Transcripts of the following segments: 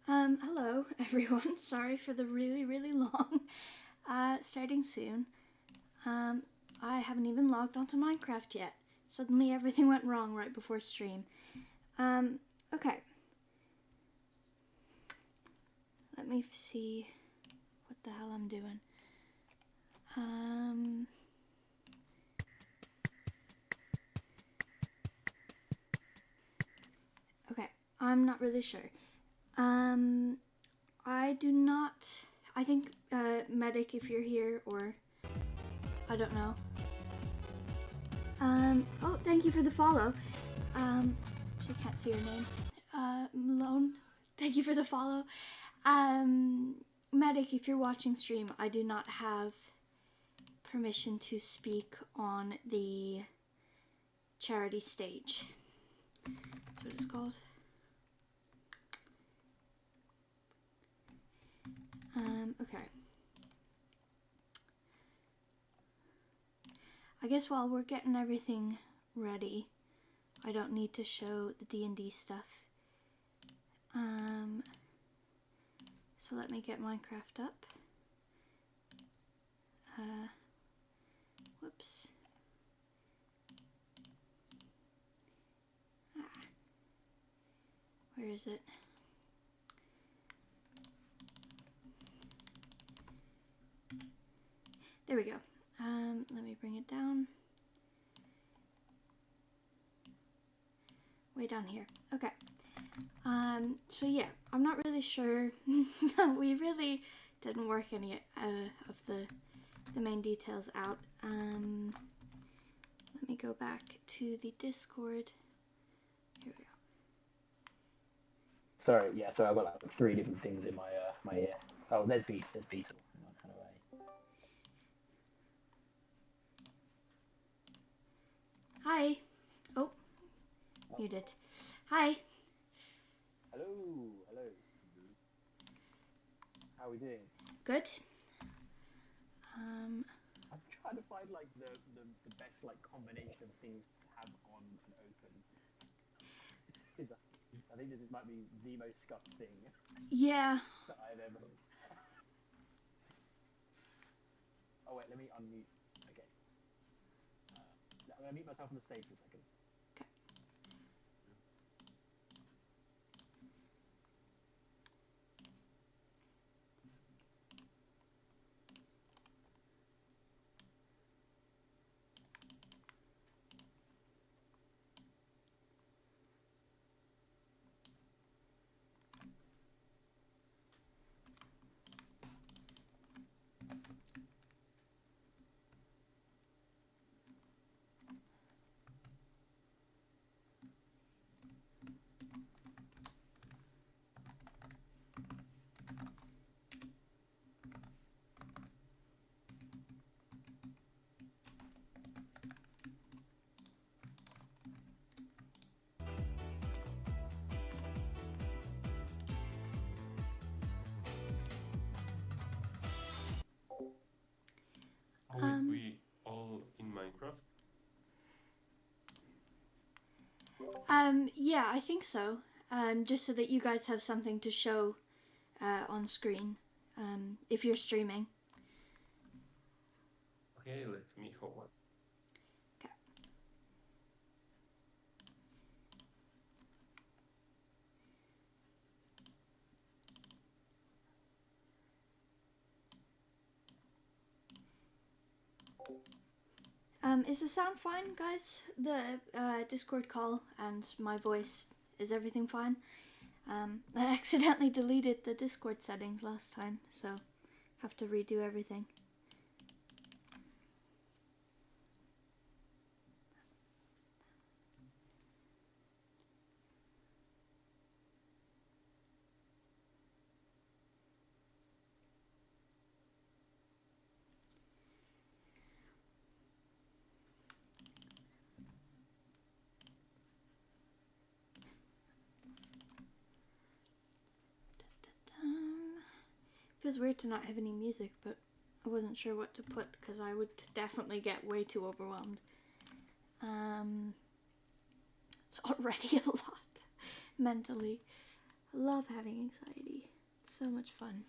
Hello everyone. Sorry for the really long. Starting soon. I haven't even logged onto Minecraft yet. Suddenly everything went wrong right before stream. Okay. Let me see what the hell I'm doing. Okay, I'm not really sure. I do not, I think, medic if you're here, or, I don't know. Oh, thank you for the follow. She can't see your name. Malone, thank you for the follow. Medic, if you're watching stream, I do not have permission to speak on the charity stage. That's what it's called. Okay. I guess while we're getting everything ready, I don't need to show the DnD stuff. So let me get Minecraft up. Whoops. Where is it? There we go. Let me bring it down. Way down here. Okay. So yeah, I'm not really sure. We really didn't work any of the main details out. Let me go back to the Discord. Here we go. Sorry, yeah, so I've got like 3 different things in my my ear. Oh, there's Beetle. Hang on, how do Hi. Oh, muted. Hi. Hello, hello. How are we doing? Good. I'm trying to find like the best like combination of things to have on and open. I think this might be the most scuffed thing Yeah. that I've ever. Oh wait, let me unmute. Okay. I'm gonna mute myself on the stage for a second. Okay. Are we all in Minecraft? Yeah, I think so. Just so that you guys have something to show on screen if you're streaming. Okay, let me hold on. Okay. Is the sound fine, guys? The Discord call and my voice, is everything fine? I accidentally deleted the Discord settings last time, so have to redo everything. Feels weird to not have any music, but I wasn't sure what to put because I would definitely get way too overwhelmed. It's already a lot mentally. love having anxiety. It's so much fun.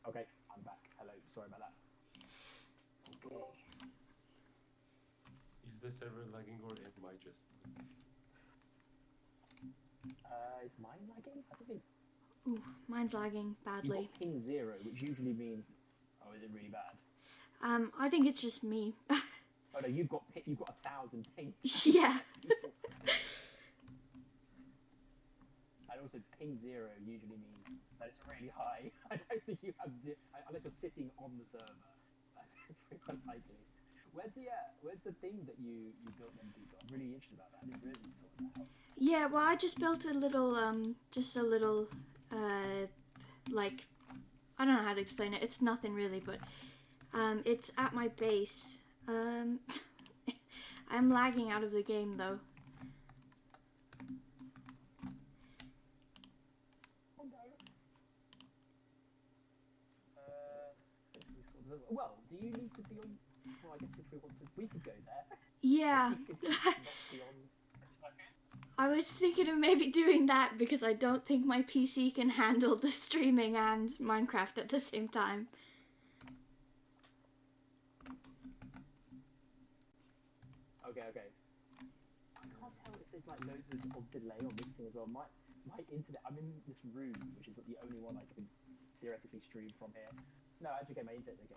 Okay, I'm back. Hello, sorry about that. Okay. Is the server lagging or am I just? Is mine lagging? I don't think. Ooh, mine's lagging You've badly. got ping 0, which usually means. Oh, is it really bad? I think it's just me. Oh no, you've got 1,000 ping. Yeah. And also, ping 0 usually means that it's really high. I don't think you have unless you're sitting on the server. That's very unlikely. Where's the thing that you built then, Peter? I'm really interested about that. I didn't realize you sorted that out. Yeah, well, I just built a little, like, I don't know how to explain it. It's nothing really, but, it's at my base. I'm lagging out of the game, though. Oh no. Well, do you need to be on? Well, I guess if we want to, we could go there. Yeah. We could not be on. I was thinking of maybe doing that because I don't think my PC can handle the streaming and Minecraft at the same time. Okay. I can't tell if there's like loads of delay on this thing as well. My internet. I'm in this room, which is the only one I can theoretically stream from here. No, actually, okay, my internet's okay.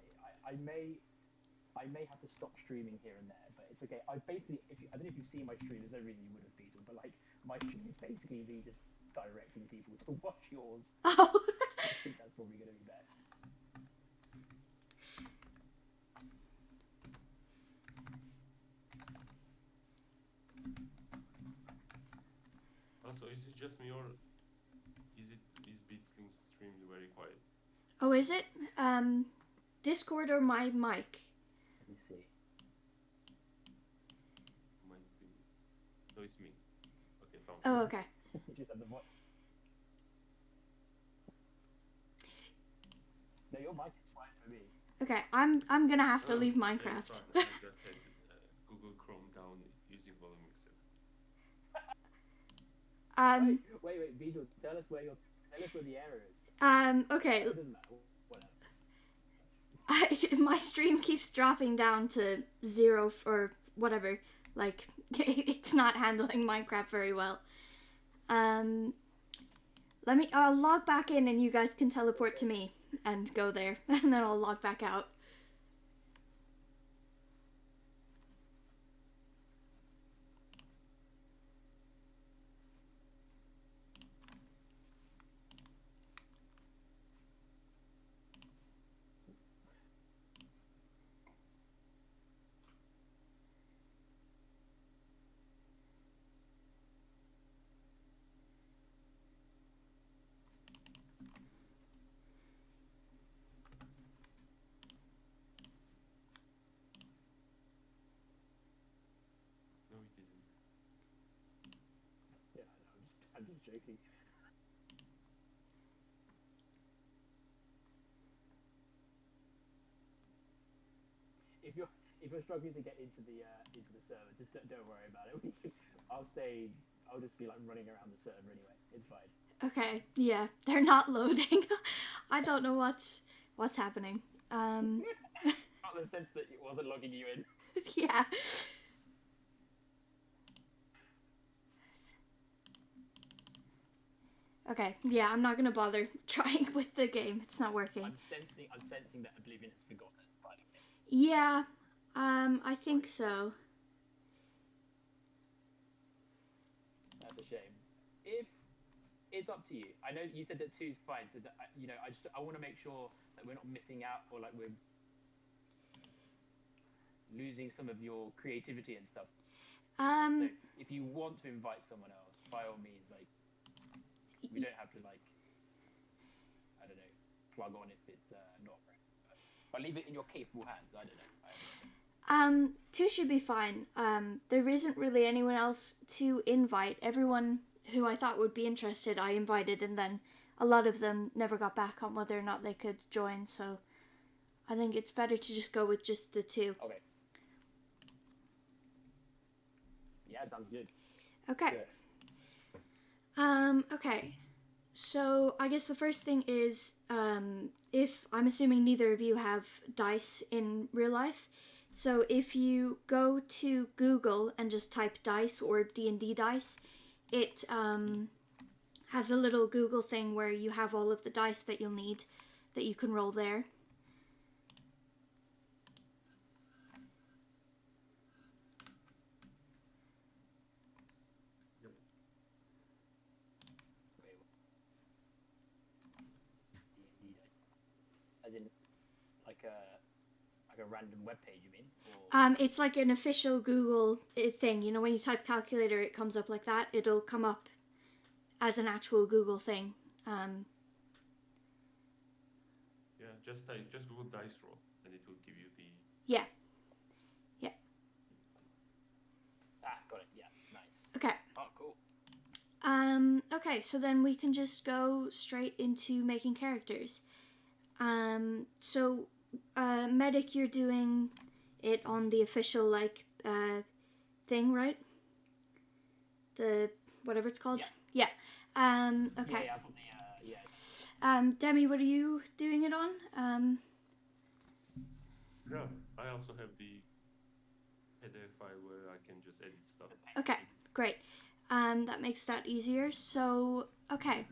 I may have to stop streaming here and there, but it's okay. I basically, I don't know if you've seen my stream. There's no reason you would have, Beetle, but like my stream is basically me just directing people to watch yours. Oh. I think that's probably going to be best. Also, is it just me or is Beatsling's stream very quiet? Oh, is it? Discord or my mic? Let me see. Mine's been. No, it's me. Okay, found. Oh, okay. You just have the voice. No, your mic is fine for me. Okay, I'm gonna have to leave Yeah, Minecraft. it's fine. I just had Google Chrome down using volume mixer. Wait, Beetle, tell us where the error is. Okay. It doesn't matter. Whatever. My stream keeps dropping down to 0 or whatever. Like, it's not handling Minecraft very well. I'll log back in and you guys can teleport to me and go there. And then I'll log back out. No, it didn't. Yeah, I'm just joking. If you're struggling to get into the server, just don't worry about it. I'll just be like running around the server anyway. It's fine. Okay, yeah, they're not loading. I don't know what's happening. Not in the sense that it wasn't logging you in. Yeah. Okay, yeah, I'm not gonna bother trying with the game. It's not working. I'm sensing that Oblivion has forgotten. By the way. Yeah, I think so. That's a shame. If it's up to you. I know you said that 2 is fine, so that I want to make sure that we're not missing out or like we're losing some of your creativity and stuff. So if you want to invite someone else, by all means, like we don't have to like I don't know plug on if it's not right. But leave it in your capable hands. I don't know. Two should be fine. There isn't really anyone else to invite. Everyone who I thought would be interested, I invited, and then a lot of them never got back on whether or not they could join, so I think it's better to just go with just the two. Okay. Yeah, sounds good. Okay. Good. Okay. So I guess the first thing is, if I'm assuming neither of you have dice in real life, so if you go to Google and just type dice or DnD dice, it has a little Google thing where you have all of the dice that you'll need that you can roll there. As in, like a random web page, you mean? Or... It's like an official Google thing. You know, when you type calculator, it comes up like that. It'll come up as an actual Google thing. Yeah, just Google dice roll, and it will give you the. Yeah. Got it. Yeah, nice. Okay. Oh, cool. Okay, so then we can just go straight into making characters. So, Medic, you're doing it on the official, like, thing, right? The, whatever it's called? Yeah. Okay. Yeah, from the, yeah. Demi, what are you doing it on? Yeah, I also have the PDF file where I can just edit stuff. Okay, great. That makes that easier. So, okay.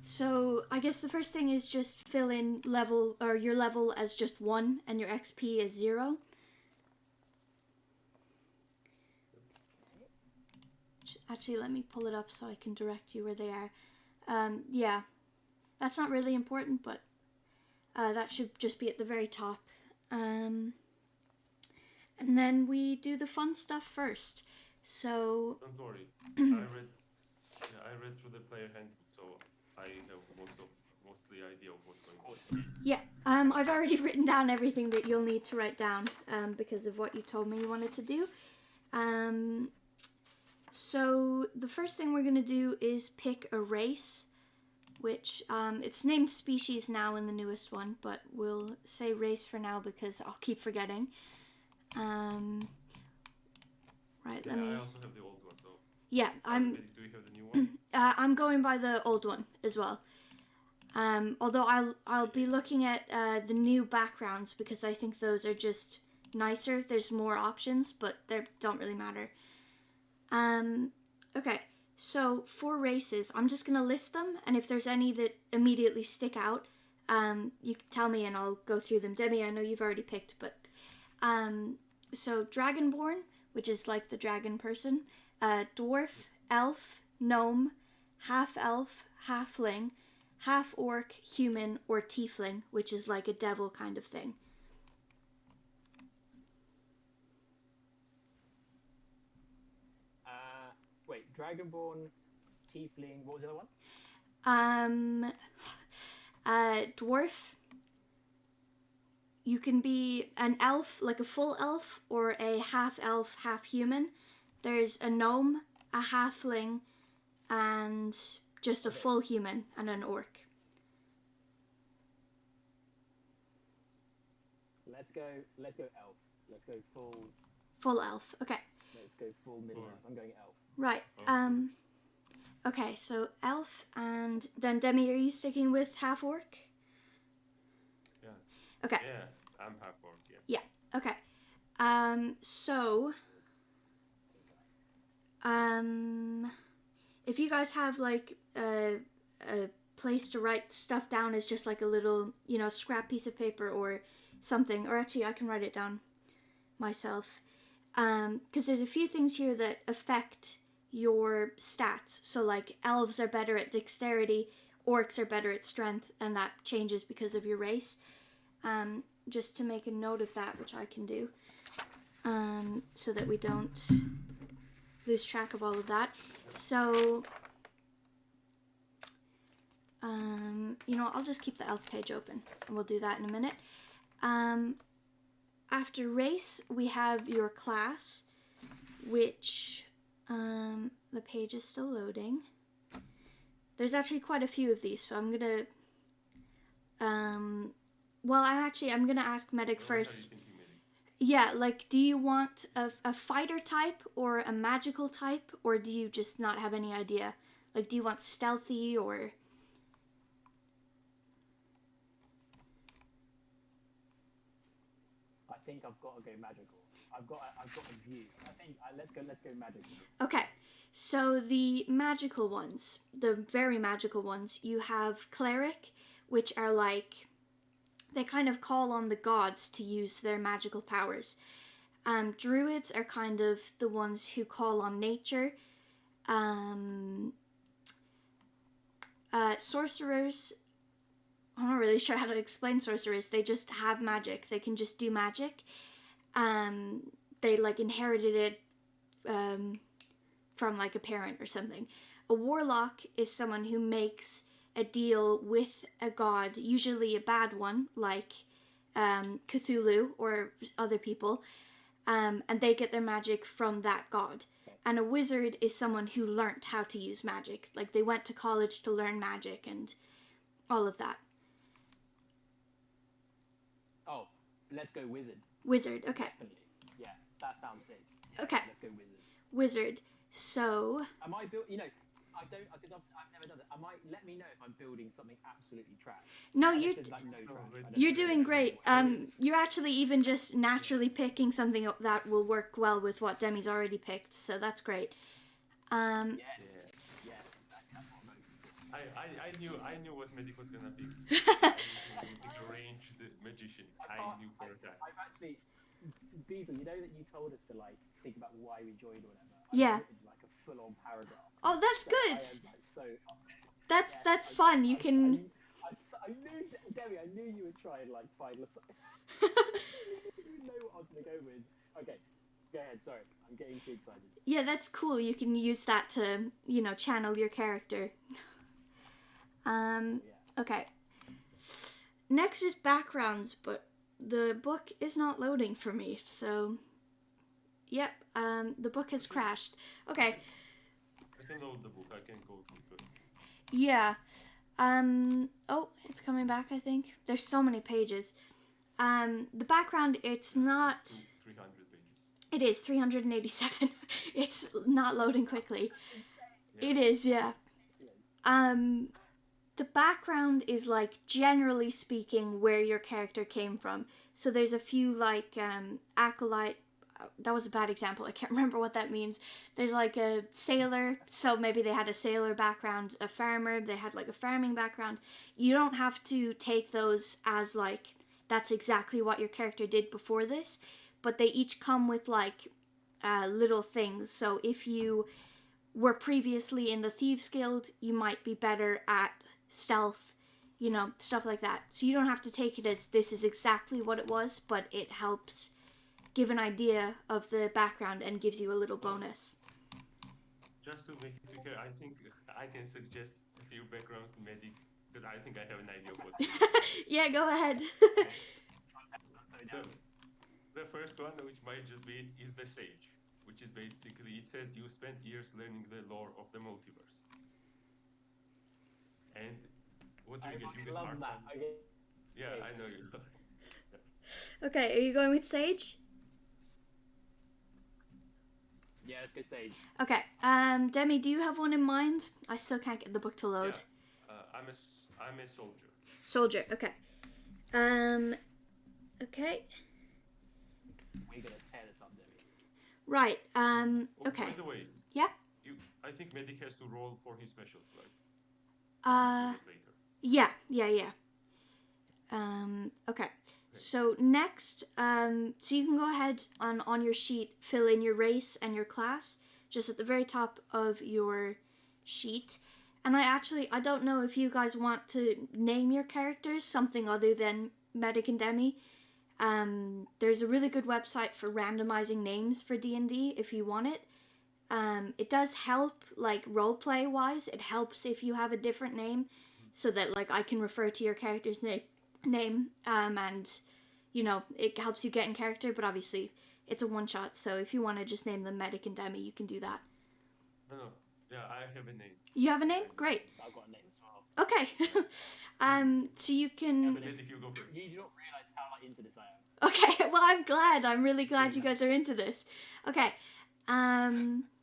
So I guess the first thing is just fill in level, or your level as just 1 and your XP as 0. Actually, let me pull it up so I can direct you where they are. Yeah, that's not really important, but that should just be at the very top. And then we do the fun stuff first. So don't worry, I read through the player handbook, so I have most of the idea of what's going on. yeah, I've already written down everything that you'll need to write down because of what you told me you wanted to do. So the first thing we're going to do is pick a race, which it's named species now in the newest one, but we'll say race for now because I'll keep forgetting. Right, Yeah, let me... I also have the old one, though. Yeah, Do you have the new one? I'm going by the old one as well. Although I'll be looking at the new backgrounds because I think those are just nicer. There's more options, but they don't really matter. Okay, so for races, I'm just gonna list them, and if there's any that immediately stick out, you can tell me and I'll go through them. Demi, I know you've already picked, but so Dragonborn, which is like the dragon person, dwarf, elf, gnome, half-elf, halfling, half-orc, human, or tiefling, which is like a devil kind of thing. Wait, Dragonborn, Tiefling, what was the other one? Dwarf. You can be an elf, like a full elf, or a half-elf, half-human. There's a gnome, a halfling, and just a full human, and an orc. Let's go elf. Let's go Full elf, okay. Let's go full middle elf. I'm going elf. Right, okay, so elf, and then Demi, are you sticking with half-orc? Yeah. Okay. Yeah, I'm half-orc, yeah. Yeah, okay. So, if you guys have, like, a place to write stuff down as just, like, a little, you know, scrap piece of paper or something, or actually I can write it down myself, because there's a few things here that affect your stats. So, like, elves are better at dexterity, orcs are better at strength, and that changes because of your race. Just to make a note of that, which I can do, so that we don't lose track of all of that. So, You know, I'll just keep the elf page open, and we'll do that in a minute. After race, we have your class, which the page is still loading. There's actually quite a few of these, so I'm gonna. Well, I'm gonna ask Medic first. Yeah, like, do you want a fighter type or a magical type, or do you just not have any idea? Like, do you want stealthy or? I think I've got to go magical. I've got a view. I think let's go magical. Okay, so the magical ones, the very magical ones, you have cleric, which are like, they kind of call on the gods to use their magical powers. Druids are kind of the ones who call on nature. Sorcerers, I'm not really sure how to explain sorcerers. They just have magic. They can just do magic. They like inherited it from like a parent or something. A warlock is someone who makes a deal with a god, usually a bad one, like Cthulhu or other people, and they get their magic from that god. And a wizard is someone who learnt how to use magic. Like, they went to college to learn magic and all of that. Oh, let's go wizard. Wizard, okay. Definitely. Yeah, that sounds sick. Yeah, Okay. Let's go wizard. Wizard. So, Am I built? You know, I don't, because I've never done it. Let me know if I'm building something absolutely trash. no, Unless you're there's, like, no trash. I don't you're know. doing great. You're actually even just naturally picking something that will work well with what Demi's already picked, so that's great. Yes. Yeah. Yes. That's what I'm going for. I knew what Medic was gonna pick. Deranged magician. I knew for a fact. I've actually, Diesel, you know that you told us to like think about why we joined or whatever. Yeah. I've written, like a full-on paragraph. Oh, that's So good. I am, like, so. That's fun. You can. I knew, Debbie. I knew you would try and like find. You know what I was gonna go with. Okay, go ahead. Sorry, I'm getting too excited. Yeah, that's cool. You can use that to, you know, channel your character. Yeah. Okay. Next is backgrounds, but the book is not loading for me, so. Yep. The book has crashed. Okay. I can load the book. I can go through it. Yeah. Oh, it's coming back, I think. There's so many pages. The background, it's not... 300 pages. It is, 387. It's not loading quickly. Yeah. It is, yeah. The background is, like, generally speaking, where your character came from. So there's a few, like, acolyte... That was a bad example. I can't remember what that means. There's like a sailor, so maybe they had a sailor background. A farmer, they had like a farming background. You don't have to take those as like, that's exactly what your character did before this, but they each come with like little things. So if you were previously in the Thieves Guild, you might be better at stealth, you know, stuff like that. So you don't have to take it as this is exactly what it was, but it helps give an idea of the background and gives you a little bonus. Just to make it quicker, I think I can suggest a few backgrounds to Medic, because I think I have an idea of what to do. Yeah, go ahead. The first one, which might just be, is the Sage, which is basically, it says you spent years learning the lore of the multiverse. And what do you get? You get love Arcane. that. Okay. Yeah, I know you love it. Okay, are you going with Sage? Yeah, let's go Sage. Okay, Demi, do you have one in mind? I still can't get the book to load. Yeah. I'm a soldier. Soldier, okay. Okay. We're gonna tear this up, Debbie. Right, Oh, okay. by the way, Yeah? I think Medic has to roll for his special, right? Later. Yeah. Okay. So next, so you can go ahead on your sheet, fill in your race and your class, just at the very top of your sheet. And I don't know if you guys want to name your characters something other than Medic and Demi. There's a really good website for randomizing names for D&D if you want it. It does help, like, roleplay-wise. It helps if you have a different name. so that like I can refer to your character's name, and you know, it helps you get in character. But obviously, it's a one shot, so if you want to just name them Medic and Demi, you can do that. No, yeah, I have a name. You have a name? Great. I've got a name as well. Okay. So you can. Medic, you go first. You do not realise how like into this I am. Okay, well, I'm glad. I'm really glad you guys are into this. Okay.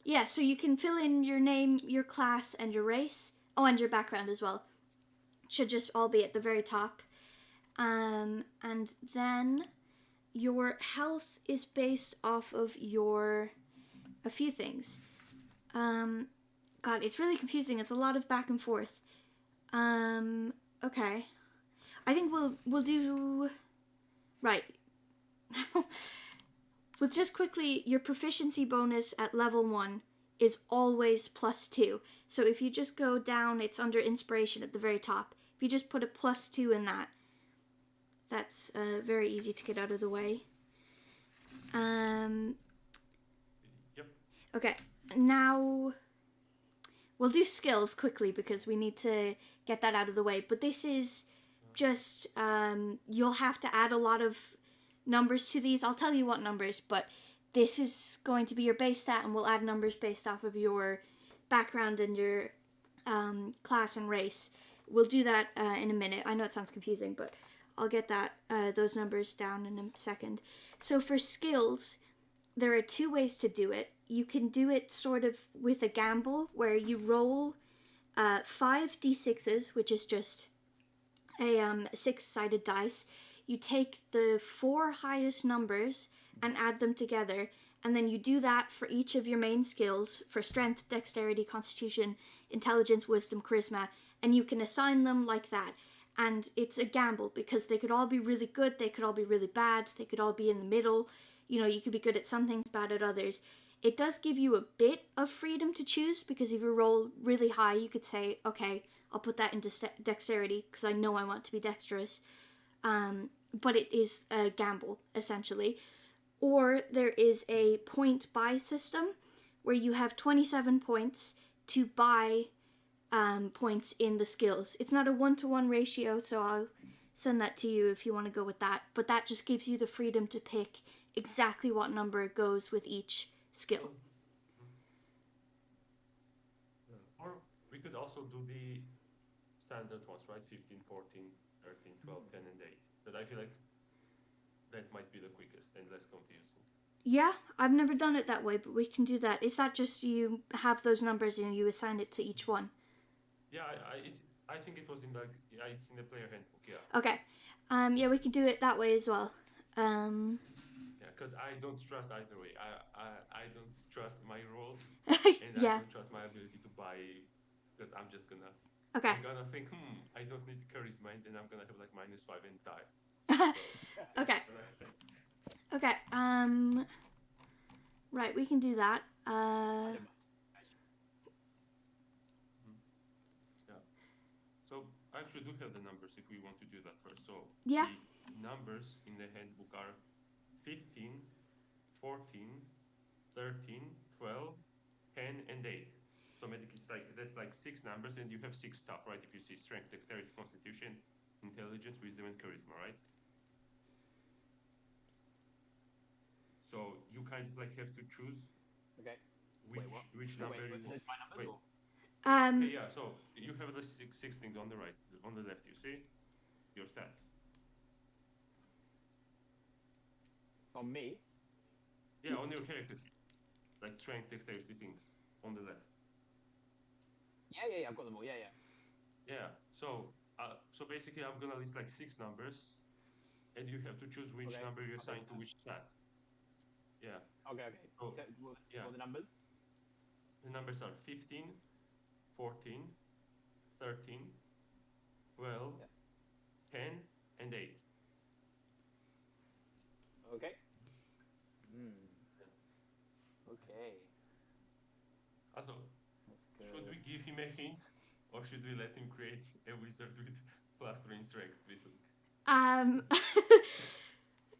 Yeah, so you can fill in your name, your class, and your race. Oh, and your background as well. Should just all be at the very top. And then your health is based off of a few things. God, it's really confusing. It's a lot of back and forth. Okay. I think we'll do... Right. Well, just quickly, your proficiency bonus at level 1 is always +2. So if you just go down, it's under inspiration at the very top. If you just put a +2 in that, that's very easy to get out of the way. Yep. Okay, now we'll do skills quickly because we need to get that out of the way. But this is just, you'll have to add a lot of numbers to these. I'll tell you what numbers, but this is going to be your base stat, and we'll add numbers based off of your background and your class and race. We'll do that in a minute. I know it sounds confusing, but I'll get those numbers down in a second. So for skills, there are 2 ways to do it. You can do it sort of with a gamble, where you roll 5 d6s, which is just a 6-sided dice. You take the 4 highest numbers and add them together, and then you do that for each of your main skills, for strength, dexterity, constitution, intelligence, wisdom, charisma, and you can assign them like that. And it's a gamble because they could all be really good, they could all be really bad, they could all be in the middle. You know, you could be good at some things, bad at others. It does give you a bit of freedom to choose, because if you roll really high, you could say, okay, I'll put that into dexterity because I know I want to be dexterous. But it is a gamble, essentially. Or there is a point buy system where you have 27 points to buy points in the skills. It's not a 1-to-1 ratio, so I'll send that to you if you want to go with that. But that just gives you the freedom to pick exactly what number goes with each skill. Or we could also do the standard ones, right? 15, 14, 13, 12, 10, and 8. But I feel like that might be the quickest and less confusing. Yeah, I've never done it that way, but we can do that. Is that just you have those numbers and you assign it to each one? Yeah, I think it was in like, yeah, it's in the player handbook, yeah. Okay. Yeah, we can do it that way as well. Yeah, because I don't trust either way. I don't trust my rolls, and Yeah. I don't trust my ability to buy, because I'm just gonna... Okay. I'm gonna think, I don't need charisma, and then I'm gonna have like -5 and die. So, Okay. Okay. Right, we can do that. Yeah. So I actually do have the numbers if we want to do that first. So Yeah. the numbers in the handbook are 15, 14, 13, 12, 10, and 8. So medic, it's like that's like 6 numbers, and you have 6 stuff, right? If you see strength, dexterity, constitution, intelligence, wisdom, and charisma, right? So you kind of like have to choose Okay. which number you want. Those my numbers, Wait. or? Okay, yeah, so you have the six things on the right, on the left, you see? Your stats. On me? Yeah, on your character sheet. Like strength, dexterity things on the left. Yeah, I've got them all, yeah. Yeah, so basically I'm gonna list like 6 numbers, and you have to choose which number you assign to which stat. Yeah. Okay. Oh, So, what are the numbers? The numbers are 15, 14, 13, 12, 10, and 8. Okay. Okay. Also, should we give him a hint, or should we let him create a wizard with +3 strength?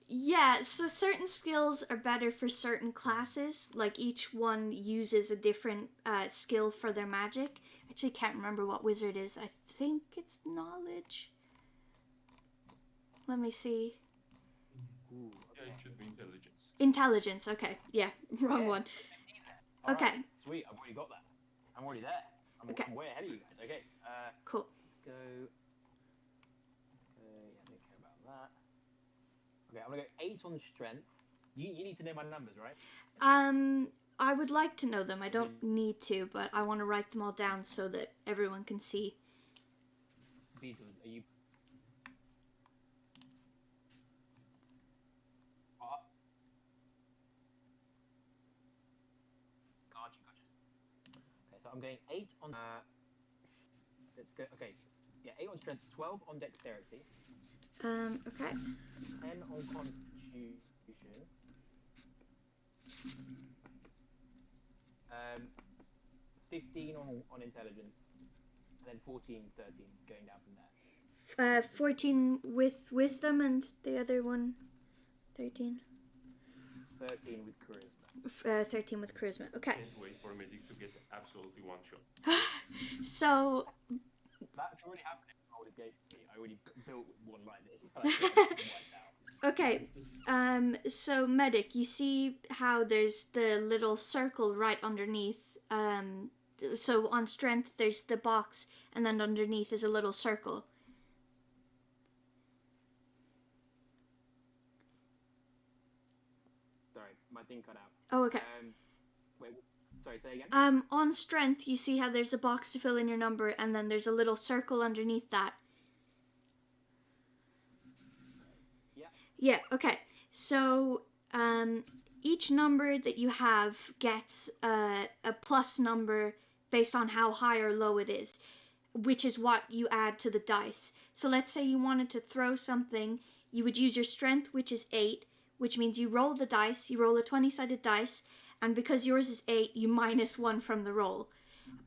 Yeah, so certain skills are better for certain classes. Like each one uses a different skill for their magic. Actually, can't remember what wizard is. I think it's knowledge. Let me see. Ooh, Yeah, it should be intelligence. Intelligence. Okay, yeah, wrong Yes, one. All Okay. right, sweet. I've already got that. I'm already there. Okay. I'm way ahead of you guys. Okay. Cool. Let's go. Yeah, I don't care about that. Okay, I'm gonna go 8 on strength. You need to know my numbers, right? I would like to know them. I don't need to, but I want to write them all down so that everyone can see. Beatles, are you? Gotcha. Okay, so I'm going 8 on. Let's go. Okay, yeah, 8 on strength, 12 on dexterity, Okay. 10 on constitution, 15 on intelligence, and then 14, 13, going down from there. 14 with wisdom and the other one, 13. 13 with charisma. 13 with charisma. Okay. Can't wait for Medic to get absolutely one shot. So, That's already happened in Baldur's Gate. I already built one like this. So I got wiped out. okay. So medic, you see how there's the little circle right underneath. So on strength, there's the box, and then underneath is a little circle. Sorry, my thing cut out. Oh, okay. Wait, sorry, say again? On strength, you see how there's a box to fill in your number, and then there's a little circle underneath that. Yeah. Yeah, okay. So, each number that you have gets a plus number based on how high or low it is, which is what you add to the dice. So let's say you wanted to throw something, you would use your strength, which is 8, which means you roll the dice, you roll a 20-sided dice, and because yours is 8, you minus 1 from the roll.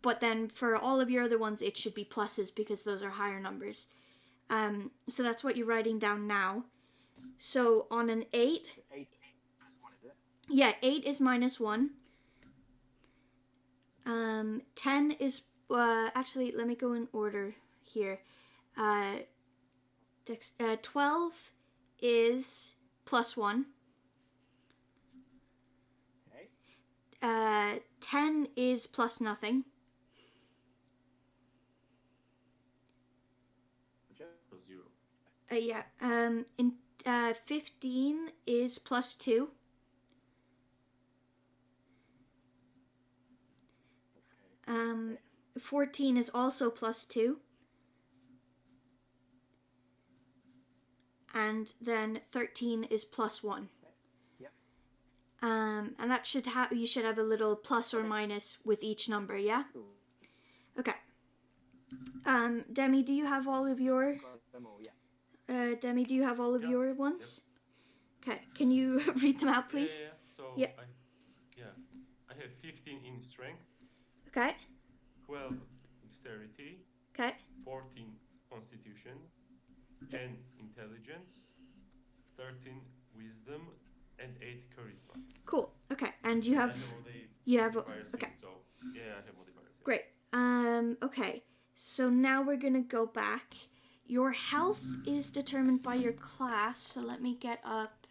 But then for all of your other ones, it should be pluses because those are higher numbers. So that's what you're writing down now. So on an 8... 8 plus 1, is it? Yeah, 8 is minus 1. 10 is... actually, let me go in order here. 12 is plus 1. Okay. 10 is plus nothing. So 0. Yeah. 15 is plus 2. Okay. 14 is also plus 2. And then 13 is plus 1. Yep. And that should have, you should have a little plus or minus with each number, yeah? Cool. Okay. Demi, do you have all of your... Got them all, yeah. Demi, do you have all of Yeah. your ones? Okay, can you read them out, please? Yeah. So Yeah. I have 15 in strength, Okay, 12 dexterity, okay, 14 constitution, 10 intelligence, 13 wisdom, and 8 charisma. cool. Okay, and you have... I have all the you have- modifiers okay. in, so yeah, I have modifiers. Yeah. Great. Okay, so now we're gonna go back. Your health is determined by your class, so let me get up...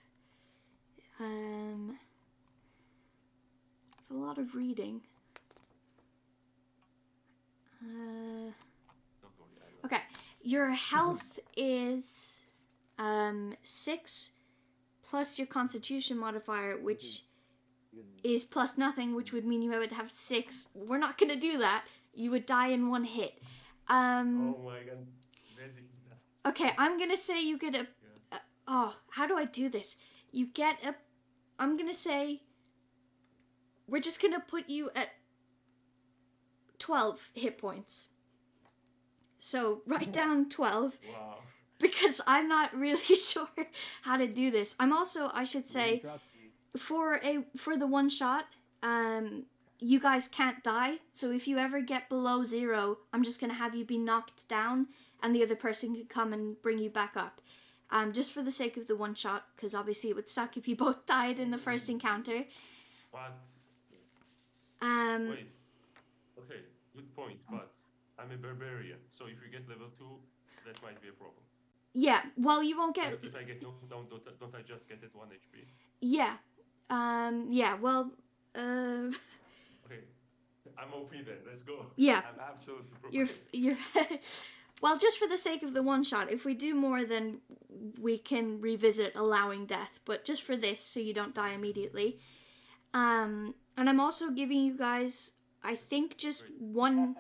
It's a lot of reading. Don't worry, I will. Okay, your health is 6 plus your constitution modifier, which is plus nothing, which would mean you would have 6. We're not gonna do that. You would die in one hit. Oh my god. Okay, I'm gonna say you get a... how do I do this? You get a... I'm gonna say... We're just gonna put you at 12 hit points. So, write down 12. Wow. Because I'm not really sure how to do this. I'm also, I should say, for the one shot, you guys can't die. So if you ever get below 0, I'm just gonna have you be knocked down, and the other person can come and bring you back up. just for the sake of the one shot, because obviously it would suck if you both died in the first encounter. But Um, wait, okay, good point. But I'm a barbarian, so if you get level 2, that might be a problem. yeah, well, you won't get... If I get knocked down, don't I just get it 1 HP? Yeah. Yeah, well, Okay, I'm OP then. Let's go. Yeah. I'm absolutely prepared. you're... Well, just for the sake of the one shot, if we do more, then we can revisit allowing death. But just for this, so you don't die immediately. And I'm also giving you guys, I think, just one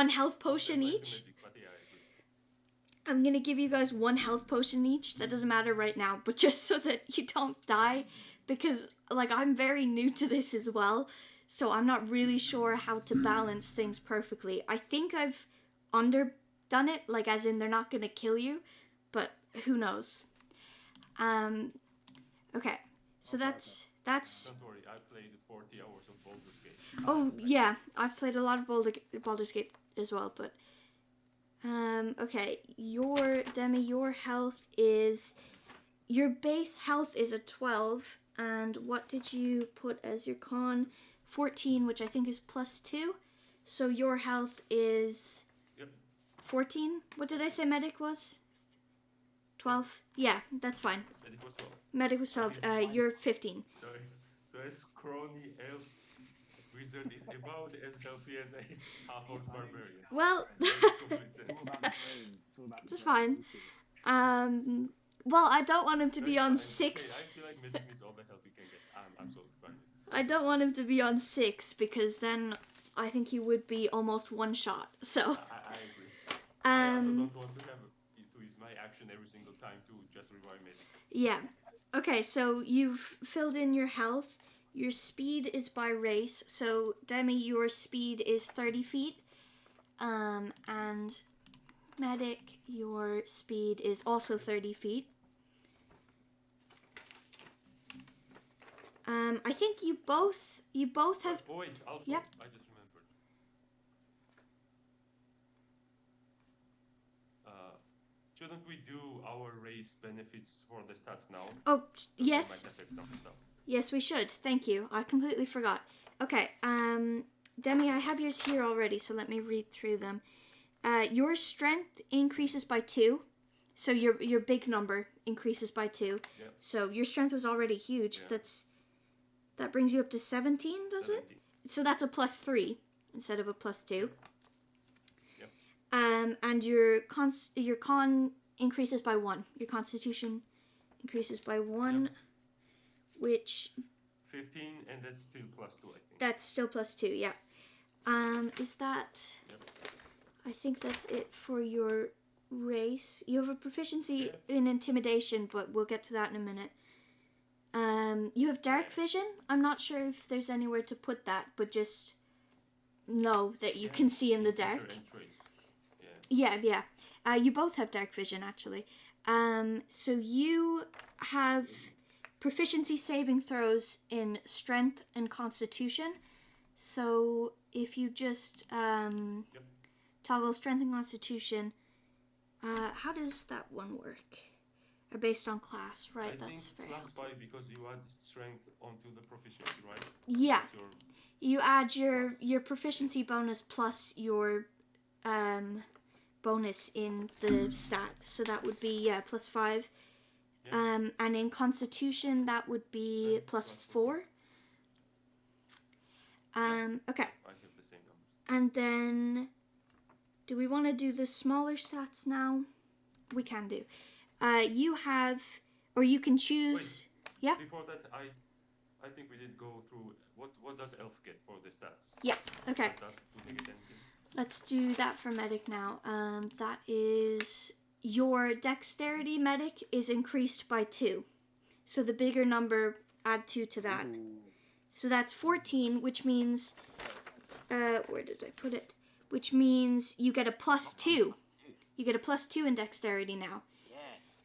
health potion each. But yeah, I agree. I'm gonna give you guys one health potion each. That doesn't matter right now, but just so that you don't die, because like I'm very new to this as well, so I'm not really sure how to balance things perfectly. I think I've underdone it, like as in they're not gonna kill you, but who knows. Okay, so that's. Don't worry, I played 40 hours of Baldur's Gate. Oh yeah, I've played a lot of Baldur's Gate as well, but okay, your health is, your base health is a 12, and what did you put as your con? 14, which I think is +2, so your health is 14. What did I say medic was? 12? Yeah, that's fine. Medic was 12. Medic was 12, you're 15. Sorry. So as crony elf wizard is about as healthy as a half-orc barbarian. Well, It's all about the brains. It's all about the It's brains, fine. you see. Well, I don't want him to be on Hey, 6. I feel like medic needs all the help he can get. I'm absolutely fine. I don't want him to be on 6, because then I think he would be almost one shot. So, I agree. I also um, don't want to use my action every single time to just revive medic. yeah. Okay, so you've filled in your health. Your speed is by race. So, Demi, your speed is 30 feet. And Medic, your speed is also 30 feet. I think you both have... Oh wait, also, Yep. I just remembered. Shouldn't we do our race benefits for the stats now? Oh, So yes. They might affect some stuff. Yes, we should. Thank you. I completely forgot. Okay, Demi, I have yours here already, so let me read through them. Your strength increases by 2. So your big number increases by 2. Yep. So your strength was already huge. Yeah. That brings you up to 17, does 17. it? So that's a +3 instead of a +2. Yep. And your con increases by 1. Your constitution increases by 1, Yep. which 15, and that's still +2, I think. that's still +2. Yeah. Is that? Yep. I think that's it for your race. You have a proficiency in intimidation, but we'll get to that in a minute. You have dark vision. I'm not sure if there's anywhere to put that, but just know that you can see in the dark. And trace. Yeah. Yeah. You both have dark vision, actually. So you have proficiency saving throws in strength and constitution. So if you just toggle strength and constitution, how does that one work? Or based on class, right? I That's think very +5 because you add strength onto the proficiency, right? Yeah. That's your You add your proficiency bonus plus your bonus in the stat, so that would be +5. Yeah. And in constitution that would be +4. Okay. I have the same numbers. And then, do we want to do the smaller stats now? We can do. You have, or you can choose. Wait, Yeah. Before that, I think we did go through what does elf get for the stats? Yeah. Okay. Do they get anything? Let's do that for medic now. That is your dexterity medic is increased by 2. So the bigger number, add 2 to that. So that's 14, which means, where did I put it? Which means you get a +2. You get a +2 in dexterity now.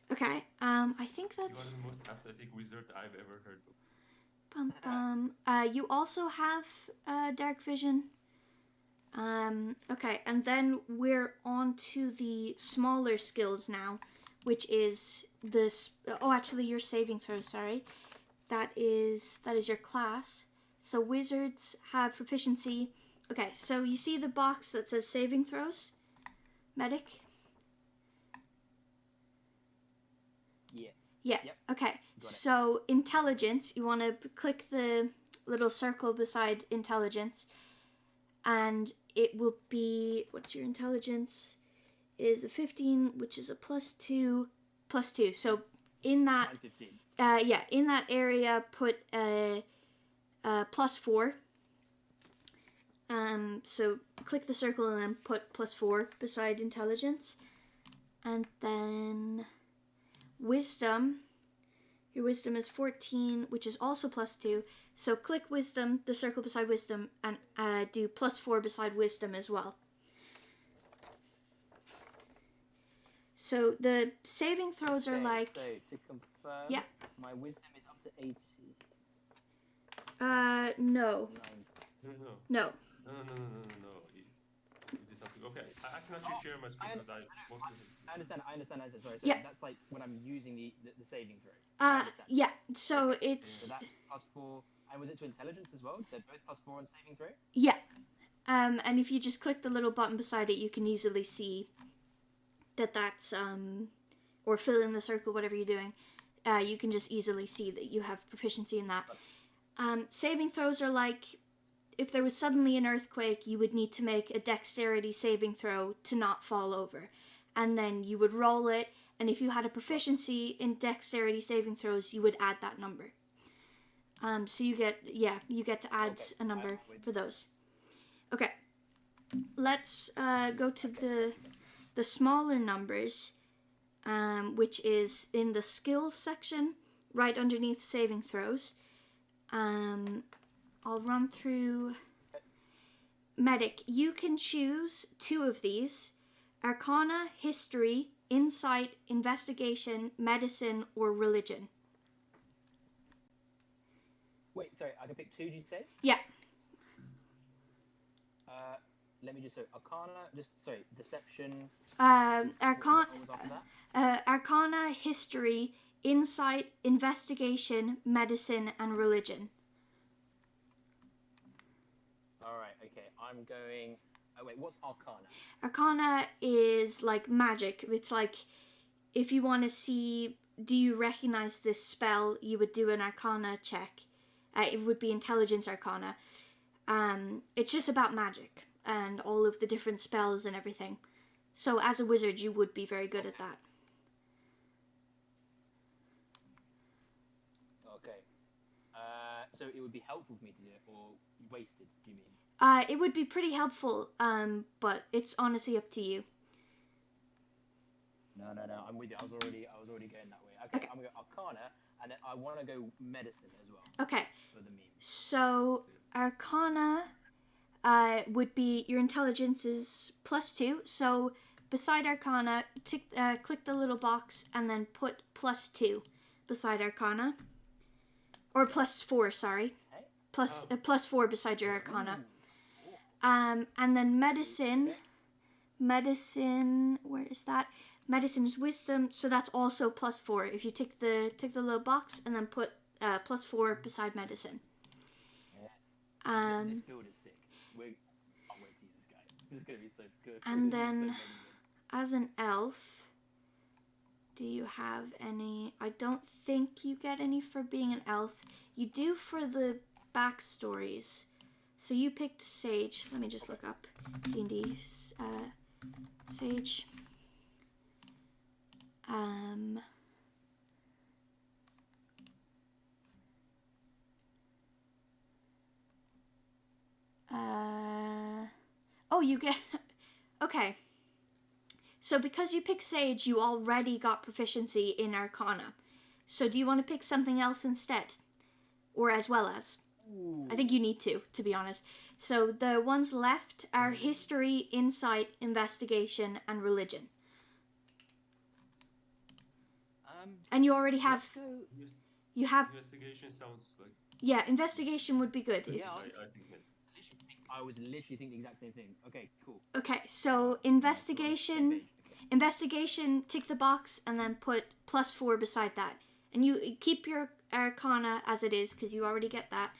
Okay, I think You that's... are the most athletic wizard I've ever heard of. You also have dark vision. Okay, and then we're on to the smaller skills now, which is this. Oh, actually, your saving throw. Sorry, that is your class. So wizards have proficiency. Okay, so you see the box that says saving throws, medic. Yeah. Yeah. Yep. Okay. Got it. So intelligence, you want to click the little circle beside intelligence, and it will be, what's your intelligence? Is a 15, which is a +2. So in that, Mine's 15. in that area, put a +4. So click the circle and then put +4 beside intelligence, and then wisdom. Your wisdom is 14, which is also +2. So click wisdom, the circle beside wisdom, and do +4 beside wisdom as well. So the saving throws are Okay, like, So to confirm, Yeah. my wisdom is up to 80. no. 90. No. No. It is something. Okay, I cannot actually share my screen because I mostly. I understand. Sorry. Yeah. That's like when I'm using the saving throw. I understand. Yeah. So So it's that's +4. And was it to intelligence as well? They're both +4 on saving throw? yeah. And if you just click the little button beside it, you can easily see that's or fill in the circle, whatever you're doing. You can just easily see that you have proficiency in that. Saving throws are like, if there was suddenly an earthquake, you would need to make a dexterity saving throw to not fall over. And then you would roll it, and if you had a proficiency in dexterity saving throws, you would add that number. So you get to add a number for those. Okay, let's go to the smaller numbers, which is in the skills section, right underneath saving throws. I'll run through. Medic, you can choose 2 of these: Arcana, History, Insight, Investigation, Medicine, or Religion. Wait, sorry. I can pick 2, did you say? Yeah. Let me just say Arcana. Deception. Arcana, What was after that? Arcana, History, Insight, Investigation, Medicine, and Religion. All right. Okay. I'm going. Oh wait. What's Arcana? Arcana is like magic. It's like, if you want to see, do you recognize this spell, you would do an Arcana check. It would be Intelligence Arcana. It's just about magic and all of the different spells and everything. So as a wizard, you would be very good at that. Okay. So it would be helpful for me to do it, or wasted? Do you mean? It would be pretty helpful, but it's honestly up to you. No. I'm with you. I was already going that way. Okay. I'm going Arcana, and then I want to go Medicine as well. Okay. For the meme. So Arcana would be, your intelligence is +2. So beside Arcana, click the little box and then put +2 beside Arcana. Or +4, sorry. Hey? +4 beside your Arcana. And then Medicine. Okay. Medicine, where is that? Medicine is Wisdom, so that's also +4. If you tick the little box and then put +4 beside Medicine. Yes. Um, This build is sick. I can't wait to use this guy. This is gonna be so good. And This is so then, amazing. as an elf, do you have any? I don't think you get any for being an elf. You do for the backstories. So you picked Sage. Let me just look up D&D. Sage. Oh, you get... Okay. So because you picked Sage, you already got proficiency in Arcana. So do you want to pick something else instead? Or as well as? Ooh. I think you need to be honest. So the ones left are History, Insight, Investigation, and Religion. And you already have... Let's go. You have... Investigation sounds like. Yeah, Investigation would be good. Yeah. I think that. I was literally thinking the exact same thing. Okay, cool. Okay, so Investigation... Okay. Investigation, tick the box, and then put +4 beside that. And you keep your Arcana as it is, because you already get that.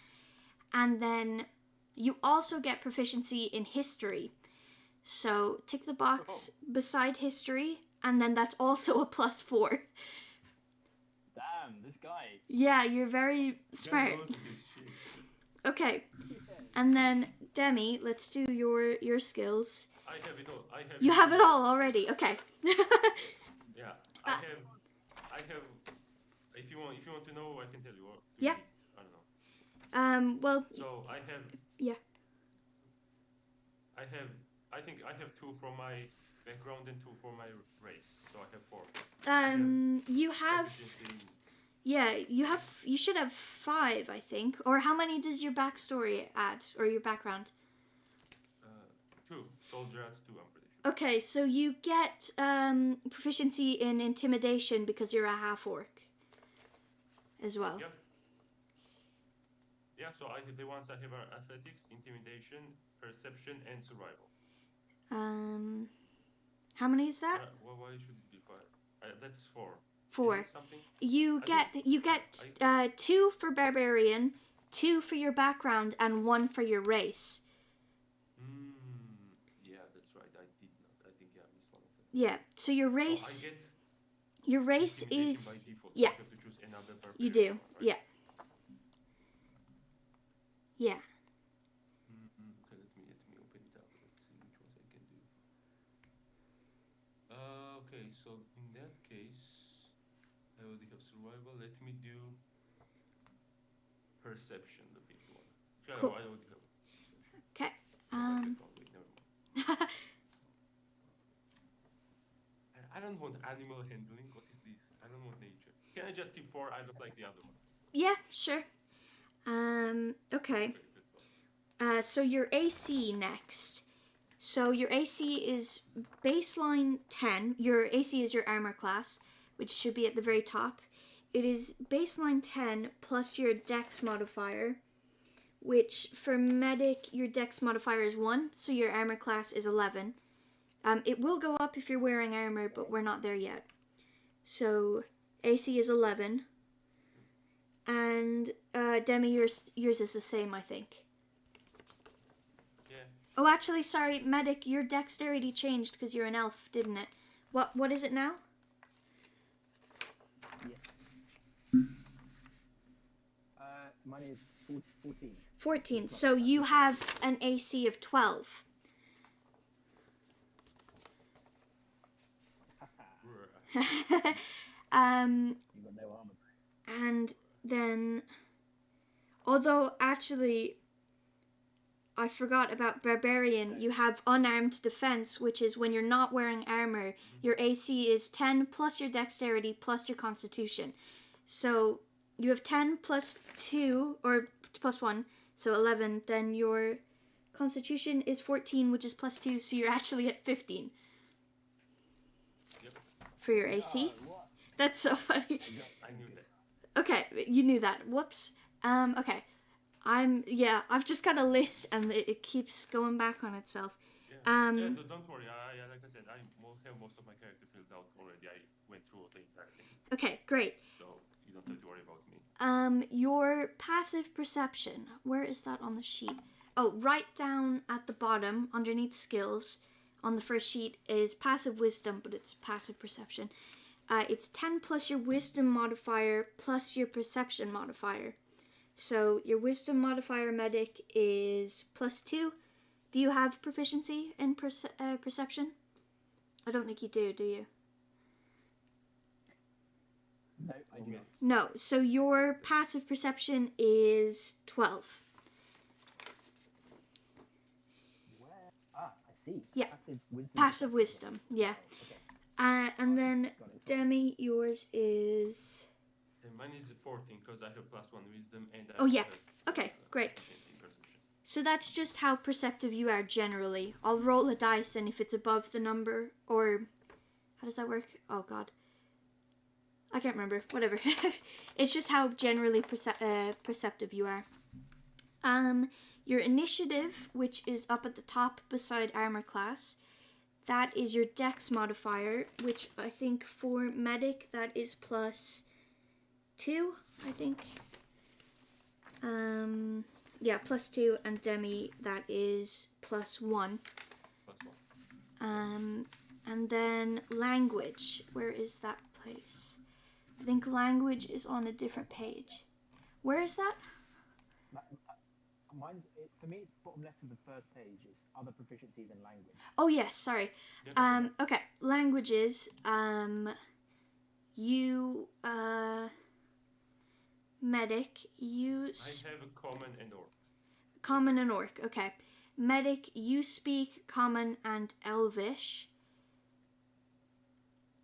And then you also get proficiency in History. So tick the box beside History, and then that's also a +4. Damn, this guy. Yeah, you're very smart. Yeah, knows his shit. Okay, and then Demi, let's do your skills. I have it all. You have it all already. Okay. Yeah, I have. If you want to know, I can tell you. Yeah. I don't know. Well. So I have. Yeah. I think I have 2 from my background and 2 for my race. So I have 4. You have. Yeah, you should have 5, I think. Or how many does your backstory add, or your background? 2. Soldier adds 2, I'm pretty sure. Okay, so you get proficiency in Intimidation because you're a half-orc as well. Yep. Yeah, so the ones I have are Athletics, Intimidation, Perception, and Survival. How many is that? Why should it be 5? That's 4. 4. Something? You get 2 for Barbarian, 2 for your background, and 1 for your race. Yeah, that's right. I did not. I think I missed one of them. Yeah. So your race. So I get your race Intimidation is. by default. Yeah. So I have to choose another barbarian, You do. right? Yeah. Yeah. Okay, let me open it up. Let's see which ones I can do. Okay, so in that case, I already have survival. Let me do perception, the big one. Yeah, Cool. I already have. Okay. Wait, never mind. I don't want animal handling. What is this? I don't want nature. Can I just keep 4? I don't like the other one. Yeah. Sure. Okay. That's fine. So your AC next. So your AC is baseline 10. Your AC is your armor class, which should be at the very top. It is baseline 10 plus your dex modifier, which for medic, your dex modifier is 1, so your armor class is 11. It will go up if you're wearing armor, but we're not there yet. So AC is 11. And Demi, yours is the same, I think. Yeah. Oh, actually, sorry, medic, your dexterity changed because you're an elf, didn't it? What is it now? Yeah. Mine is 14. 14. So you have an AC of 12. You got no armor. And then, although actually, I forgot about Barbarian, you have unarmed defense, which is when you're not wearing armor, your AC is 10 plus your dexterity plus your constitution. So you have 10 plus 2, or plus 1, so 11, then your constitution is 14, which is plus 2, so you're actually at 15 Yep. for your AC. What? That's so funny. I knew that. Okay, you knew that. Whoops. Okay. I've just got a list and it keeps going back on itself. Yeah. Yeah, don't worry. Like I said, I have most of my character filled out already. I went through the entire thing. Okay, great. So you don't have to worry about me. Your passive perception. Where is that on the sheet? Oh, right down at the bottom, underneath skills, on the first sheet is passive wisdom, but it's passive perception. It's 10 plus your wisdom modifier plus your perception modifier. So your wisdom modifier medic is plus 2. Do you have proficiency in perception? I don't think you do you? No, I do not. No, so your passive perception is 12. Where? I see. Yeah. Passive wisdom. Passive wisdom, yeah. Okay. And then Got it. Demi, yours is... And mine is 14 because I have plus 1 wisdom and I Oh, yeah. have, Okay, great. proficiency in perception. So that's just how perceptive you are generally. I'll roll a dice, and if it's above the number, or... How does that work? Oh, God. I can't remember. Whatever. It's just how generally perceptive you are. Your initiative, which is up at the top beside armor class, that is your dex modifier, which I think for medic that is +2, I think. Yeah, +2, and demi that is +1. +1. And then language, where is that place? I think language is on a different page. Where is that? For me, it's bottom left of the first page. It's other proficiencies in language. Oh yes, sorry. Yeah, Okay, languages. You medic. You I have a common and orc. common and orc. Okay, medic. You speak common and elvish.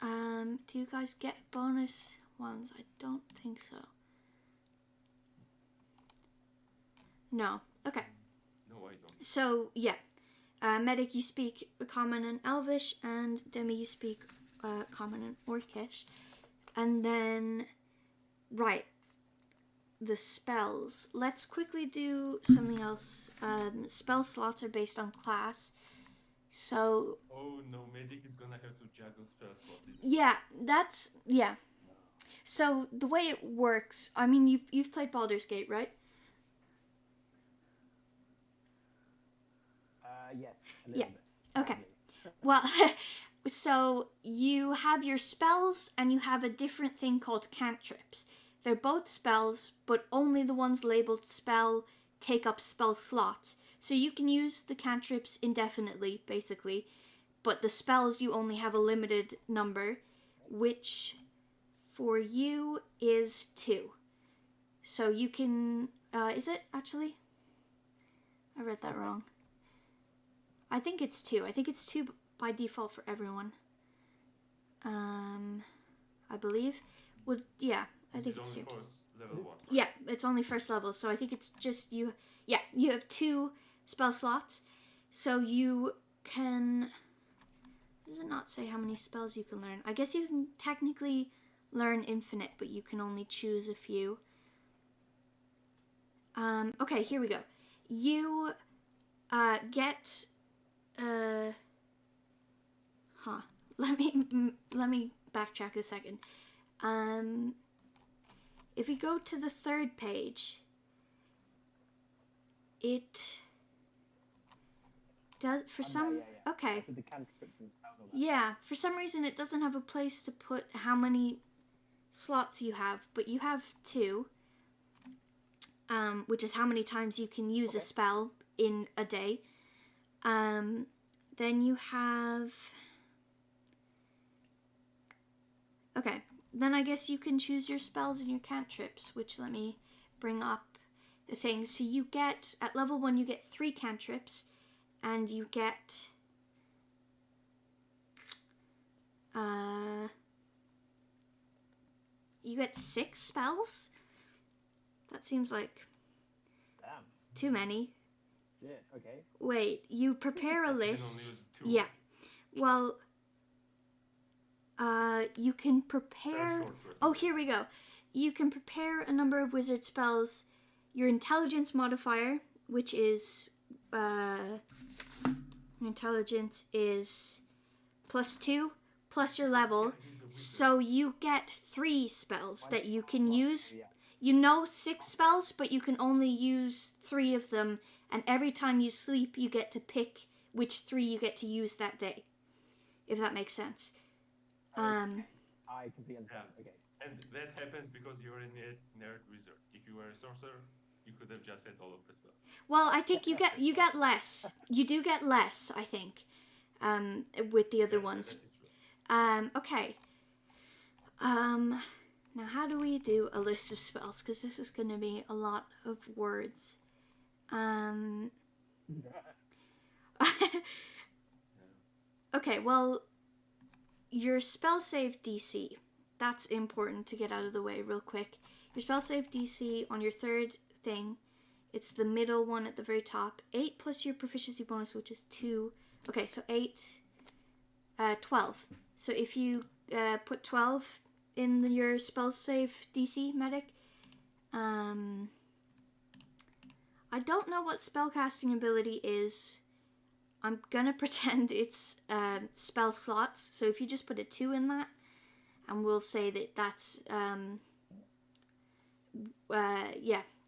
Do you guys get bonus ones? I don't think so. No. Okay. No, I don't. So yeah, medic you speak common and elvish, and demi you speak common and orcish, and then right, the spells. Let's quickly do something else. Spell slots are based on class, so Oh no, medic is gonna have to juggle spell slots. yeah, yeah. So the way it works, I mean, you've played Baldur's Gate, right? Yes, a little bit. Okay. Sadly. Well, so you have your spells and you have a different thing called cantrips. They're both spells, but only the ones labeled spell take up spell slots. So you can use the cantrips indefinitely, basically, but the spells you only have a limited number, which for you is 2. So you can, is it actually? I read that wrong. I think it's 2. I think it's 2 by default for everyone. I believe. Well, yeah, I think it's 2. Only for level 1. Yeah, it's only first level, so I think it's just you. Yeah, you have 2 spell slots, so you can. Does it not say how many spells you can learn? I guess you can technically learn infinite, but you can only choose a few. Okay, here we go. You get. Let me backtrack a second. If we go to the 3rd page, it does for some. Yeah. Okay. For the cantrips and spells and all that. Yeah, for some reason it doesn't have a place to put how many slots you have, but you have 2, which is how many times you can use a spell in a day. Then you have. Okay, then I guess you can choose your spells and your cantrips, which let me bring up the thing. So you get, at level 1, you get 3 cantrips, and you get. You get 6 spells? That seems like. Damn. Too many. Shit, okay. Wait, you prepare a You can only list. use 2. Yeah. Well, you can prepare. Short rest. Oh, here we go. You can prepare a number of wizard spells. Your intelligence modifier, which is intelligence is +2 plus your level. So you get 3 spells that you can use. Yeah. You know 6 spells, but you can only use 3 of them. And every time you sleep, you get to pick which 3 you get to use that day. If that makes sense. I completely understand. Yeah. Okay. And that happens because you're a nerd wizard. If you were a sorcerer, you could have just said all of the spells. Well, I think you get less. You do get less, I think, with the other ones. Okay. Now how do we do a list of spells? Because this is going to be a lot of words. Okay, well, your spell save DC. That's important to get out of the way real quick. Your spell save DC on your 3rd thing, it's the middle one at the very top. 8 plus your proficiency bonus, which is 2. Okay, so 8, 12. So if you put 12 in your spell save DC, medic, I don't know what spellcasting ability is. I'm gonna pretend it's spell slots. So if you just put a 2 in that, and we'll say that that's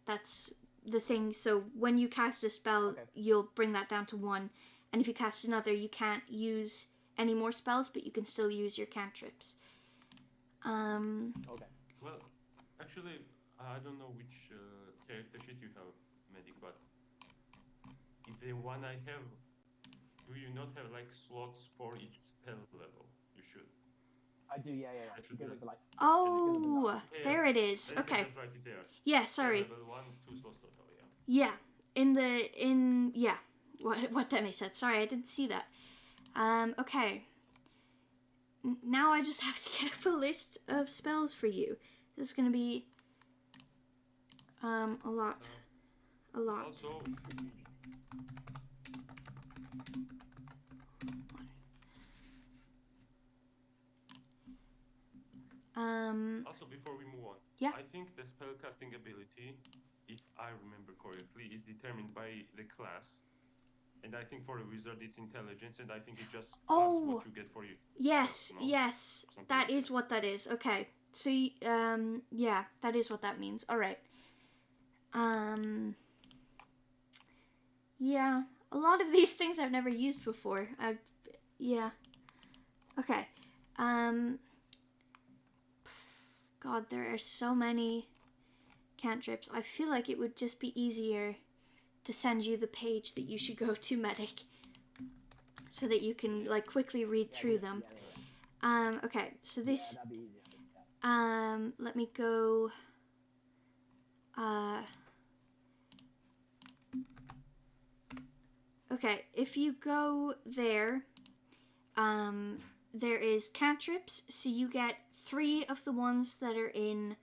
that's the thing. So when you cast a spell, Okay. you'll bring that down to 1, and if you cast another, you can't use any more spells, but you can still use your cantrips. Okay. Well, actually, I don't know which character sheet you have, Medic, but in the one I have, do you not have like slots for each spell level? You should. I do, yeah. I It should goes do up to like. Oh, Yeah, there it is. Let me Okay. just write it there. Yeah, sorry. Level 1, 2 slots total, yeah. Yeah. What Demi said. Sorry, I didn't see that. Okay. Now I just have to get up a list of spells for you. This is gonna be a lot. Also, also before we move on, Yeah. I think the spellcasting ability, if I remember correctly, is determined by the class. And I think for a wizard it's intelligence, and I think it just plus what you get for you. Yes, No? yes. Something That like is what that is. Okay. So yeah, that is what that means. All right. Yeah, a lot of these things I've never used before. Yeah. Okay. God, there are so many cantrips. I feel like it would just be easier to send you the page that you should go to, Medic, so that you can like quickly read through them. Okay, so this. Yeah, that'd be easier. Let me go. Okay, if you go there, there is cantrips, so you get 3 of the ones that are in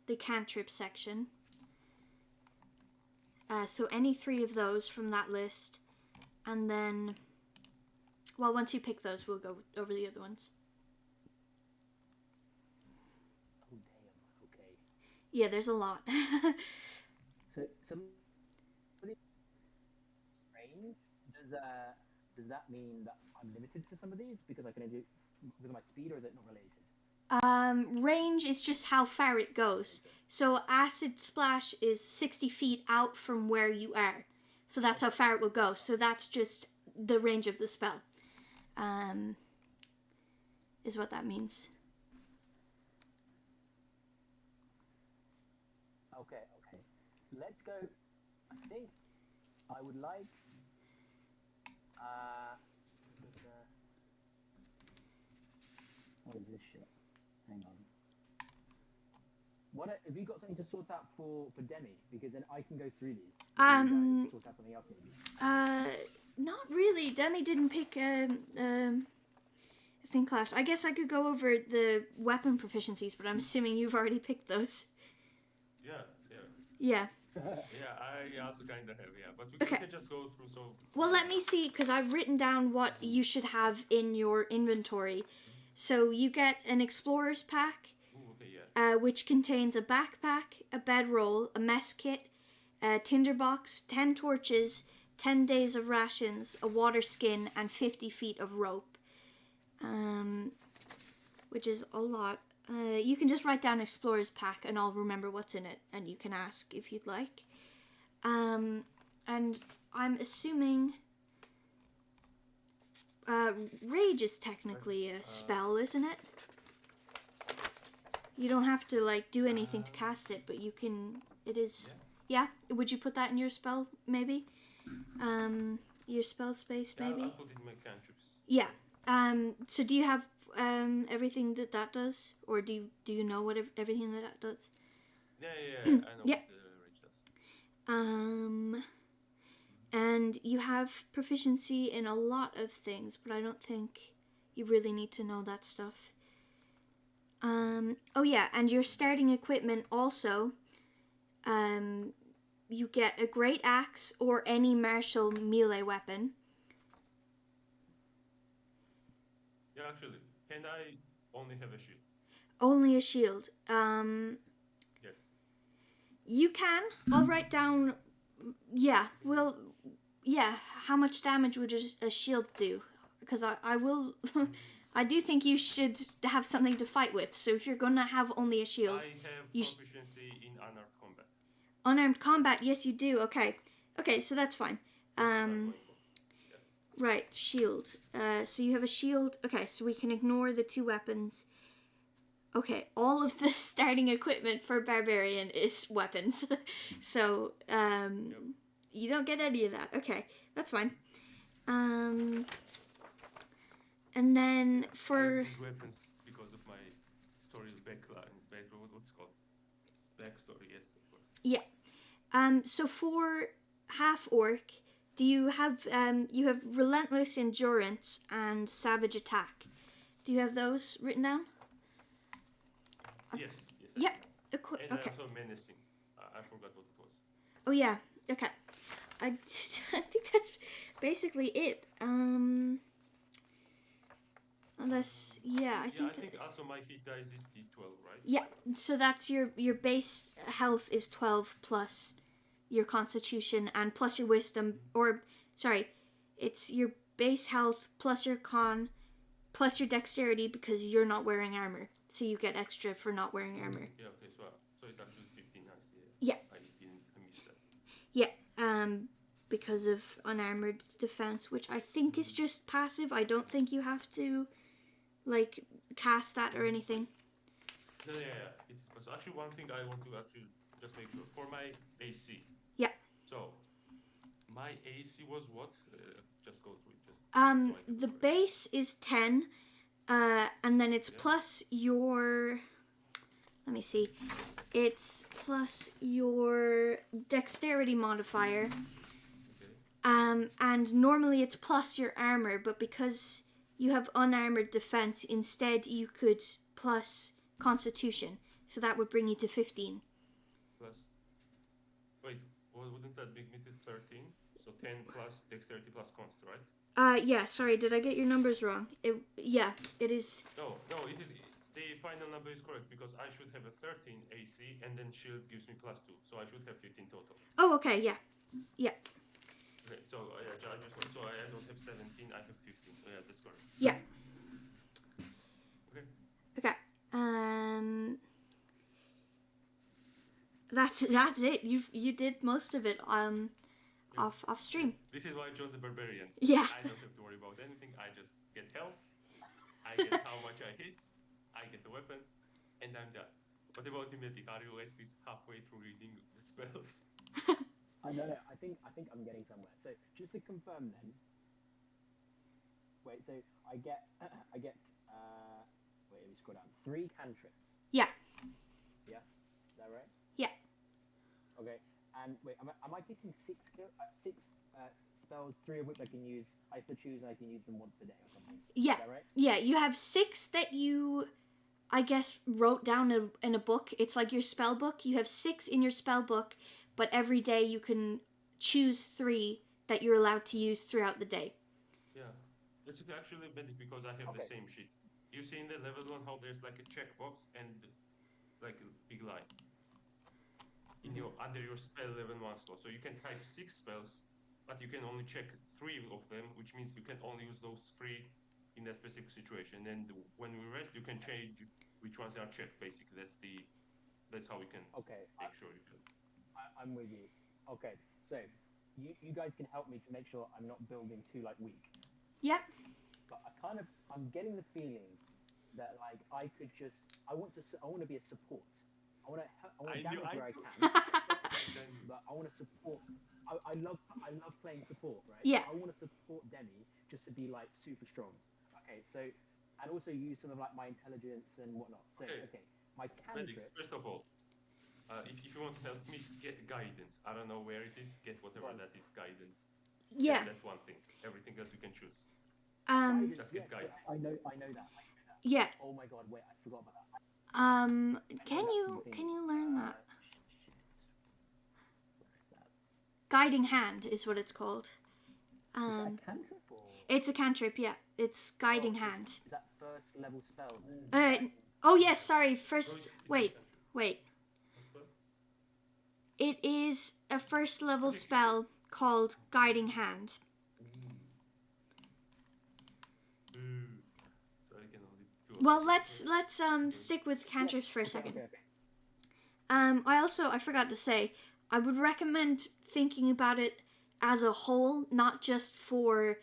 the cantrip section. So any 3 of those from that list, and then, well, once you pick those, we'll go over the other ones. Oh damn. Okay. Yeah, there's a lot. So some range does that mean that I'm limited to some of these because I can only do because of my speed, or is it not related? Range is just how far it goes. So acid splash is 60 feet out from where you are. So that's how far it will go. So that's just the range of the spell. Is what that means. Okay. Let's go. I think I would like. What is this shit? Hang on. Have you got something to sort out for Demi? Because then I can go through these. You guys sort out something else maybe. Not really. Demi didn't pick a thing class. I guess I could go over the weapon proficiencies, but I'm assuming you've already picked those. Yeah. Yeah. Yeah, I also kind of have, yeah. But we can just go through, so... Well, let me see, because I've written down what you should have in your inventory. So you get an explorer's pack, Ooh, okay, yeah. which contains a backpack, a bedroll, a mess kit, a tinderbox, 10 torches, 10 days of rations, a water skin, and 50 feet of rope. Which is a lot. You can just write down explorer's pack and I'll remember what's in it, and you can ask if you'd like. And I'm assuming rage is technically a spell, isn't it? You don't have to like do anything to cast it, but you can. It is. Yeah. Would you put that in your spell maybe? Your spell space maybe. I'll put it in my cantrips. Yeah. So do you have everything that does, or do you know what everything that does? Yeah, I know what the rage does. And you have proficiency in a lot of things, but I don't think you really need to know that stuff. Oh yeah, and your starting equipment also, you get a great axe or any martial melee weapon. Yeah, actually, can I only have a shield? Only a shield. Yes. You can. I'll write down. Yeah, yeah, how much damage would a shield do? Because I will, I do think you should have something to fight with. So if you're gonna have only a shield, I have you proficiency in unarmed combat. unarmed combat. Yes, you do. Okay, okay, so that's fine. That's what I'm going for. Yeah. Right, shield. So you have a shield. Okay, so we can ignore the 2 weapons. Okay, all of the starting equipment for Barbarian is weapons. So, you don't get any of that. Okay, that's fine. And then for... I use weapons because of my story backline. What's it called? Backstory, yes, of course. Yeah. So for half-orc, do you have Relentless Endurance and Savage Attack. Do you have those written down? Yes. Yeah. And Okay. also menacing. I forgot what it was. Oh yeah. Okay. I think that's basically it. Unless I think. I think also my hit dice is D12, right? Yeah. So that's your base health is 12 plus your Constitution and plus your Wisdom, or sorry, it's your base health plus your Con plus your Dexterity because you're not wearing armor. So you get extra for not wearing armor. Yeah, okay, so it's actually 15 nice, Yeah. I missed that. Yeah, because of unarmored defense, which I think is just passive. I don't think you have to, like, cast that or anything. No, yeah. So actually one thing I want to actually just make sure. For my AC. Yeah. So, my AC was what? Just go through it. The base is 10. And then it's plus your, let me see, it's plus your Dexterity modifier. Okay. And normally it's plus your armor, but because you have unarmored defense, instead you could plus Constitution, so that would bring you to 15. Plus, wait, wouldn't that bring me to 13? So 10 plus Dexterity plus Const, right? Yeah, sorry, did I get your numbers wrong? It is. No, it is. The final number is correct because I should have a 13 AC and then shield gives me plus 2, so I should have 15 total. Oh, okay, yeah. Okay, so I don't have 17, I have 15. So yeah, that's correct. Yeah. Okay. That's it. You did most of it off stream. This is why I chose a barbarian. Yeah. I don't have to worry about anything. I just get health. I get how much I hit. I get the weapon, and I'm done. What about you, Medic? Are you at least halfway through reading the spells? No. I think I'm getting somewhere. So just to confirm then. Wait. So I get wait. Let me scroll down. 3 cantrips. Yeah. Yeah. Is that right? Yeah. Okay. And wait, am I picking 6 spells, 3 of which I can use? I have to choose, and I can use them once per day or something. Yeah. Is that right? Yeah. You have 6 that you, I guess, wrote down in a book. It's like your spell book. You have 6 in your spell book, but every day you can choose 3 that you're allowed to use throughout the day. Yeah, that's actually better because I have the same sheet. You see in the level 1 how there's like a checkbox and like a big line in your under your spell level 1 slot. So you can type 6 spells, but you can only check 3 of them, which means you can only use those 3 in a specific situation. And when we rest, you can change which ones are checked. Basically, that's how we can make sure you can. I'm with you. Okay, so you guys can help me to make sure I'm not building too weak. Yep. But I'm getting the feeling that I want to be a support. I want to damage where I can. But I want to support. I love playing support, right? Yeah. I want to support Demi just to be super strong. Okay, so and also use some of my intelligence and whatnot. So my cantrip. First of all, if you want to help me, get guidance. I don't know where it is. Get whatever that is guidance. Yeah. That's one thing. Everything else you can choose. Just get guidance. I know that. Yeah. Oh my god! Wait, I forgot about that. Can you learn that? Shit. Where is that? Guiding Hand is what it's called. Is that a cantrip or? It's a cantrip, yeah. It's Guiding Hand. Is that first level spell? Oh yes, sorry. First, wait. What's that? It is a first level spell called Guiding Hand. So I can only do. Well, let's stick with cantrips for a second. Okay. I forgot to say, I would recommend thinking about it as a whole, not just for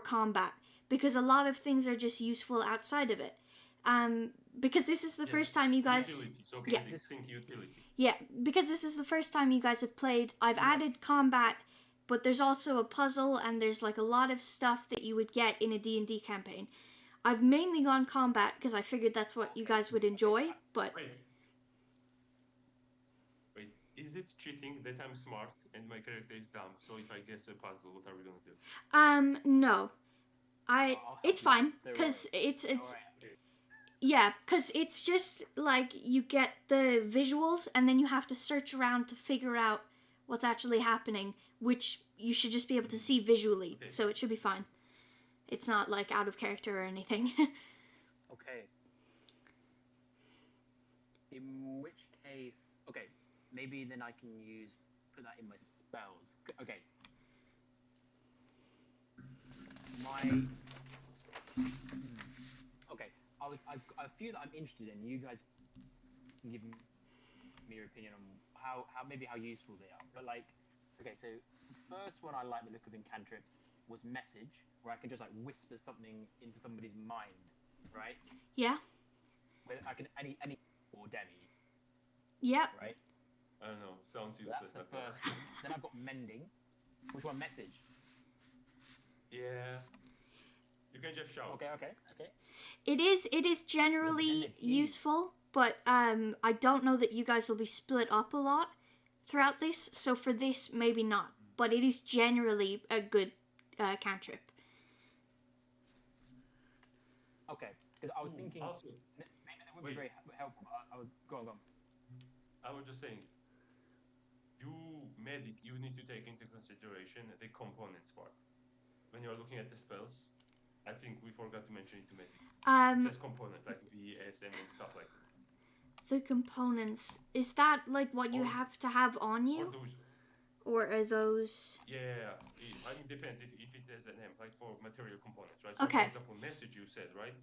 combat, because a lot of things are just useful outside of it. Because this is the first time you guys... Utilities. Okay, Yeah. think utility. Yeah, because this is the first time you guys have played, I've added combat, but there's also a puzzle, and there's like a lot of stuff that you would get in a D&D campaign. I've mainly gone combat because I figured that's what you guys would enjoy, but... Wait, is it cheating that I'm smart and my character is dumb? So if I guess a puzzle, what are we gonna do? No. It's fine, Don't because worry. it's... Alright. Yeah, because it's just like you get the visuals and then you have to search around to figure out what's actually happening, which you should just be able to see visually, Okay. so it should be fine. It's not like out of character or anything. Okay. In which case, okay, maybe then I can put that in my spells. Okay. Okay. I feel that I'm interested in. You guys can give me your opinion on how useful they are. But like, okay, so the first one I like the look of in cantrips was message, where I can just like whisper something into somebody's mind, right? Yeah. Where I can any or demi, Yep. right? I don't know. Sounds So useless. that's the first one. Then I've got mending. Which one? Message. Yeah. You can just shout. Okay. It is generally useful, but I don't know that you guys will be split up a lot throughout this, so for this, maybe not. But it is generally a good cantrip. Okay, because I was thinking Also, maybe that would be very helpful. But I was go on. I was just saying, you medic, you need to take into consideration the components part. When you're looking at the spells, I think we forgot to mention it to medic. It says component, like VSM and stuff like that. The components, is that like what you have to have on you? Or are those... Yeah. I mean, depends if it has an M, like for material components, right? So Okay. for example, message you said, right?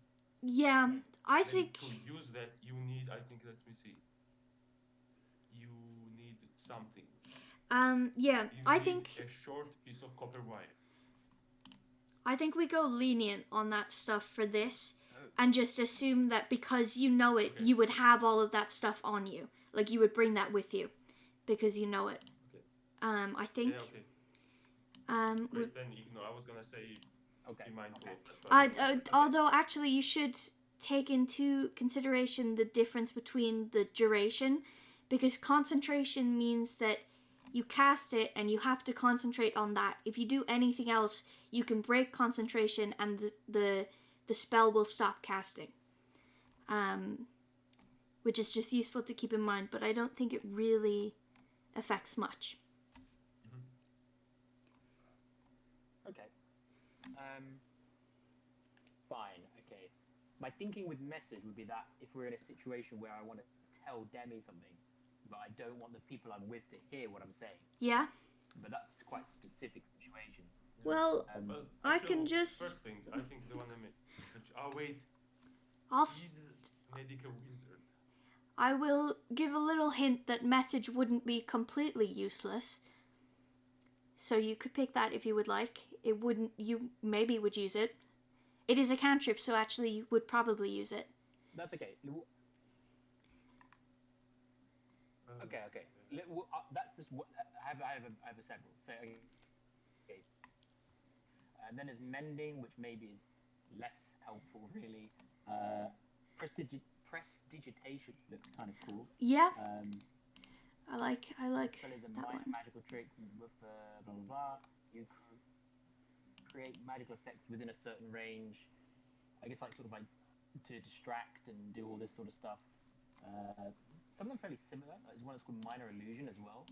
Yeah, I Then think... to use that, you need, I think, let me see. You need something. Yeah, I think... a short piece of copper wire. I think we go lenient on that stuff for this, and just assume that because you know it, you would have all of that stuff on you. Like, you would bring that with you, because you know it. Okay. I think... Yeah, okay. Wait, then ignore. I was gonna say, Okay. be mindful of that. Although, actually, you should take into consideration the difference between the duration, because concentration means that you cast it and you have to concentrate on that. If you do anything else, you can break concentration and the spell will stop casting. Which is just useful to keep in mind, but I don't think it really affects much. Okay. Fine. Okay. My thinking with message would be that if we're in a situation where I want to tell Demi something, but I don't want the people I'm with to hear what I'm saying. Yeah? But that's quite a specific situation. Well, I actually, can just... First thing, I think the one I made. Oh, wait. I'll... Medical wizard. I will give a little hint that message wouldn't be completely useless. So you could pick that if you would like. It wouldn't... You maybe would use it. It is a cantrip, so actually you would probably use it. That's okay. Okay. That's just what I have a several. So okay. And then there's mending, which maybe is less helpful, really. Prestidigitation looks kind of cool. Yeah. I like Spell is a that one. magical trick with blah blah blah. You create magical effects within a certain range. I guess like sort of like to distract and do all this sort of stuff. Some of them fairly similar. There's one that's called Minor Illusion as well.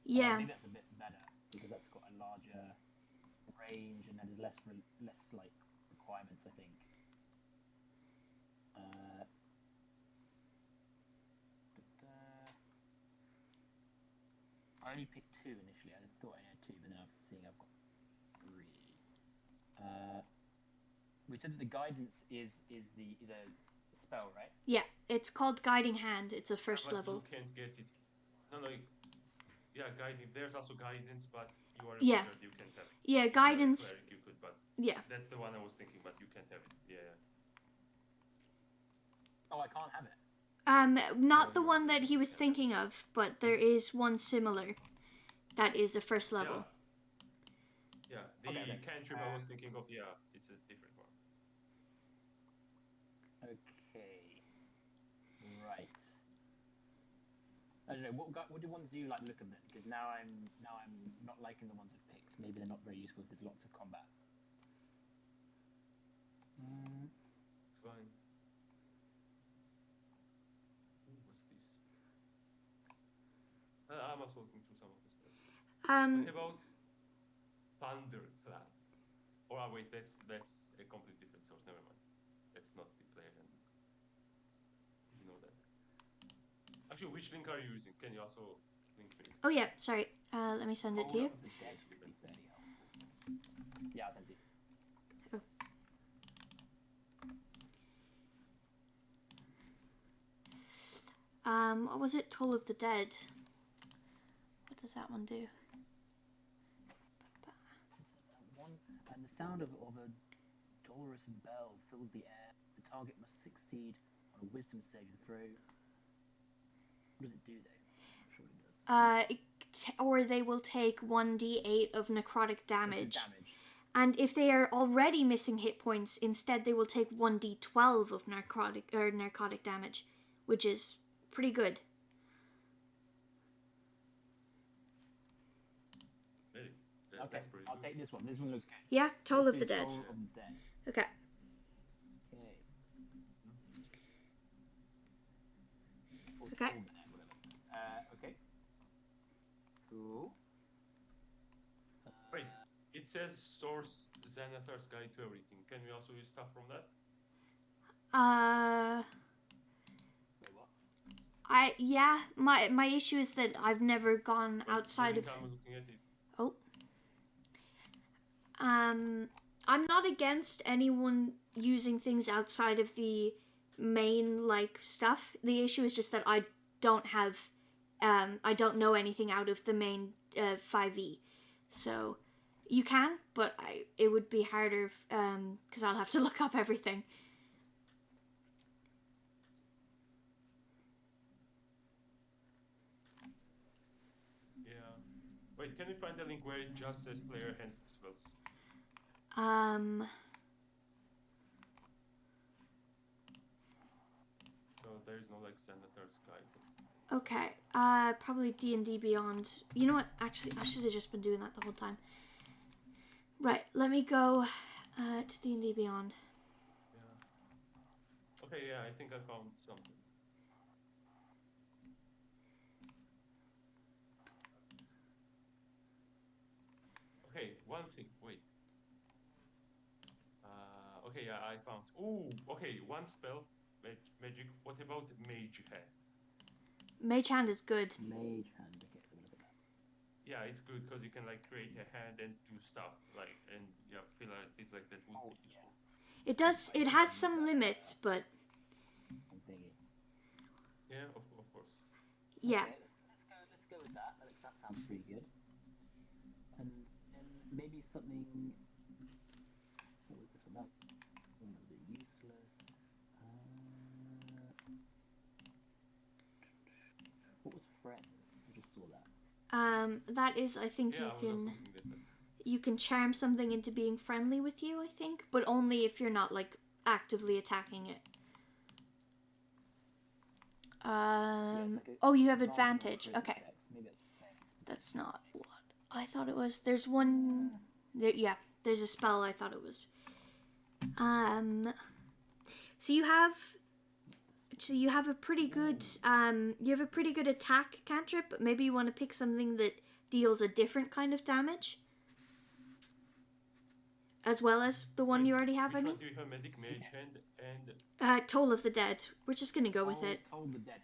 Yeah. I think that's a bit better because that's got a larger range and then there's less like requirements, I think. I only picked 2 initially. I thought I had 2, but now I'm seeing I've got 3. We said that the guidance is a spell, right? Yeah, it's called Guiding Hand. It's a first But level. you can't get it. No. Yeah, guiding. There's also guidance, but you are a Yeah. wizard. You can't have it. Yeah, If you're a guidance. cleric, you could, but Yeah. that's the one I was thinking. But you can't have it. Yeah. Oh, I can't have it. Not the one that he was thinking of, but there is one similar. That is a first level. Yeah. The cantrip I was thinking of. Yeah, it's a different one. Okay. Right. I don't know. What do ones do you like look of them? Because now I'm not liking the ones I've picked. Maybe they're not very useful if there's lots of combat. It's fine. What's this? I'm also looking through some of the spells. What about Thunderclap? Oh wait, that's a completely different source. Never mind. That's not the player handbook. You know that. Actually, which link are you using? Can you also link me? Oh yeah, sorry. Let me send it to you. Yeah, I'll send it. What was it? Toll of the Dead. What does that one do? And the sound of a dolorous bell fills the air. The target must succeed on a wisdom saving throw. What does it do, though? I'm sure it does. Or they will take 1d8 of necrotic damage. And if they are already missing hit points, instead they will take 1d12 of narcotic damage, which is pretty good. Really? Okay, I'll take this one. This one looks good. Yeah, Toll of the Dead. Toll of the Dead. Okay. Okay. Okay. Cool. Wait, it says source Xanathar's Guide to Everything. Can we also use stuff from that? Wait, what? My issue is that I've never gone outside of. I'm looking at it. Oh. I'm not against anyone using things outside of the main stuff. The issue is just that I don't have I don't know anything out of the main 5e. So you can, but it would be harder because I'll have to look up everything. Yeah. Wait, can we find the link where it just says player hand spells? So there is no Xanathar's Guide. Okay. Probably D&D Beyond. You know what? Actually, I should have just been doing that the whole time. Right. Let me go to D&D Beyond. Yeah. Okay. Yeah, I think I found something. Okay. One thing. Wait. Okay. Yeah, I found. Ooh. Okay. One spell. Magic. What about Mage Hand? Mage Hand is good. Mage Hand. Okay, so look at that. Yeah, it's good because you can create a hand and do stuff and yeah, feel like it's that would be useful. It does. It has some limits, but yeah, of course. Yeah. Okay, let's go with that. That sounds pretty good. And maybe something. What was this about? One was a bit useless. What was friends? I just saw that. That is, I think you can charm something into being friendly with you, I think, but only if you're not actively attacking it. Oh, you have advantage. Okay. That's not what I thought it was. There's one. There's a spell I thought it was. So you have a pretty good attack cantrip, but maybe you want to pick something that deals a different kind of damage, as well as the one you already have. Which one do you have? Medic, Mage Hand, and Toll of the Dead. We're just gonna go with it. Toll of the Dead.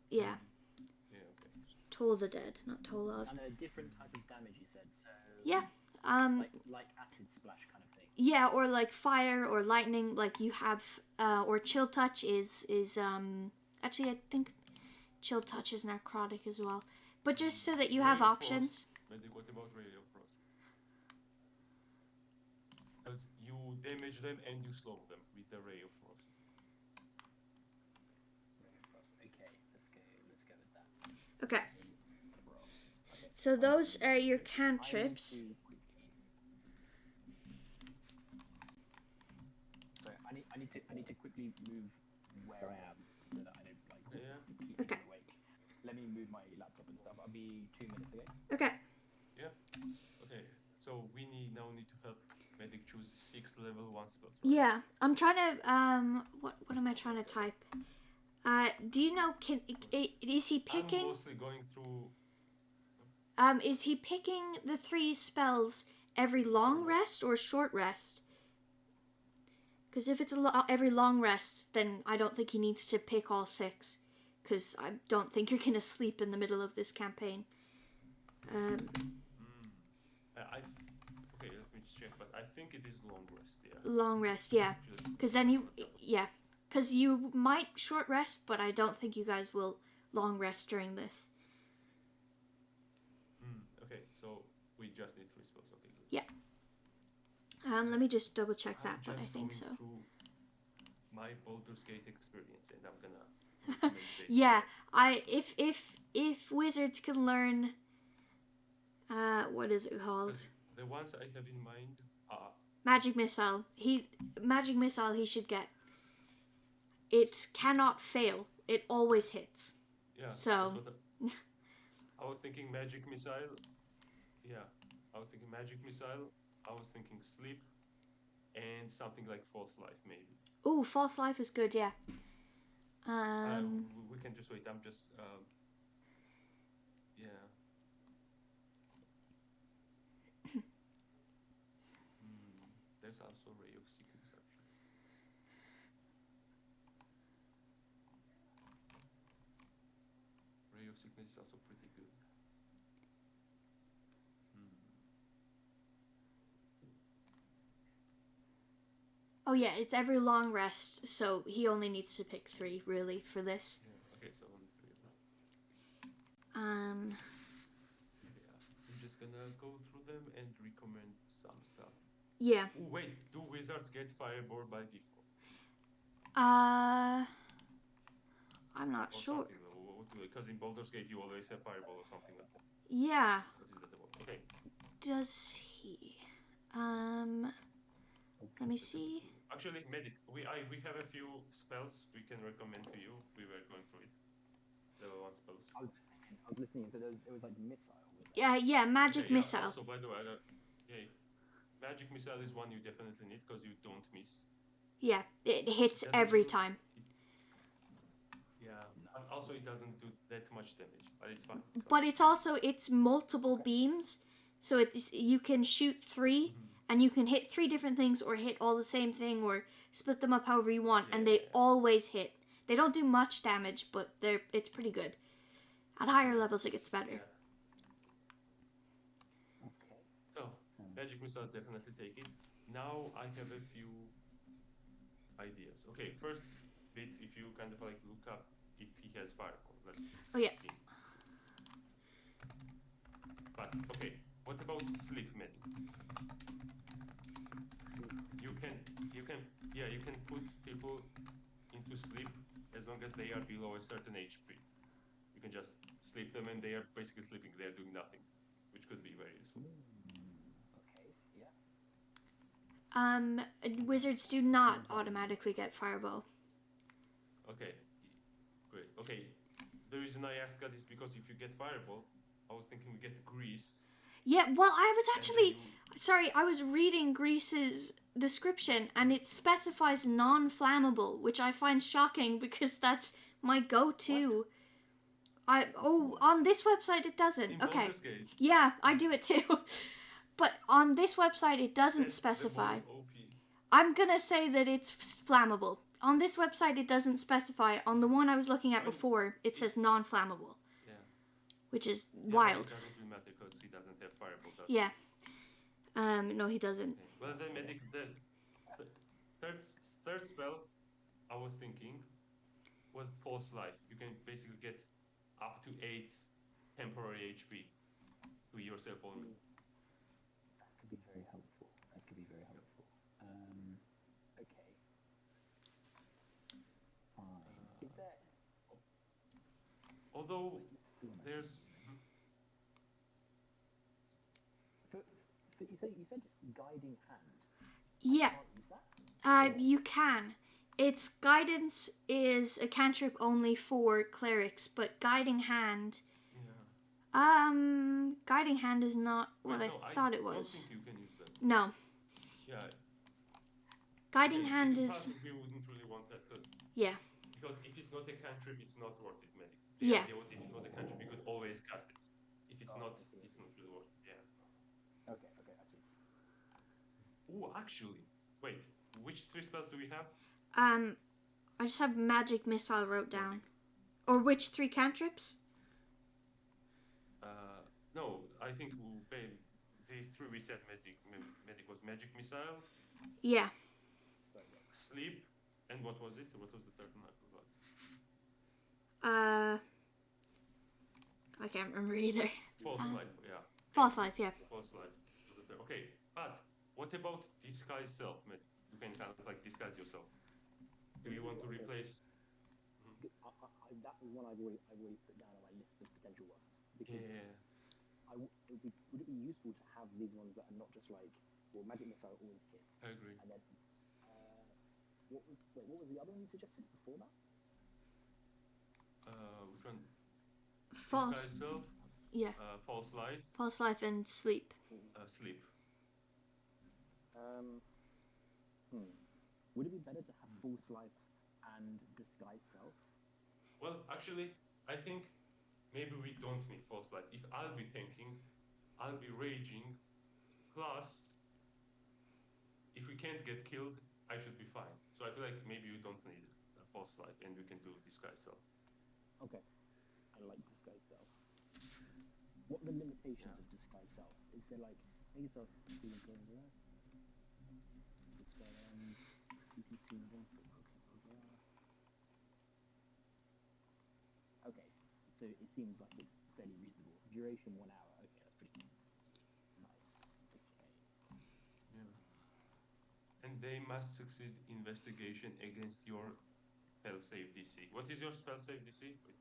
Yeah. Yeah. Okay. Toll the dead, not toll of. And a different type of damage, you said. So Yeah. like acid splash kind of thing. Yeah, or like fire or lightning, like you have, or chill touch is actually I think chill touch is necrotic as well. But just so that you have Ray of options. Frost. Medic, what about Ray of Frost? Because you damage them and you slow them with the Ray of Frost. Ray of Frost. Okay, let's go with that. Okay. Ray of Frost. Okay. So those are your I cantrips. need to quickly. Sorry, I need to quickly move where I am so that I don't like Yeah. keep Okay. you awake. Let me move my laptop and stuff. I'll be 2 minutes, okay? Okay. Yeah. Okay. So we now need to help Medic choose 6 level 1 spells. Right? Yeah, I'm trying to what am I trying to type? Do you know is he I'm picking mostly going through. is he picking the 3 spells every long rest or short rest? Because if it's every long rest, then I don't think he needs to pick all 6. Because I don't think you're gonna sleep in the middle of this campaign. Okay, let me just check. But I think it is long rest. Yeah. Long rest, yeah. Because then because you might short rest, but I don't think you guys will long rest during this. Okay, so we just need 3 spells. Okay. Good. Yeah. Let me just double check that, but I just think going so. through my Baldur's Gate experience, and I'm gonna. recommend this. Yeah, if wizards can learn, what is it called? 'Cause the ones I have in mind are. Magic missile. Magic missile. He should get. It cannot fail. It always hits. Yeah. So- that's what I was thinking magic missile. Yeah, I was thinking magic missile. I was thinking sleep, and something like false life maybe. Ooh, false life is good. Yeah. We can just wait. I'm just. Yeah. There's also Ray of Sickness actually. Ray of Sickness is also pretty good. Oh yeah, it's every long rest, so he only needs to pick 3 really for this. Yeah. Okay, so only 3 of them. Yeah. I'm just gonna go through them and recommend some stuff. Yeah. Ooh, wait, do wizards get fireball by default? I'm not Or sure. Because in Baldur's Gate you always have fireball or something like that. Yeah. What is that about? Okay. Does he? Let me see. Actually, medic. We have a few spells we can recommend to you. We were going through it. Level 1 spells. I was listening. So there was like missile. Yeah, magic Yeah, missile. Also, by the way, magic missile is one you definitely need because you don't miss. Yeah, it hits Doesn't every do- time. Yeah. But also, it doesn't do that much damage, but it's fine. But it's multiple beams, so you can shoot 3, and you can hit 3 different things, or hit all the same thing, or split them up however you want, and they always hit. They don't do much damage, but it's pretty good. At higher levels, it gets better. Yeah. Okay. So, magic missile, definitely take it. Now I have a few ideas. Okay, first bit, if you kind of like look up if he has fireball. Oh, yeah. see. But okay, what about sleep medic? You can put people into sleep as long as they are below a certain HP. You can just sleep them and they are basically sleeping. They are doing nothing, which could be very useful. Okay. Yeah. Wizards do not automatically get fireball. Okay, great. Okay, the reason I asked that is because if you get fireball, I was thinking we get grease. Yeah, well, I was and actually... then Sorry, I was reading Grease's description, and it specifies non-flammable, which I find shocking because that's my go-to. On this website it doesn't. In Okay. Baldur's Gate, Yeah, I do it too. But on this website it doesn't that's specify. the most OP. I'm gonna say that it's flammable. On this website it doesn't specify. On the one I was looking at before, it says non-flammable. Yeah. which is Yeah, but wild. it doesn't really matter because he doesn't have fireball, does Yeah. No, he doesn't. he? Okay. Well, the medic, the third spell, I was thinking, was false life. You can basically get up to 8 temporary HP to yourself only. That could be very helpful. That could be very helpful. Okay. Fine. Is there? Although Wait, this is the one I there's think. You said guiding hand. Yeah. I can't use that. You can. Its guidance is a cantrip only for clerics, but guiding hand. yeah. Guiding hand is not what Wait, I no, thought it don't was. think you can use that. No. Yeah. Guiding Okay, hand in is. passing, we wouldn't really want that because Yeah. if it's not a cantrip, it's not worth it, medic. Yeah. The idea was if it was a cantrip, you could always cast it. If it's not, I see. it's not really worth it. Yeah. Okay, I see. Oh, actually, wait. Which 3 spells do we have? I just have magic missile wrote down. Or which 3 cantrips? No, I think the 3 we said medic was magic missile, Yeah. Sorry, yeah. sleep, and what was it? What was the third one? I forgot. I can't remember either. False life, yeah. False life, yeah. False life was the third. Okay, but what about disguise self, medic? You can kind of like disguise yourself. Do you want to replace? That was one I've already put down on my list of potential ones because Yeah. would it be useful to have these ones that are not just like magic missile always hits? I agree. And then what was the other one you suggested before that? Which one? False. Disguise self. Yeah. False life. False life and sleep. Sleep. Would it be better to have false life and disguise self? Well, actually, I think maybe we don't need false life. If I'll be tanking, I'll be raging. Plus, if we can't get killed, I should be fine. So I feel like maybe you don't need a false life, and we can do disguise self. Okay, I like disguise self. What are the limitations of disguise self? Is there like make yourself feeling good? Dispel ends. You can see one foot. Okay, so it seems like it's fairly reasonable. Duration 1 hour. Okay, that's pretty nice. Okay. Yeah. And they must succeed investigation against your spell save DC. What is your spell save DC? Wait,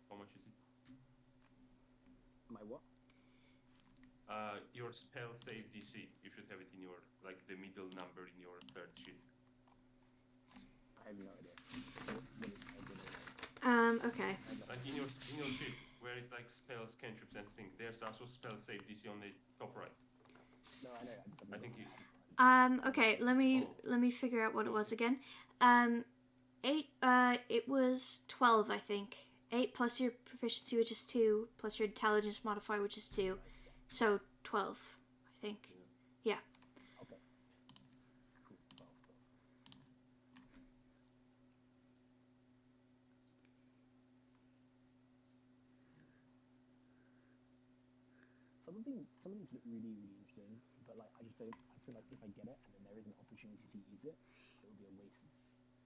how much is it? My what? Your spell save DC. You should have it in your like the middle number in your third sheet. I have no idea. What is Okay. Like in your sheet where it's like spells, cantrips, and things. There's also spell save DC on the top right. No, I know. I think you. Okay, let me figure out what it was again. 8, it was 12, I think. 8 plus your proficiency, which is 2, plus your intelligence modifier, which is 2. So 12, I think. Yeah. Okay. Cool. 12. Some of these look really, really interesting, but like I feel like if I get it and then there is an opportunity to use it, it would be a waste.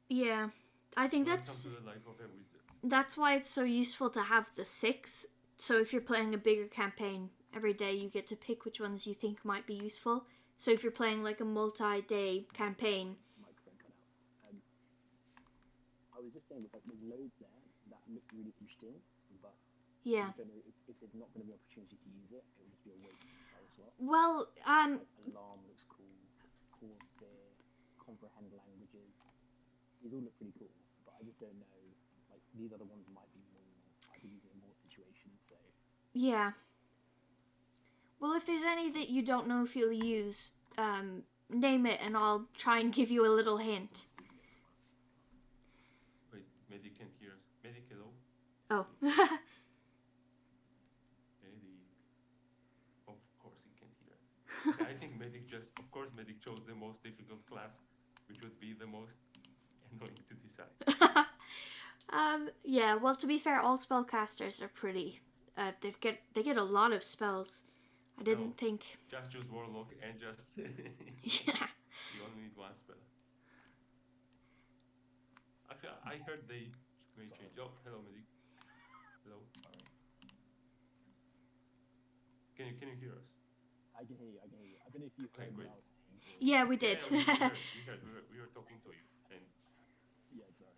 Yeah. I think Welcome that's to the life of a wizard. that's why it's so useful to have the 6. So if you're playing a bigger campaign every day, you get to pick which ones you think might be useful. So if you're playing like a multi-day campaign, Microphone cut out. I was just saying, there's loads there that look really interesting, but yeah. I don't know if there's not going to be an opportunity to use it, it would just be a waste of spell slot. Well, Alarm looks cool. Cause fear, comprehend languages. These all look pretty cool, but I just don't know. Like these other ones might be using in more situations. So yeah. Well, if there's any that you don't know if you'll use, name it and I'll try and give you a little hint. Wait, medic can't hear us. Medic, hello. Oh. Medic. Of course he can't hear us. I think medic medic chose the most difficult class, which would be the most annoying to decide. Yeah, well, to be fair, all spellcasters are pretty they get a lot of spells. I didn't think. Just use Warlock and just. Yeah. You only need one spell. Actually, I heard they may change. Oh, hello, medic. Hello. Sorry. Can you hear us? I can hear you. I don't know if you Okay, heard what great. I was saying. Yeah, we did. Yeah, we were talking to you. And Yeah, sorry.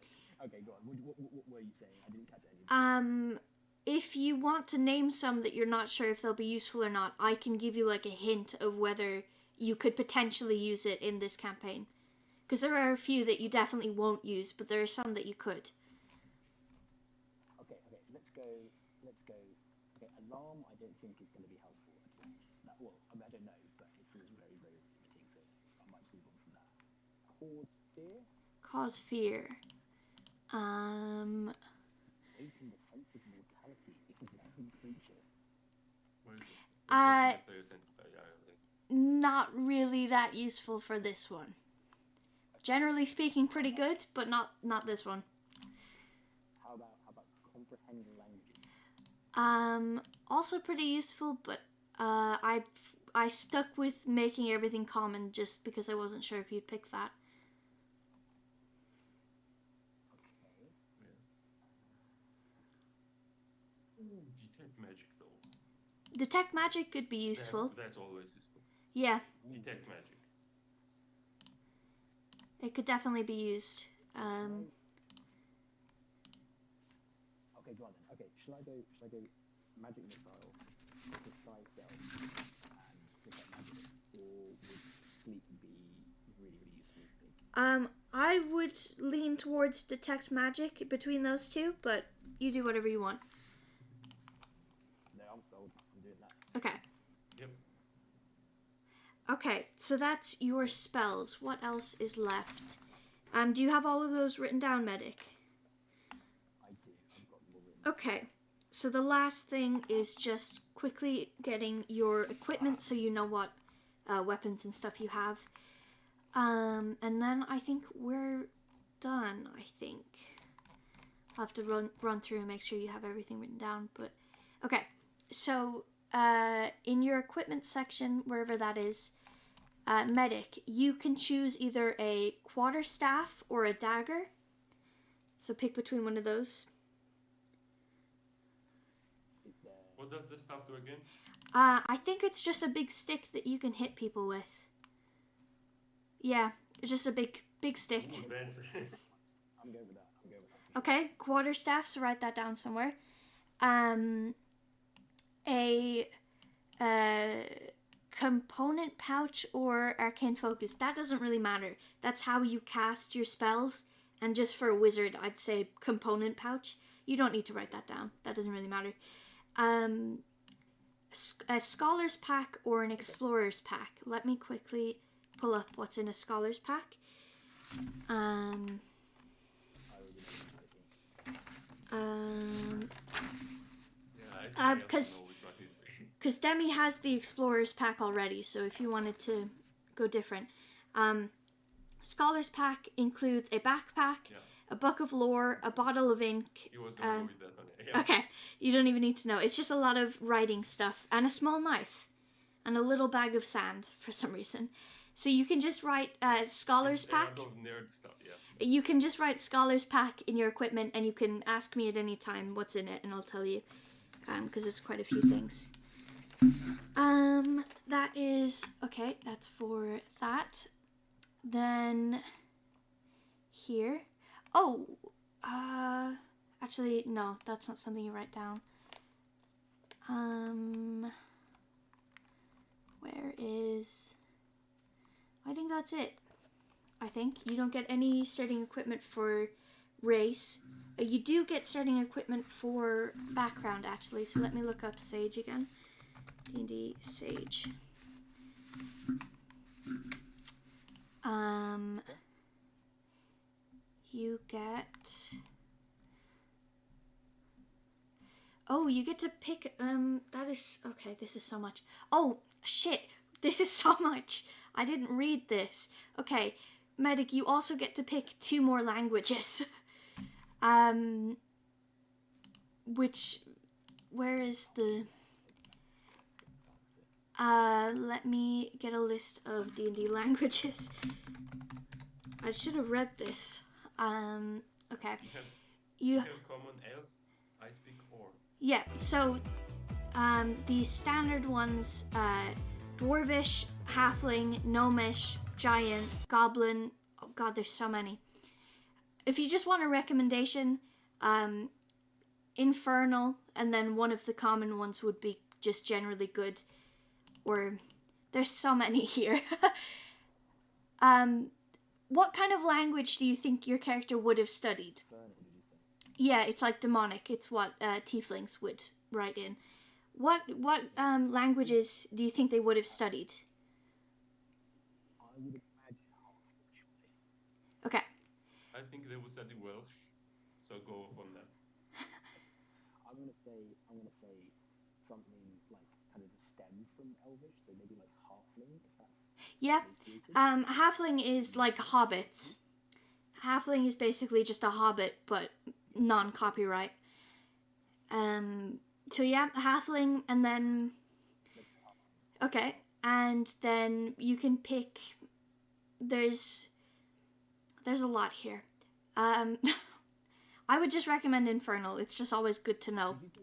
Okay, go on. What were you saying? I didn't catch any. If you want to name some that you're not sure if they'll be useful or not, I can give you like a hint of whether you could potentially use it in this campaign. Because there are a few that you definitely won't use, but there are some that you could. Okay, let's go. Okay, alarm. I don't think is going to be helpful at all. I don't know, but it feels very, very limiting, so I might move on from that. Cause fear. Cause fear. Open the sense of mortality if a living creature. where is it? Not really that useful for this one. Generally speaking, pretty good, but not this one. How about comprehend languages? Also pretty useful, but I stuck with making everything common just because I wasn't sure if you'd pick that. Detect magic, though. Detect magic could be useful. That's always useful. Yeah. Detect magic. It could definitely be used. Okay, go on then. Okay, shall I go magic missile, disguise self, and detect magic, or would sleep be really, really useful, I think? I would lean towards detect magic between those two, but you do whatever you want. No, I'm sold. I'm doing that. Okay. Yep. Okay, so that's your spells. What else is left? Do you have all of those written down, Medic? I do. I've got more written. Okay, so the last thing is just quickly getting your equipment so you know what weapons and stuff you have. And then I think we're done, I think. I'll have to run through and make sure you have everything written down. But okay, so in your equipment section, wherever that is, medic, you can choose either a quarterstaff or a dagger. So pick between one of those. What does this stuff do again? I think it's just a big stick that you can hit people with. Yeah, it's just a big stick. Ooh, that's I'm going with that. Okay, quarterstaff, so write that down somewhere. A component pouch or arcane focus, that doesn't really matter. That's how you cast your spells, and just for a wizard, I'd say component pouch. You don't need to write that down. That doesn't really matter. A scholar's pack or an explorer's pack. Let me quickly pull up what's in a scholar's pack. Because Demi has the explorer's pack already, so if you wanted to go different. Scholar's pack includes a backpack, a book of lore, a bottle of ink. He was gonna go with that one. Yeah. Okay, you don't even need to know. It's just a lot of writing stuff and a small knife and a little bag of sand for some reason. So you can just write Scholar's Pack. Nerd stuff, yeah. You can just write Scholar's Pack in your equipment, and you can ask me at any time what's in it, and I'll tell you, because it's quite a few things. That is okay. That's for that. Then here. Oh, actually no, that's not something you write down. Where is? I think that's it. I think you don't get any starting equipment for race. You do get starting equipment for background, actually. So let me look up Sage again. D&D Sage. You get. Oh, you get to pick. That is okay. This is so much. Oh shit! This is so much. I didn't read this. Okay, Medic, you also get to pick 2 more languages. Which where is the... let me get a list of D&D languages. I should have read this. Okay. You have common elf, I speak or. Yeah, so the standard ones, Dwarvish, Halfling, Gnomish, Giant, Goblin. Oh god, there's so many. If you just want a recommendation, Infernal, and then one of the common ones would be just generally good. Or, there's so many here. What kind of language do you think your character would have studied? Yeah, it's like demonic. It's what tieflings would write in. What languages do you think they would have studied? I would imagine half, actually. Okay. I think they would study Welsh, so go on that. I'm gonna say something like kind of a stem from Elvish, so maybe like halfling, if that's Yeah. associated. Halfling is like hobbits. Halfling is basically just a hobbit, but non-copyright. So yeah, halfling, and then... Okay, and then you can pick... There's a lot here. I would just recommend Infernal. It's just always good to know. Did you say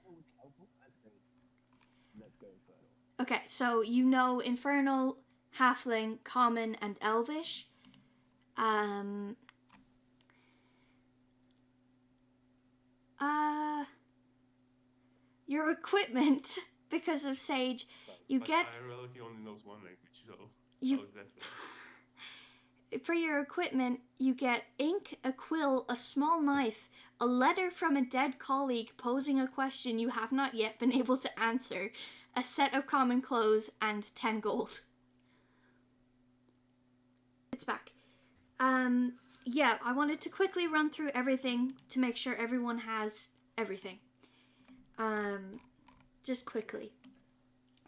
what would be helpful? Let's go Infernal. Okay, so you know Infernal, Halfling, Common, and Elvish. Your equipment, because of Sage, you But get... I reality only knows one language, so You- how is that? For your equipment, you get ink, a quill, a small knife, a letter from a dead colleague posing a question you have not yet been able to answer, a set of common clothes, and 10 gold. It's back. Yeah, I wanted to quickly run through everything to make sure everyone has everything. Just quickly.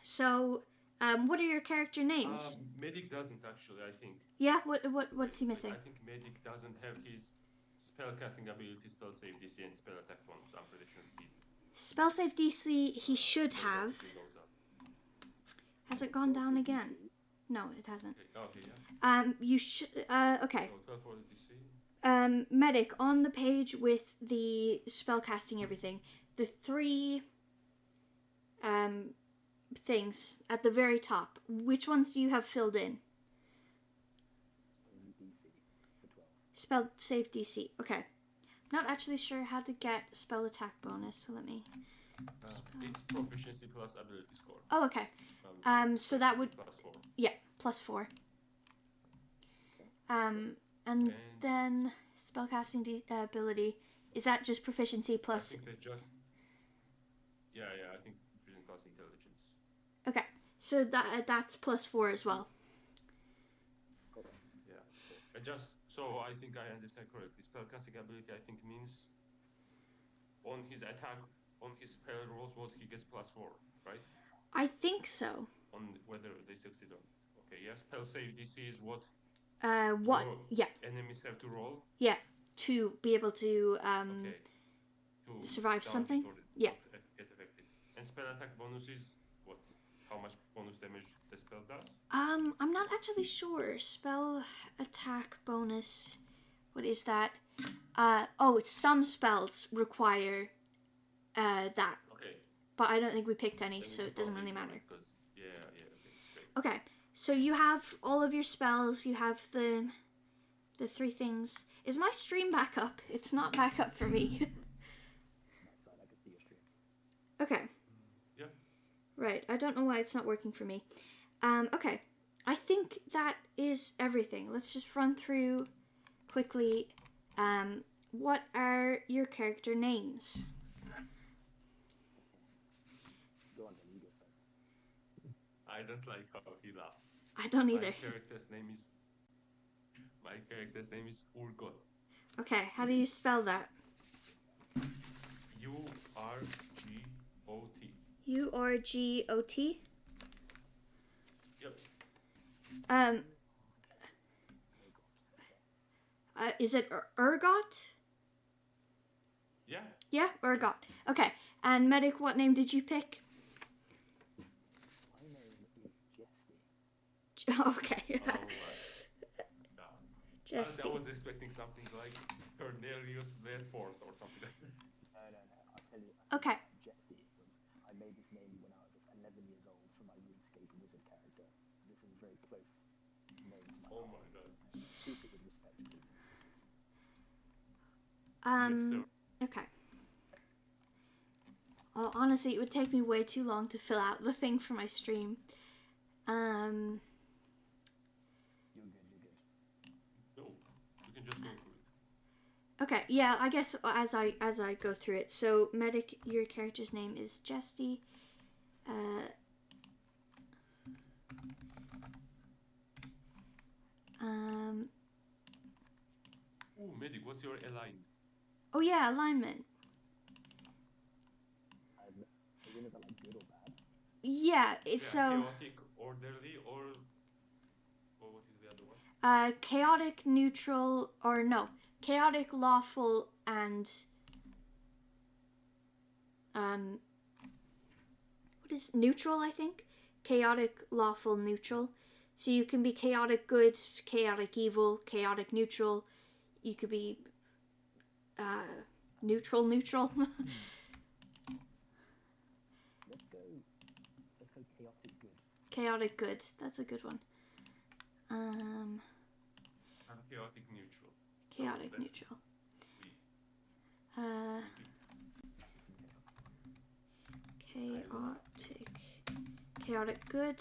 So, what are your character names? Medic doesn't actually, I think. Yeah, what's he missing? I think Medic doesn't have his spellcasting ability, spell save DC, and spell attack bonus. I'm pretty sure he did. Spell save DC he should have. It goes up. Has it gone down again? No, it hasn't. Okay, yeah. You should. Okay. So 12 for the DC. Medic on the page with the spellcasting everything. The three things at the very top. Which ones do you have filled in? DC for 12. Spell save DC. Okay. Not actually sure how to get spell attack bonus, so let me. It's proficiency plus ability score. Oh, okay. So that would Plus 4. yeah, +4. And then spellcasting ability, is that just proficiency I plus? think they just. Yeah, I think proficiency plus intelligence. Okay, so that's +4 as well. Yeah. And just so I think I understand correctly, spellcasting ability I think means on his attack, on his spell rolls, what he gets +4, right? I think so. On whether they succeed or not. Okay, yeah. Spell save DC is what What? your Yeah, enemies have to roll. yeah, to be able to Okay. To survive dodge something? or Yeah. not get affected. And spell attack bonus is what? How much bonus damage the spell does? I'm not actually sure. Spell attack bonus. What is that? Some spells require that, Okay. but I don't think we picked any, then so we it doesn't probably really do matter. it 'cause- yeah, okay, great. Okay, so you have all of your spells. You have the three things. Is my stream back up? It's not back up for me. That side, I can see your stream. Okay. Yeah. Right. I don't know why it's not working for me. Okay. I think that is everything. Let's just run through quickly. What are your character names? Go on then, you go first. I don't like how he laughed. I don't My either. character's name is Urgot. Okay. How do you spell that? Urgot. Urgot? Yep. Is it Urgot? Yeah. Yeah, Urgot. Okay, and medic, what name did you pick? My name is Jesty. Okay. Oh my god. Just I was expecting something like Cornelius the Fourth or something like that. No. I'll tell you. Okay. Jesty was. I made this name when I was 11 years old for my RuneScape wizard character. This is a very close name to my Oh heart. my god. Treat it with respect, please. Yes, sir. Okay. Well, honestly, it would take me way too long to fill out the thing for my stream. You're good. No, you can just go through it. Okay, yeah, I guess as I go through it. So, medic, your character's name is Jesty. Ooh, medic, what's your align? Oh yeah, alignment. As in, is that like good or bad? Yeah, it's so Chaotic, orderly, or what is the other one? chaotic, neutral, or no, chaotic, lawful, and what is neutral? I think chaotic, lawful, neutral. So you can be chaotic good, chaotic evil, chaotic neutral. You could be neutral. Let's go chaotic good. Chaotic good. That's a good one. I'm chaotic neutral. Chaotic That's neutral. Chaotic good.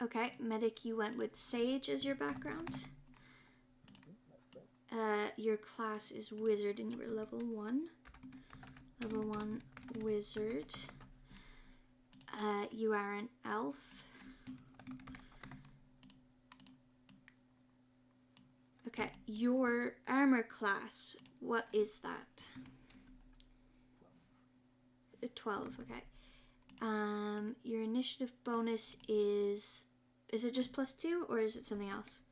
Okay, medic, you went with sage as your background. That's correct. Your class is wizard and you were level 1. Level 1 wizard. You are an elf. Okay, your armor class, what is that? 12, okay. Your initiative bonus is it just +2 or is it something else?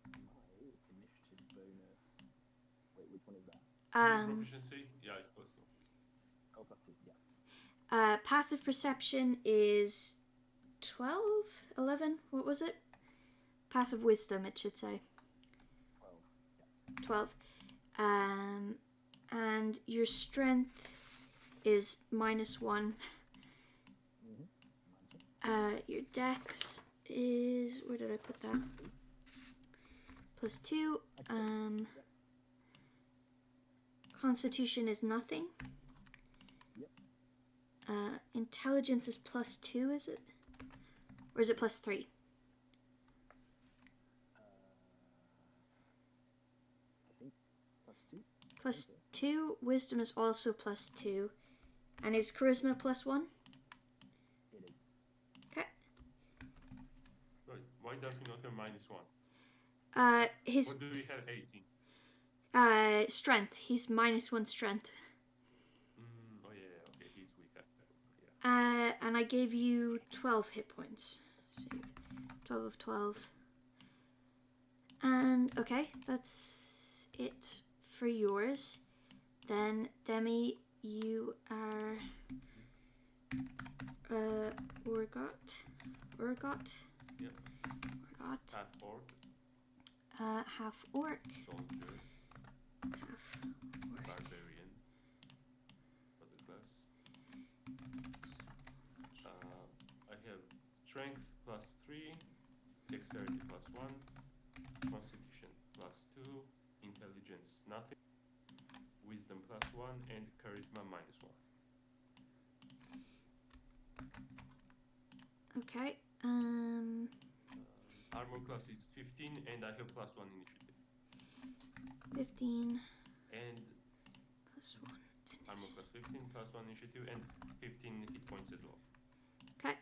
My initiative bonus. Wait, which one is that? Proficiency? Yeah, it's +2. Oh, +2, yeah. Passive perception is 12, 11, what was it? Passive wisdom, it should say. 12, yeah. 12. And your strength is -1. Your dex is, where did I put that? +2. Constitution is nothing. Yep. Intelligence is +2, is it? Or is it +3? I think +2. +2. Wisdom is also +2. And is charisma +1? It is. Okay. Right. Why does he not have -1? His What do we have 18? strength. He's -1 strength. Oh yeah, okay, he's weak. Yeah. And I gave you 12 hit points. So 12 of 12. And okay, that's it for yours. Then Demi, you are Urgot. Yep. Urgot. Half orc, Half orc. soldier, Half orc. barbarian. Other class. I have strength +3, dexterity +1, constitution +2, intelligence nothing, wisdom +1, and charisma -1. Okay. Armor class is 15, and I have +1 initiative. 15 And +1. armor class 15, +1 initiative, and 15 hit points as well. Okay.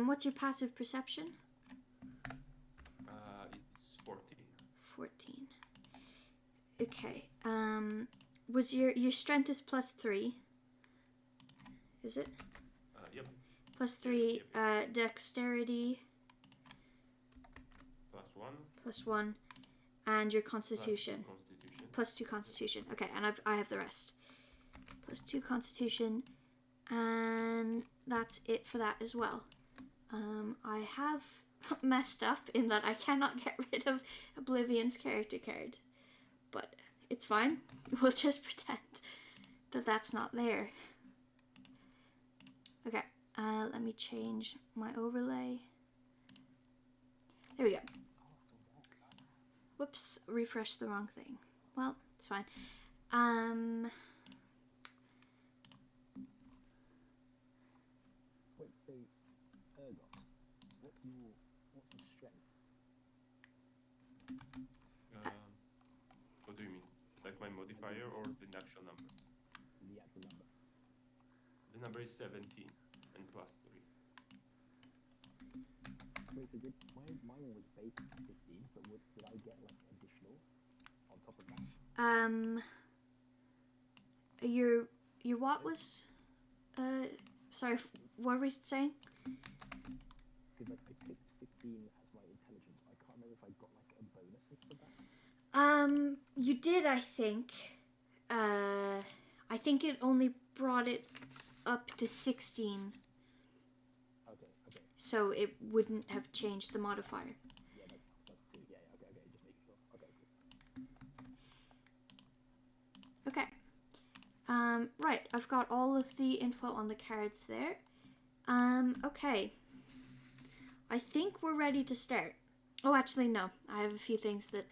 What's your passive perception? It's 14. 14. Okay. Was your strength is +3? Is it? Yep. +3 dexterity. +1. And your constitution. +2 constitution. Okay, and I have the rest. +2 constitution. And that's it for that as well. I have messed up in that I cannot get rid of Oblivion's character card. But it's fine. We'll just pretend that that's not there. Okay, let me change my overlay. There we go. Whoops, refresh the wrong thing. Well, it's fine. Wait, so Ergot, what's your strength? What do you mean? Like my modifier or the actual number? The actual number. The number is 17 and +3. Wait, so mine was base 15, but would I get like additional on top of that? Your what was? Sorry, what were we saying? Because like I picked 15 as my intelligence. I can't remember if I got like a bonus for that. You did, I think. I think it only brought it up to 16. Okay. So it wouldn't have changed the modifier. Yeah, that's 2. Yeah, okay, just making sure. Okay, cool. Okay. Right, I've got all of the info on the cards there. Okay. I think we're ready to start. Oh, actually, no. I have a few things that...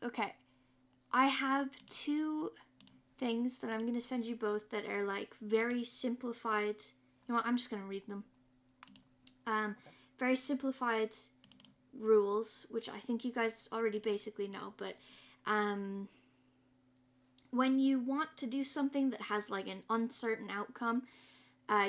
okay. I have 2 things that I'm going to send you both that are, like, very simplified... You know what? I'm just going to read them. Very simplified rules, which I think you guys already basically know, but... when you want to do something that has like an uncertain outcome,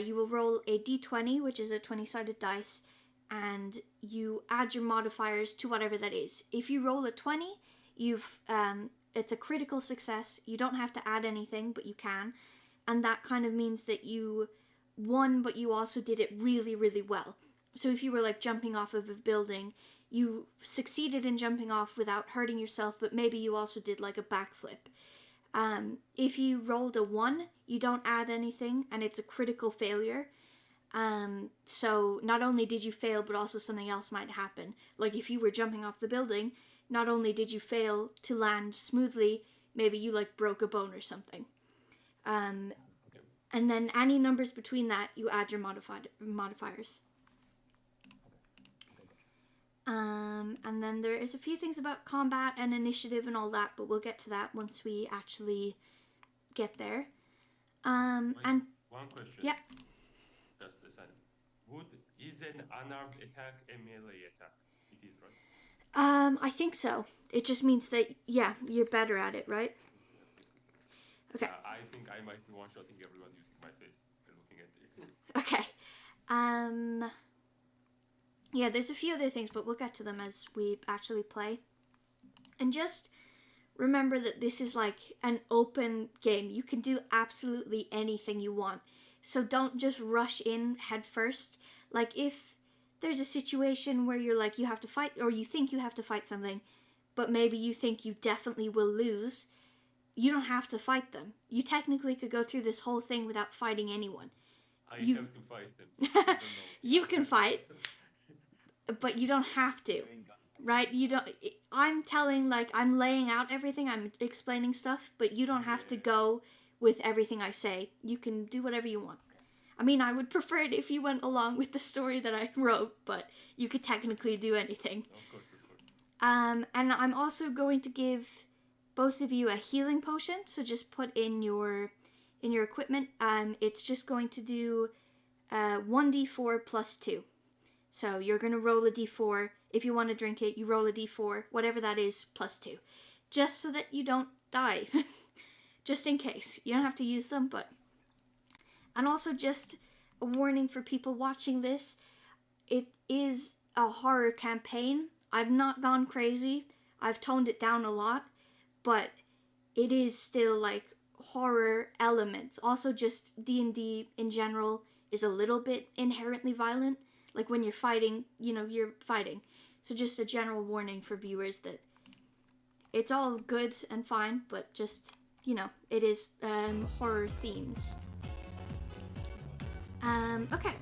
you will roll a d20, which is a 20-sided dice, and you add your modifiers to whatever that is. If you roll a 20, it's a critical success. You don't have to add anything, but you can, and that kind of means that you won, but you also did it really, really well. So if you were like jumping off of a building, you succeeded in jumping off without hurting yourself, but maybe you also did like a backflip. If you rolled a 1, you don't add anything, and it's a critical failure. So not only did you fail, but also something else might happen. Like if you were jumping off the building, not only did you fail to land smoothly, maybe you like broke a bone or something. And then any numbers between that, you add your modifiers. And then there is a few things about combat and initiative and all that, but we'll get to that once we actually get there. And one question. Yeah. Just a second. Is an unarmed attack a melee attack? It is, right? I think so. It just means that, yeah, you're better at it, right? Okay. I think I might be one-shotting everyone using my face and looking at it. Okay. Yeah, there's a few other things, but we'll get to them as we actually play. And just remember that this is like an open game. You can do absolutely anything you want. So don't just rush in head first. Like if there's a situation where you're like you have to fight, or you think you have to fight something, but maybe you think you definitely will lose, you don't have to fight them. You technically could go through this whole thing without fighting anyone. I have to fight them. I don't know. You can fight. But you don't have to, right? You don't. I'm laying out everything. I'm explaining stuff, but you don't have to go with everything I say. You can do whatever you want. I mean, I would prefer it if you went along with the story that I wrote, but you could technically do anything. Of course. And I'm also going to give both of you a healing potion. So just put in your equipment. It's just going to do 1d4 plus 2. So you're going to roll a d4. If you want to drink it, you roll a d4, whatever that is, plus 2. Just so that you don't die. Just in case. You don't have to use them, but... And also just a warning for people watching this. It is a horror campaign. I've not gone crazy. I've toned it down a lot. But it is still like horror elements. Also just D&D in general. is a little bit inherently violent. Like when you're fighting, you're fighting. So just a general warning for viewers that it's all good and fine, but just, it is horror themes. Okay.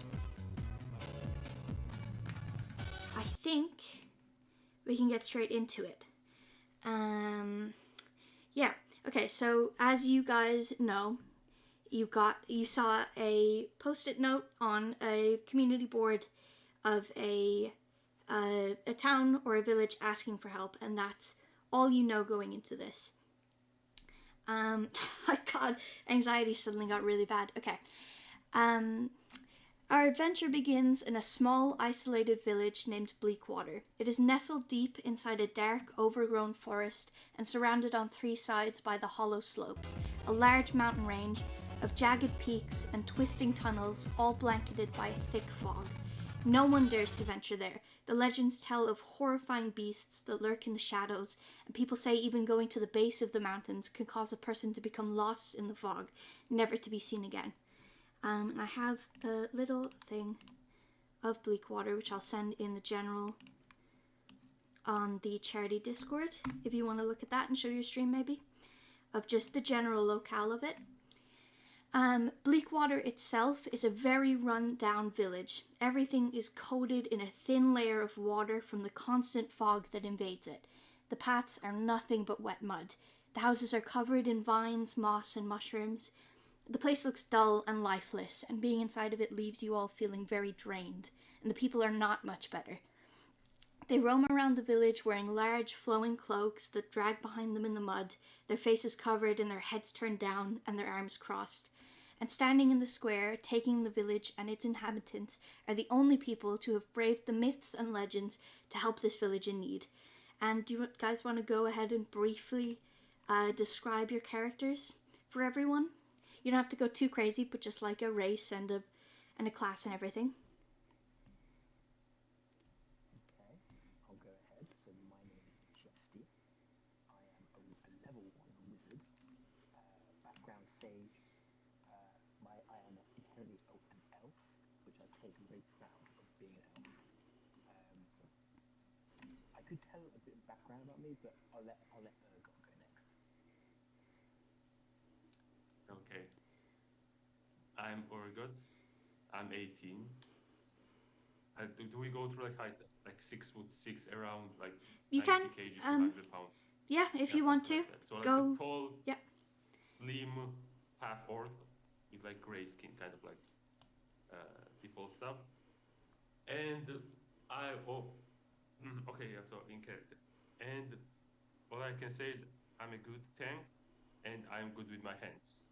I think we can get straight into it. Yeah. Okay, so as you guys know, you saw a post-it note on a community board of a town or a village asking for help, and that's all you know going into this. My God, anxiety suddenly got really bad. Okay. Our adventure begins in a small, isolated village named Bleakwater. It is nestled deep inside a dark, overgrown forest and surrounded on 3 sides by the hollow slopes, a large mountain range of jagged peaks and twisting tunnels, all blanketed by a thick fog. No one dares to venture there. The legends tell of horrifying beasts that lurk in the shadows, and people say even going to the base of the mountains can cause a person to become lost in the fog, never to be seen again. And I have a little thing of Bleakwater, which I'll send in the general on the charity Discord, if you want to look at that and show your stream maybe, of just the general locale of it. Bleakwater itself is a very run-down village. Everything is coated in a thin layer of water from the constant fog that invades it. The paths are nothing but wet mud. The houses are covered in vines, moss, and mushrooms. The place looks dull and lifeless, and being inside of it leaves you all feeling very drained, and the people are not much better. They roam around the village wearing large, flowing cloaks that drag behind them in the mud, their faces covered and their heads turned down and their arms crossed. And standing in the square, taking the village and its inhabitants, are the only people to have braved the myths and legends to help this village in need. And do you guys want to go ahead and briefly describe your characters for everyone? You don't have to go too crazy, but just like a race and a class and everything. Okay, I'll go ahead. So my name is Justy. I am a level 1 wizard. Background sage. I am inherently an elf, which I take very proud of being an elf. I could tell a bit of background about me, but I'll let Ergon go next. Okay. I'm Orgot. I'm 18. Do we go through like height, like 6'6", around like You 90 can, kgs to 100 pounds? Yeah, if you want to. Like that. So like Go. a tall, Yep. slim half orc with like gray skin, kind of like default stuff. And okay, yeah, so in character. And all I can say is I'm a good tank, and I'm good with my hands.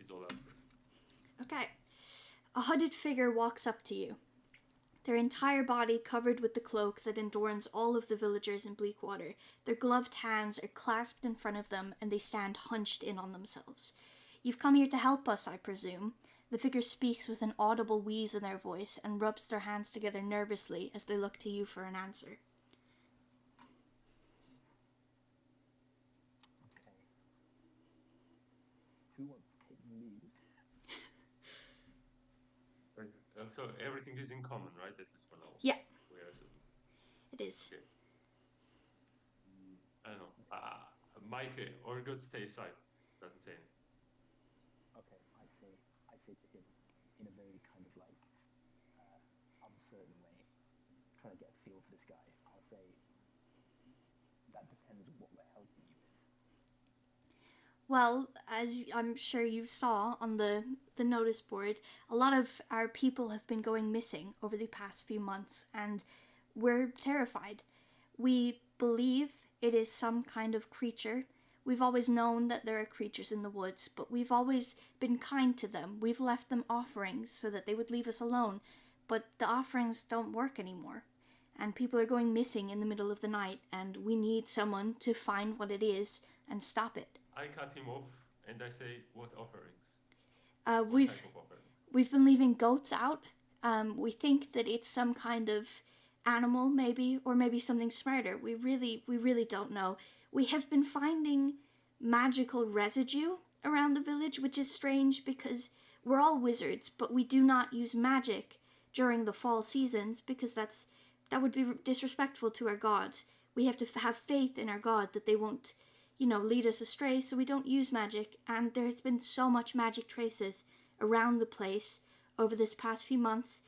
Is all I'll say. Okay. A hooded figure walks up to you, their entire body covered with the cloak that adorns all of the villagers in Bleakwater. Their gloved hands are clasped in front of them, and they stand hunched in on themselves. You've come here to help us, I presume. The figure speaks with an audible wheeze in their voice and rubs their hands together nervously as they look to you for an answer. Okay. Who wants to take the lead? So everything is in common, right? At least for now. Yeah. It is. Okay. I don't know. Mike, Orgot, stay silent. Doesn't say anything. Okay, I say to him in a very kind of like uncertain way, trying to get a feel for this guy. I'll say, that depends what we're helping you with. Well, as I'm sure you saw on the notice board, a lot of our people have been going missing over the past few months, and we're terrified. We believe it is some kind of creature. We've always known that there are creatures in the woods, but we've always been kind to them. We've left them offerings so that they would leave us alone, but the offerings don't work anymore. And people are going missing in the middle of the night, and we need someone to find what it is and stop it. I cut him off and I say, what offerings? We've What type of offerings? We've been leaving goats out. We think that it's some kind of animal, maybe, or maybe something smarter. We really don't know. We have been finding magical residue around the village, which is strange because we're all wizards, but we do not use magic during the fall seasons because that would be disrespectful to our god. We have to have faith in our god that they won't, lead us astray, so we don't use magic. And there has been so much magic traces around the place over this past few months,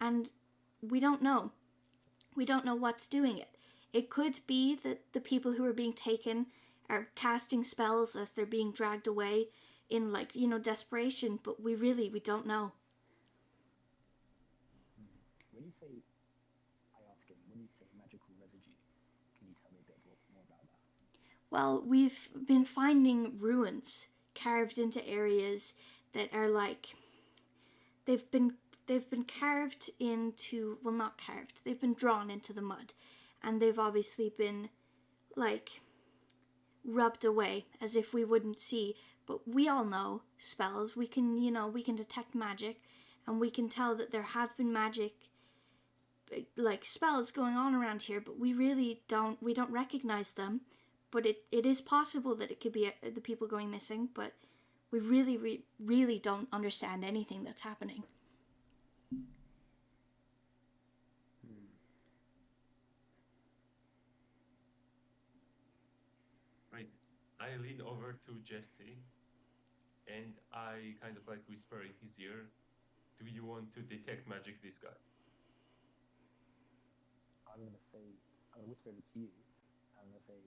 and we don't know. We don't know what's doing it. It could be that the people who are being taken are casting spells as they're being dragged away in desperation, but we don't know. When you say, I ask him, when you say magical residue, can you tell me a bit more about that? Well, we've been finding ruins carved into areas that are they've been carved into, well, not carved, they've been drawn into the mud, and they've obviously been rubbed away as if we wouldn't see. But we all know spells. We can detect magic, and we can tell that there have been magic spells going on around here, but we don't recognize them. But it is possible that it could be the people going missing, but we really don't understand anything that's happening. Right. I lean over to Jesty and I kind of whisper in his ear, do you want to detect magic this guy? I'm going to whisper over to you. I'm going to say,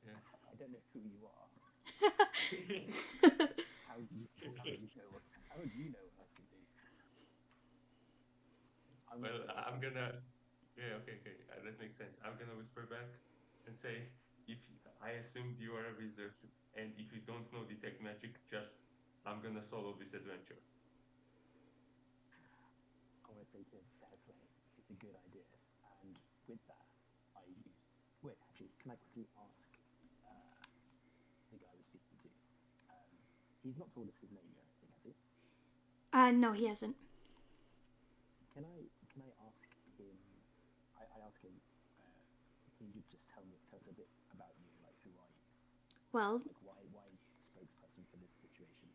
Yeah. I don't know who you are. How would you know what I can do? Okay, that makes sense. I'm gonna whisper back and say, I assumed you are a wizard, and if you don't know detect magic, I'm gonna solo this adventure. I'm going to say to him, fair play, it's a good idea. And with that, wait, actually, can I quickly ask the guy I was speaking to? He's not told us his name yet, I think, has he? No, he hasn't. Can I ask him? I ask him. Can you just tell us a bit about you? Who are you? Well, why are you the spokesperson for this situation?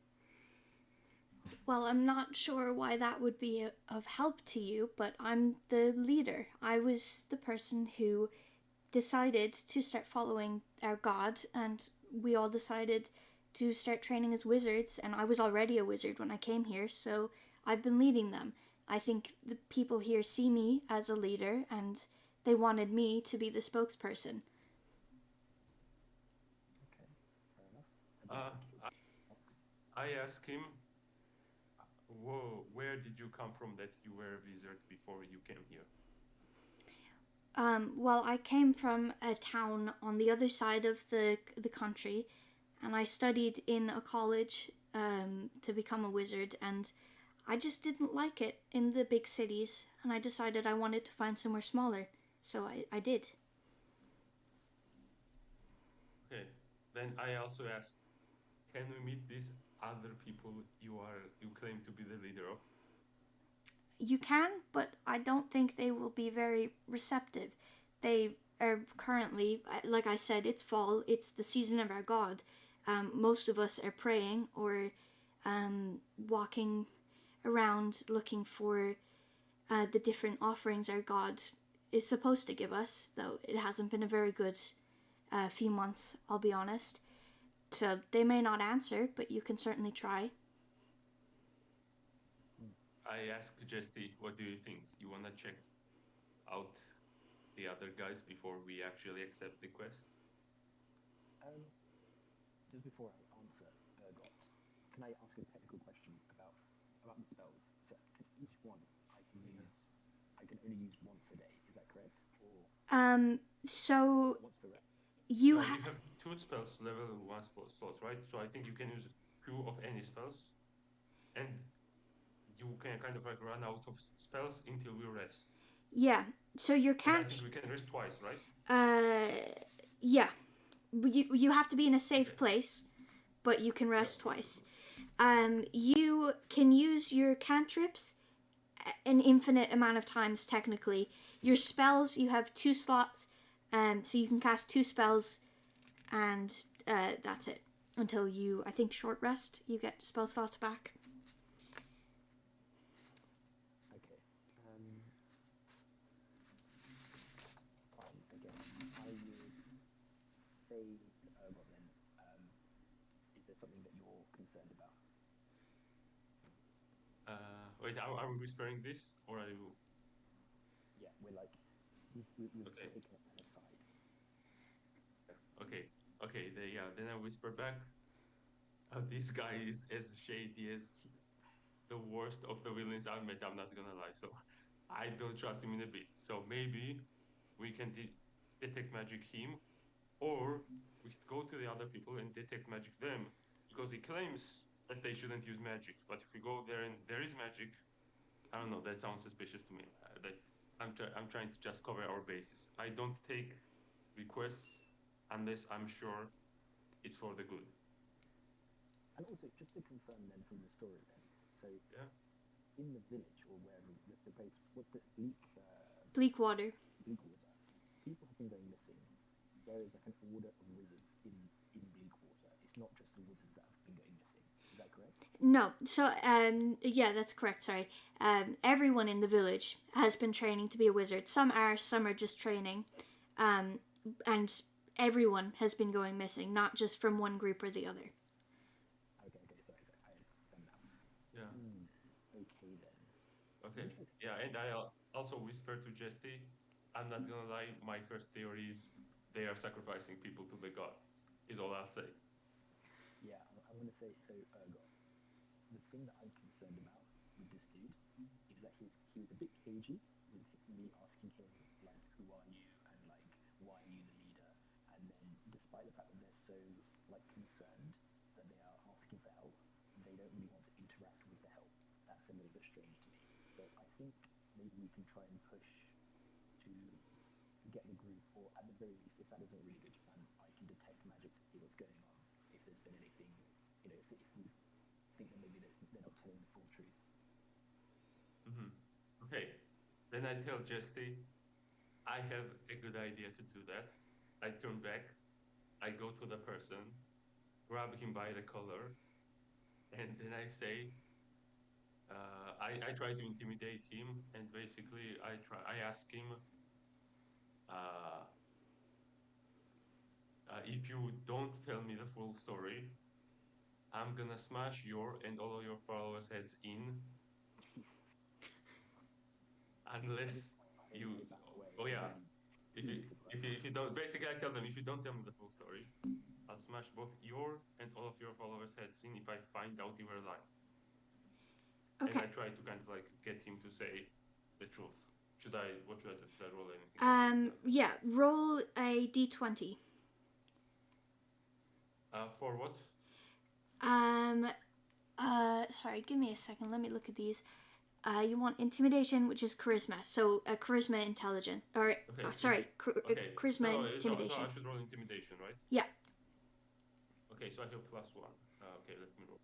Well, I'm not sure why that would be of help to you, but I'm the leader. I was the person who decided to start following our god, and we all decided to start training as wizards, and I was already a wizard when I came here, so I've been leading them. I think the people here see me as a leader, and they wanted me to be the spokesperson. Okay, fair enough. I asked him, where did you come from that you were a wizard before you came here? Well, I came from a town on the other side of the country, and I studied in a college to become a wizard, and I just didn't like it in the big cities, and I decided I wanted to find somewhere smaller, so I did. Okay, then I also asked, can we meet these other people you claim to be the leader of? You can, but I don't think they will be very receptive. They are currently, like I said, it's fall, it's the season of our god. Most of us are praying or walking around looking for the different offerings our god is supposed to give us, though it hasn't been a very good few months, I'll be honest. So they may not answer, but you can certainly try. I asked Jesty, what do you think? You wanna check out the other guys before we actually accept the quest? Just before I answer, Ergot, can I ask a technical question about the spells? So each one I can only use once a day. Is that correct? Or So what's the rest? you You have have 2 spells, level 1 slots, right? So I think you can use 2 of any spells, and you can kind of run out of spells until we rest. yeah. So you And I can't. think we can rest twice, right? Yeah. You have to be in a safe place, but you can rest twice. You can use your cantrips an infinite amount of times technically. Your spells, you have 2 slots, so you can cast 2 spells, and that's it until you, I think, short rest. You get spell slots back. concerned about. Wait, are we whispering this, or are you? Yeah, we're like, we've Okay. taken an aside. Okay. Okay. Then I whisper back. This guy is as shady as the worst of the villains I've met. I'm not gonna lie. So I don't trust him in a bit. So maybe we can detect magic him, or we could go to the other people and detect magic them, because he claims that they shouldn't use magic. But if we go there and there is magic, I don't know. That sounds suspicious to me. I'm trying to just cover our bases. I don't take requests unless I'm sure it's for the good. And also, just to confirm then from the story then, so Yeah. in the village or wherever the place, what's the bleak, Bleakwater. Bleakwater, people have been going missing. There is like an order of wizards in Bleakwater. It's not just the wizards that have been going missing. Is that correct? No, so yeah, that's correct. Sorry, everyone in the village has been training to be a wizard. Some are just training, and everyone has been going missing, not just from one group or the other. Okay, sorry, I understand now. Yeah. Okay then. Okay. Yeah, and I also whisper to Jesty. I'm not gonna lie. My first theory is they are sacrificing people to the god. Is all I'll say. Yeah, I'm gonna say so. Ergot. The thing that I'm concerned about with this dude is that he was a bit cagey with me asking him like, who are you, and like, why are you the leader? And then, despite the fact that they're so like concerned that they are asking for help, they don't really want to interact with the help. That's a little bit strange to me. So I think maybe we can try and push to get the group, or at the very least, if that isn't a really good plan, I can detect magic to see what's going on. If there's been anything, if we think that maybe they're not telling the full truth. Okay. Then I tell Jesty, I have a good idea to do that. I turn back. I go to the person, grab him by the collar, and then I say, I try to intimidate him, and basically I ask him, uh, if you don't tell me the full story, I'm gonna smash your and all of your followers' heads in, Jesus. At this unless point, I don't you. want to back away. Oh I'm yeah, really, really surprised. if you don't, basically I tell them, if you don't tell me the full story, I'll smash both your and all of your followers' heads in if I find out you were lying. And Okay. I try to kind of like get him to say the truth. What should I do? Should I roll anything? Yeah. Roll a d20. For what? Sorry. Give me a second. Let me look at these. You want intimidation, which is charisma. So charisma, intelligence, or Okay. Okay. charisma, So intimidation. I should roll intimidation, right? Yeah. Okay, so I have +1. Okay, let me roll.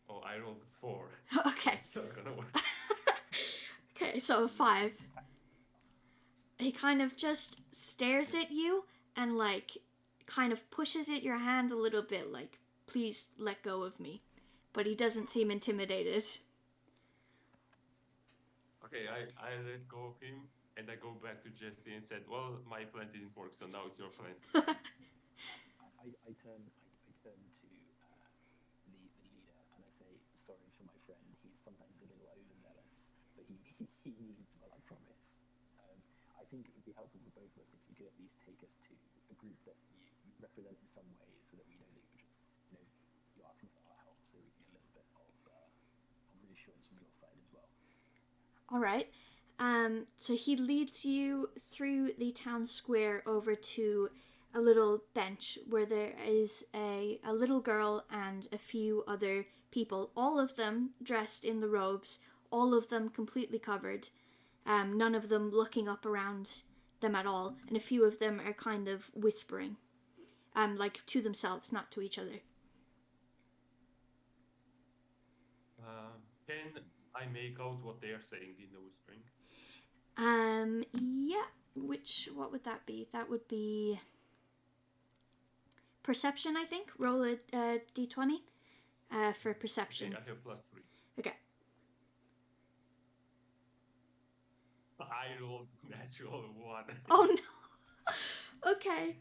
Oh, I rolled 4. Okay. It's not gonna work. Okay, so a 5. He kind of just stares at you and like kind of pushes at your hand a little bit, like, please let go of me. But he doesn't seem intimidated. Okay, I let go of him and I go back to Jesty and said, well, my plan didn't work, so now it's your plan. I turn to the leader and I say, sorry for my friend. He's sometimes a little overzealous, but he means well, I promise. I think it would be helpful for both of us if you could at least take us to a group that you represent in some way, so that we know that you're just, you're asking for our help, so we can get a little bit of reassurance from your side as well. All right. So he leads you through the town square over to a little bench where there is a little girl and a few other people, all of them dressed in the robes, all of them completely covered, none of them looking up around them at all, and a few of them are kind of whispering, like to themselves, not to each other. Can I make out what they are saying in the whispering? Yeah. What would that be? That would be perception, I think. Roll a d20 for perception. Okay, I have +3. Okay. I rolled natural 1. Oh no. Okay.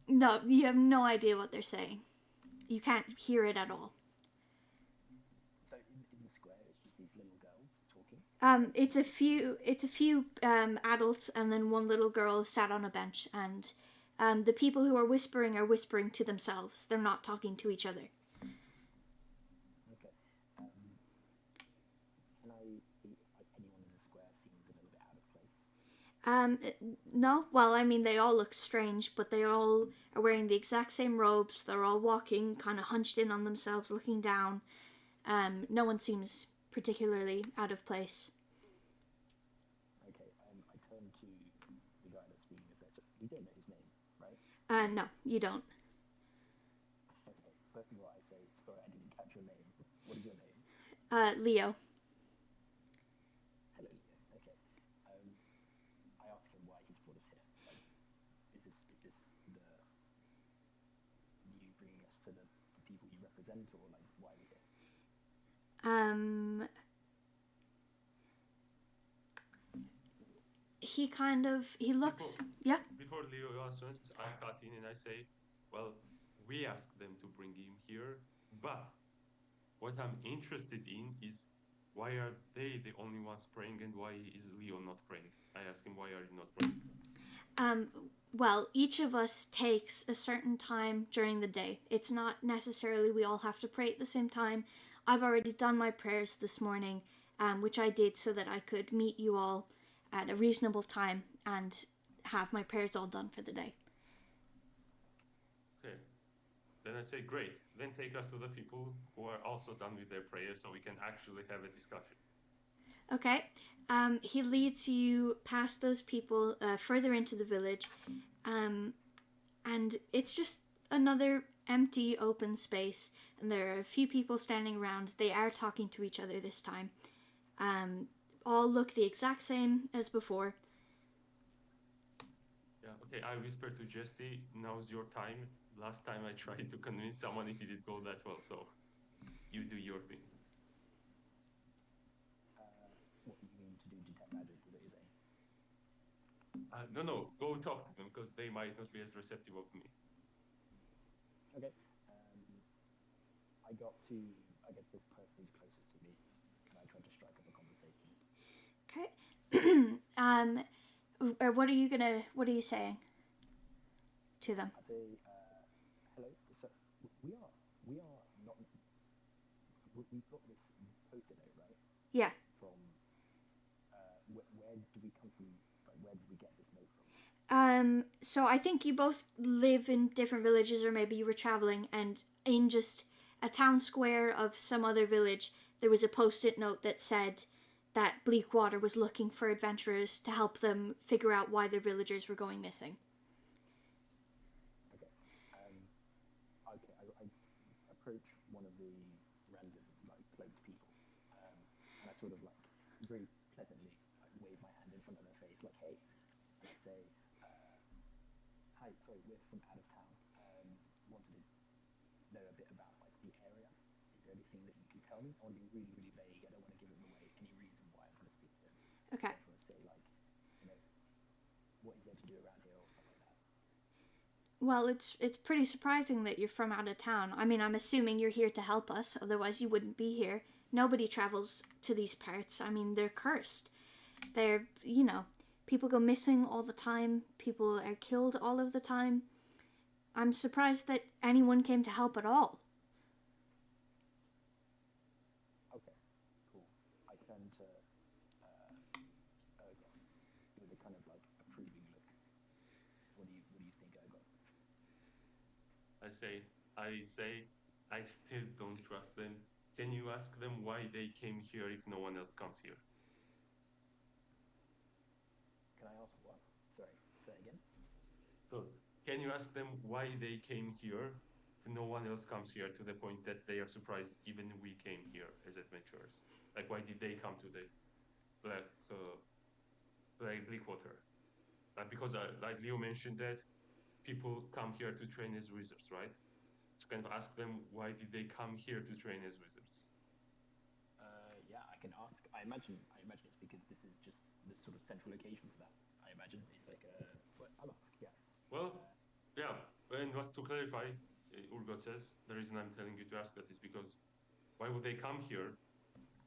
No, you have no idea what they're saying. You can't hear it at all. So in the square, it's just these little girls talking. It's a few adults and then one little girl sat on a bench, and the people who are whispering to themselves. They're not talking to each other. Okay. Can I see if like anyone in the square seems a little bit out of place? No, well, I mean, they all look strange, but they all are wearing the exact same robes. They're all walking kind of hunched in on themselves, looking down. No one seems particularly out of place. Okay. I turn to the guy that's reading this letter. We don't know his name, right? No, you don't. Okay. First of all, I say, sorry, I didn't catch your name. What is your name? Leo. Hello, Leo. Okay. I ask him why he's brought us here. Like, is this the you bringing us to the people you represent, or like why are we here? He looks. Yeah. Before Leo answers, I cut in and I say, well, we asked them to bring him here, but what I'm interested in is why are they the only ones praying and why is Leo not praying? I ask him, why are you not praying? Well, each of us takes a certain time during the day. It's not necessarily we all have to pray at the same time. I've already done my prayers this morning, which I did so that I could meet you all at a reasonable time and have my prayers all done for the day. Okay. Then I say, great. Then take us to the people who are also done with their prayers so we can actually have a discussion. Okay. He leads you past those people further into the village, and it's just another empty open space, and there are a few people standing around. They are talking to each other this time. All look the exact same as before. Yeah, okay, I whisper to Jesse, now's your time. Last time I tried to convince someone, it didn't go that well, so you do your thing. What you mean to do detect magic? Is that what you're saying? No, go talk to them because they might not be as receptive of me. Okay. I get the person who's closest to me, and I try to strike up a conversation. Okay. What are you saying to them? I say, hello. So we are not. We've got this post-it note, right? Yeah. From where do we come from? Like, where did we get this note from? So I think you both live in different villages, or maybe you were traveling, and in just a town square of some other village, there was a post-it note that said that Bleakwater was looking for adventurers to help them figure out why their villagers were going missing. Okay. I approach one of the random cloaked people, and I sort of very pleasantly wave my hand in front of their face, like, hey, and I say, hi, sorry, we're from out of town. Wanted to know a bit about the area. Is there anything that you can tell me? I want to be really, really vague. I don't want to give away any reason why I want to speak to them. Okay. I just want to say what is there to do around here or stuff like that. Well, it's pretty surprising that you're from out of town. I mean, I'm assuming you're here to help us, otherwise you wouldn't be here. Nobody travels to these parts. I mean, they're cursed. They're, people go missing all the time. People are killed all of the time. I'm surprised that anyone came to help at all. Okay, cool. I turn to Ergon with a kind of approving look. What do you think, Ergon? I say, I still don't trust them. Can you ask them why they came here if no one else comes here? Can I ask what? Sorry, say it again. So, can you ask them why they came here if no one else comes here, to the point that they are surprised even we came here as adventurers? Like, why did they come to the Bleakwater? Because like Leo mentioned that people come here to train as wizards, right? So can I ask them why did they come here to train as wizards? Yeah, I can ask. I imagine it's because this is just this sort of central location for that. I imagine it's I'll ask. Yeah. Well, yeah. And what to clarify, Urgot says, the reason I'm telling you to ask that is because why would they come here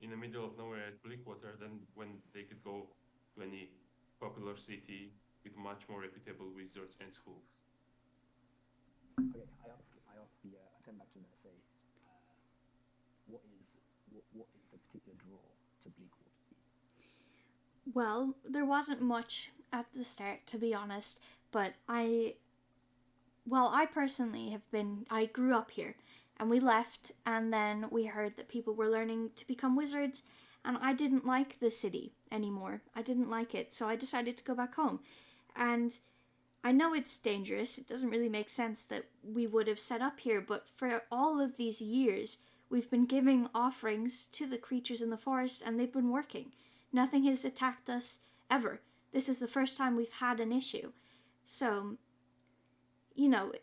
in the middle of nowhere at Bleakwater than when they could go to any popular city with much more reputable wizards and schools? Okay, I asked the I turn back to them and I say, what is the particular draw to Bleakwater? Well, there wasn't much at the start, to be honest, but I personally I grew up here, and we left, and then we heard that people were learning to become wizards, and I didn't like the city anymore. I didn't like it, so I decided to go back home. And I know it's dangerous, it doesn't really make sense that we would have set up here, but for all of these years, we've been giving offerings to the creatures in the forest, and they've been working. Nothing has attacked us ever. This is the first time we've had an issue. So,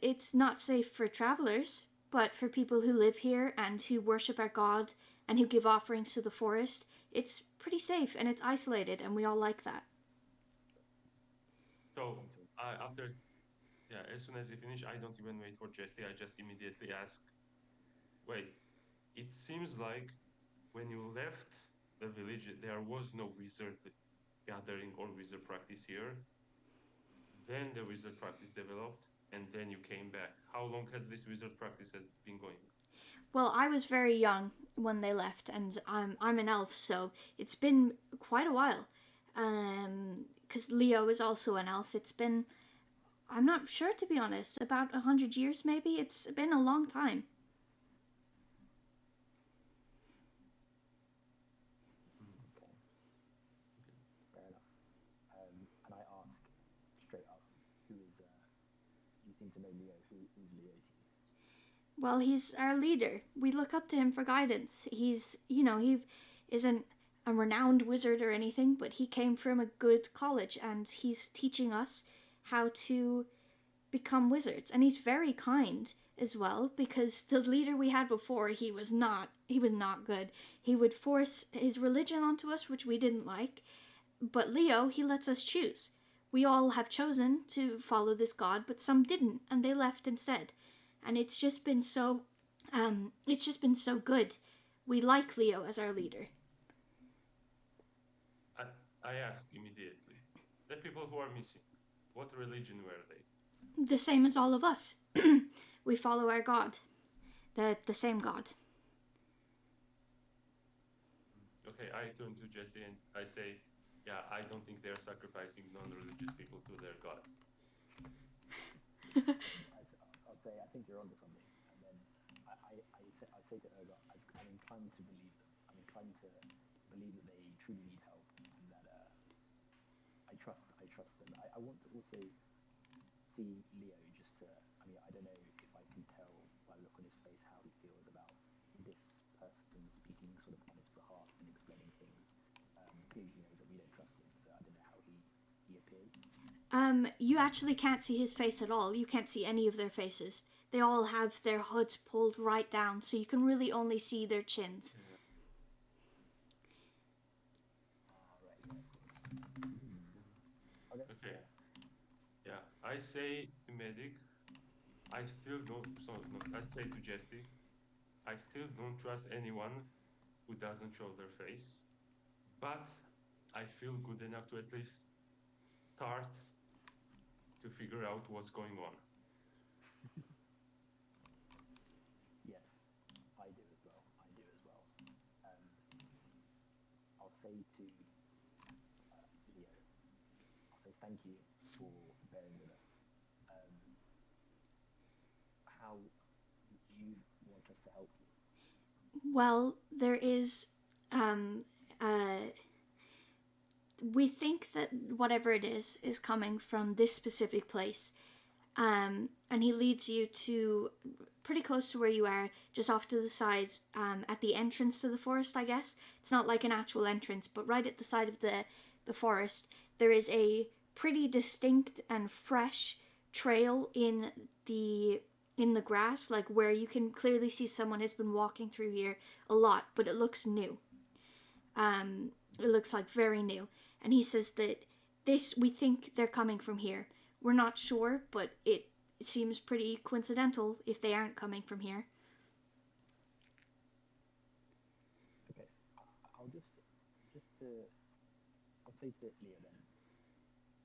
it's not safe for travelers, but for people who live here and who worship our god and who give offerings to the forest, it's pretty safe and it's isolated, and we all like that. So as soon as I finish, I don't even wait for Jesse. I just immediately ask, wait, it seems like when you left the village, there was no wizard gathering or wizard practice here. Then the wizard practice developed, and then you came back. How long has this wizard practice been going? Well, I was very young when they left, and I'm an elf, so it's been quite a while. Because Leo is also an elf. It's been, I'm not sure to be honest, about 100 years maybe. It's been a long time. Okay, fair enough. And I ask straight up, who is you seem to know Leo. Who's Leo to you? Well, he's our leader. We look up to him for guidance. He isn't a renowned wizard or anything, but he came from a good college, and he's teaching us how to become wizards. And he's very kind as well, because the leader we had before, he was not good. He would force his religion onto us, which we didn't like. But Leo, he lets us choose. We all have chosen to follow this god, but some didn't, and they left instead. And it's just been so good. We like Leo as our leader. I ask immediately, the people who are missing, what religion were they? The same as all of us. We follow our god, the same god. Okay, I turn to Jesse and I say, yeah, I don't think they're sacrificing non-religious people to their god. I'll say, I think you're onto something. And then I say to Urgot, I'm inclined to believe them. I'm inclined to believe that they truly need help, and that I trust them. I want to also see Leo just to, I don't know if I can tell by the look on his face how he feels about this person speaking sort of on his behalf and explaining things. Clearly he knows that we don't trust him, so I don't know how he appears. You actually can't see his face at all. You can't see any of their faces. They all have their hoods pulled right down, so you can really only see their chins. Okay. Yeah, I say to Medic, I still don't, so no, I say to Jesse, I still don't trust anyone who doesn't show their face, but I feel good enough to at least start to figure out what's going on. Yes, I do as well. I'll say to Leo, I'll say thank you for bearing with us. How would you want us to help you? Well, there is, we think that whatever it is coming from this specific place. And he leads you to pretty close to where you are, just off to the side, at the entrance to the forest, I guess. It's not like an actual entrance, but right at the side of the forest, there is a pretty distinct and fresh trail in the grass, like where you can clearly see someone has been walking through here a lot, but it looks new. It looks like very new. And he says that we think they're coming from here. We're not sure, but it seems pretty coincidental if they aren't coming from here. Okay, I'll I'll say to Leah then.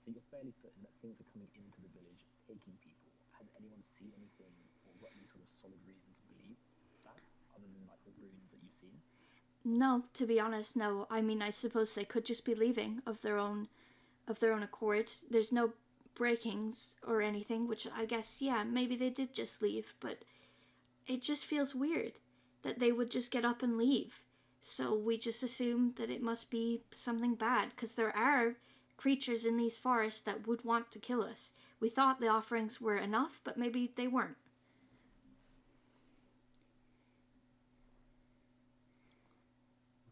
So you're fairly certain that things are coming into the village, taking people. Has anyone seen anything or got any sort of solid reason to believe that, other than like the ruins that you've seen? No, to be honest, no. I mean, I suppose they could just be leaving of their own accord. There's no breakings or anything, which I guess, yeah, maybe they did just leave, but it just feels weird that they would just get up and leave. So we just assume that it must be something bad, because there are creatures in these forests that would want to kill us. We thought the offerings were enough, but maybe they weren't.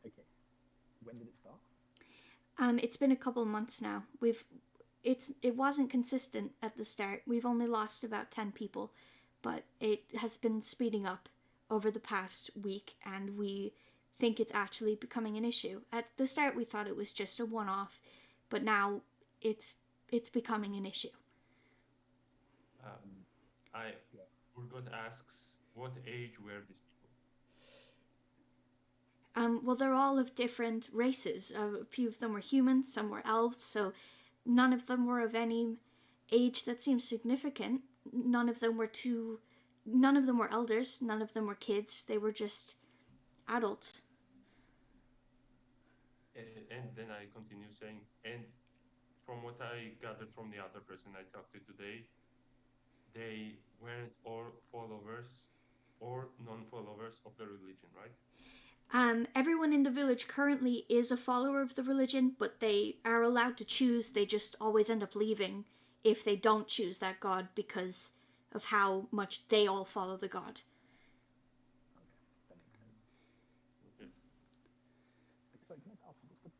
Okay, when did it start? It's been a couple months now. It wasn't consistent at the start. We've only lost about 10 people, but it has been speeding up over the past week, and we think it's actually becoming an issue. At the start we thought it was just a one-off, but now it's becoming an issue. I Urgot asks, what age were these people? Well, they're all of different races. A few of them were humans, some were elves, so none of them were of any age that seems significant. None of them were elders, none of them were kids. They were just adults. And then I continue saying, and from what I gathered from the other person I talked to today, they weren't all followers or non-followers of the religion, right? Everyone in the village currently is a follower of the religion, but they are allowed to choose. They just always end up leaving if they don't choose that god because of how much they all follow the god. Okay, that makes sense. Okay. So can I just ask,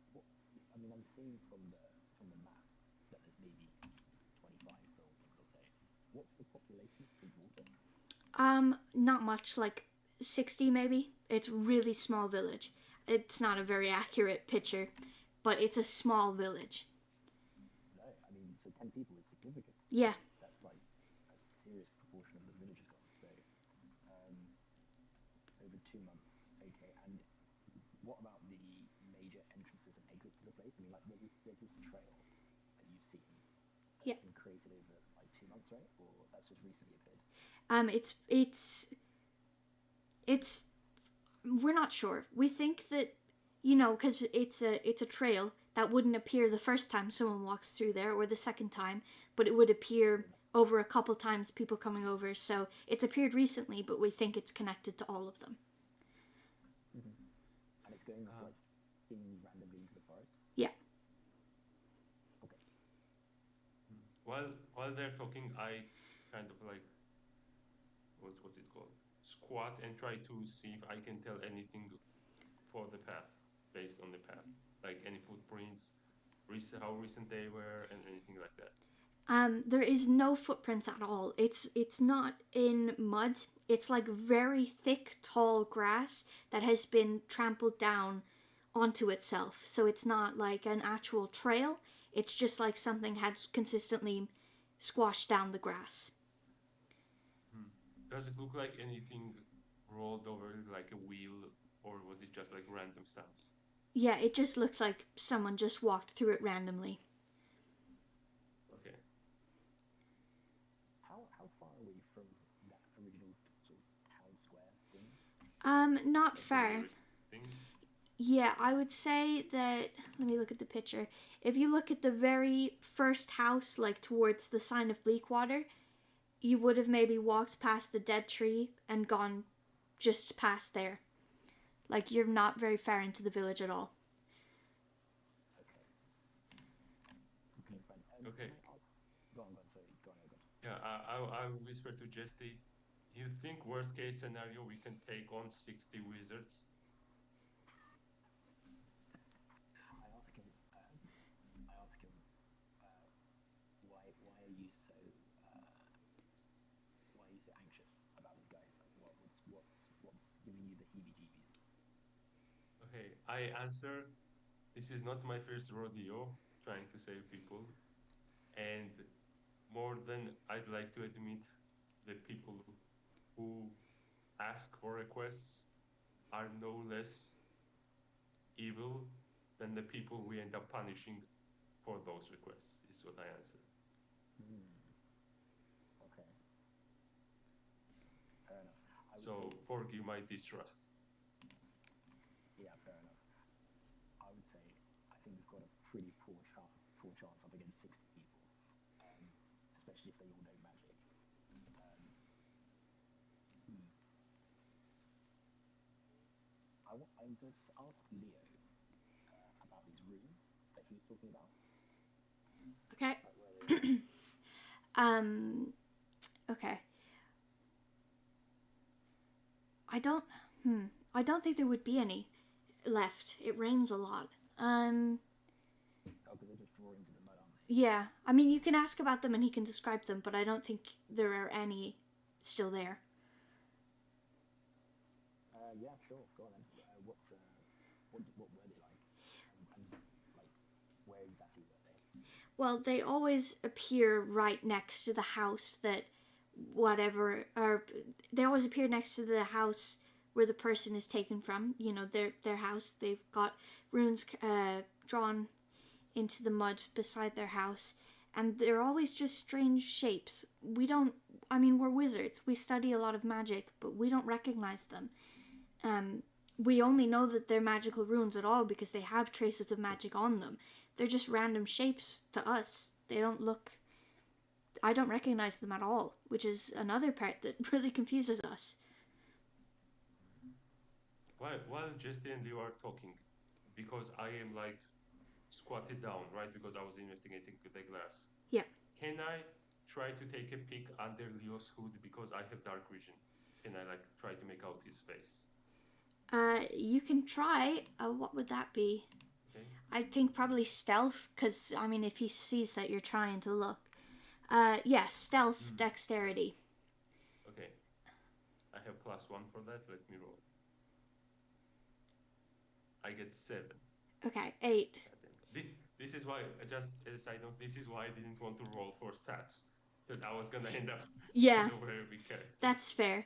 I mean, I'm seeing from the map that there's maybe 25 buildings or so. What's the population of Bridgewater? Not much, like 60 maybe. It's a really small village. It's not a very accurate picture, but it's a small village. No, I mean, so 10 people is significant. Yeah. That's like a serious proportion of the village is gone. So, over 2 months. Okay, and what about the major entrances and exits to the place? I mean, like, there's this trail that you've seen that's Yeah. been created over like 2 months, right? Or that's just recently appeared? It's we're not sure. We think that, because it's a trail that wouldn't appear the first time someone walks through there or the second time, but it would appear over a couple times people coming over. So it's appeared recently, but we think it's connected to all of them. Mm-hmm. And it's going like in randomly into the forest. Yeah. Okay. While they're talking, I kind of like what's it called? Squat and try to see if I can tell anything for the path based on the path, like any footprints, how recent they were, and anything like that. There is no footprints at all. It's not in mud. It's like very thick, tall grass that has been trampled down onto itself. So it's not like an actual trail. It's just like something had consistently squashed down the grass. Does it look like anything rolled over, like a wheel, or was it just like random sounds? Yeah, it just looks like someone just walked through it randomly. Okay. How far are we from that original sort of town square thing? Not Like the far. nearest thing? Yeah, I would say that. Let me look at the picture. If you look at the very first house, like towards the sign of Bleakwater, you would have maybe walked past the dead tree and gone just past there. Like, you're not very far into the village at all. Okay. Completely fine. Okay. Go on, sorry. Go on. Yeah, I whisper to Jesty, you think worst case scenario we can take on 60 wizards? I ask him, why are you so anxious about these guys? Like, what's giving you the heebie-jeebies? Okay, I answer, this is not my first rodeo trying to save people, and more than I'd like to admit, the people who ask for requests are no less evil than the people we end up punishing for those requests, is what I answer. Okay. Fair enough. So forgive my distrust. Yeah, fair enough. I would say I think we've got a pretty poor chance up against 60 people, especially if they all know magic. I'm going to ask Leo about these runes that he was talking about. Okay. Like where they are. Okay. I don't think there would be any left. It rains a lot. Oh, because they're just drawing to the mud, aren't they? Yeah. I mean, you can ask about them and he can describe them, but I don't think there are any still there. Yeah, sure. Go on then. What were they like? And like, where exactly were they? Well, they always appear right next to the house that they always appear next to the house where the person is taken from. You know, their house. They've got runes drawn into the mud beside their house, and they're always just strange shapes. We're wizards. We study a lot of magic, but we don't recognize them. We only know that they're magical runes at all because they have traces of magic on them. They're just random shapes to us. I don't recognize them at all, which is another part that really confuses us. While Jesse and Leo are talking, because I am like squatted down, right? Because I was investigating the glass. Yeah. Can I try to take a peek under Leo's hood because I have dark vision? Can I like try to make out his face? You can try. What would that be? Okay. I think probably stealth, because, I mean, if he sees that you're trying to look. Yeah, stealth, dexterity. Okay. I have +1 for that. Let me roll. I get 7. Okay, 8. This is why, just as a side note, this is why I didn't want to roll for stats. Because I was going to end up Yeah, a very big character. that's fair.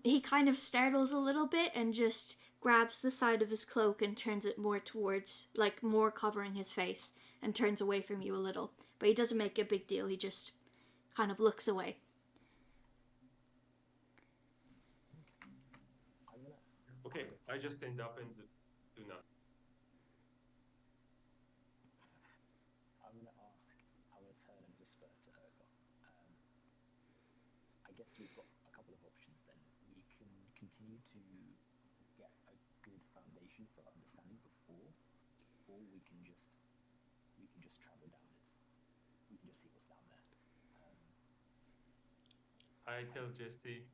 He kind of startles a little bit and just grabs the side of his cloak and turns it more towards, like, more covering his face, and turns away from you a little. But he doesn't make a big deal, he just kind of looks away. Okay, I just stand up and do nothing. I'm going to turn and whisper to Urgot. I guess we've got a couple of options then. We can continue to get a good foundation for understanding before, or we can just travel down this. We can just see what's down there. I tell Jesse,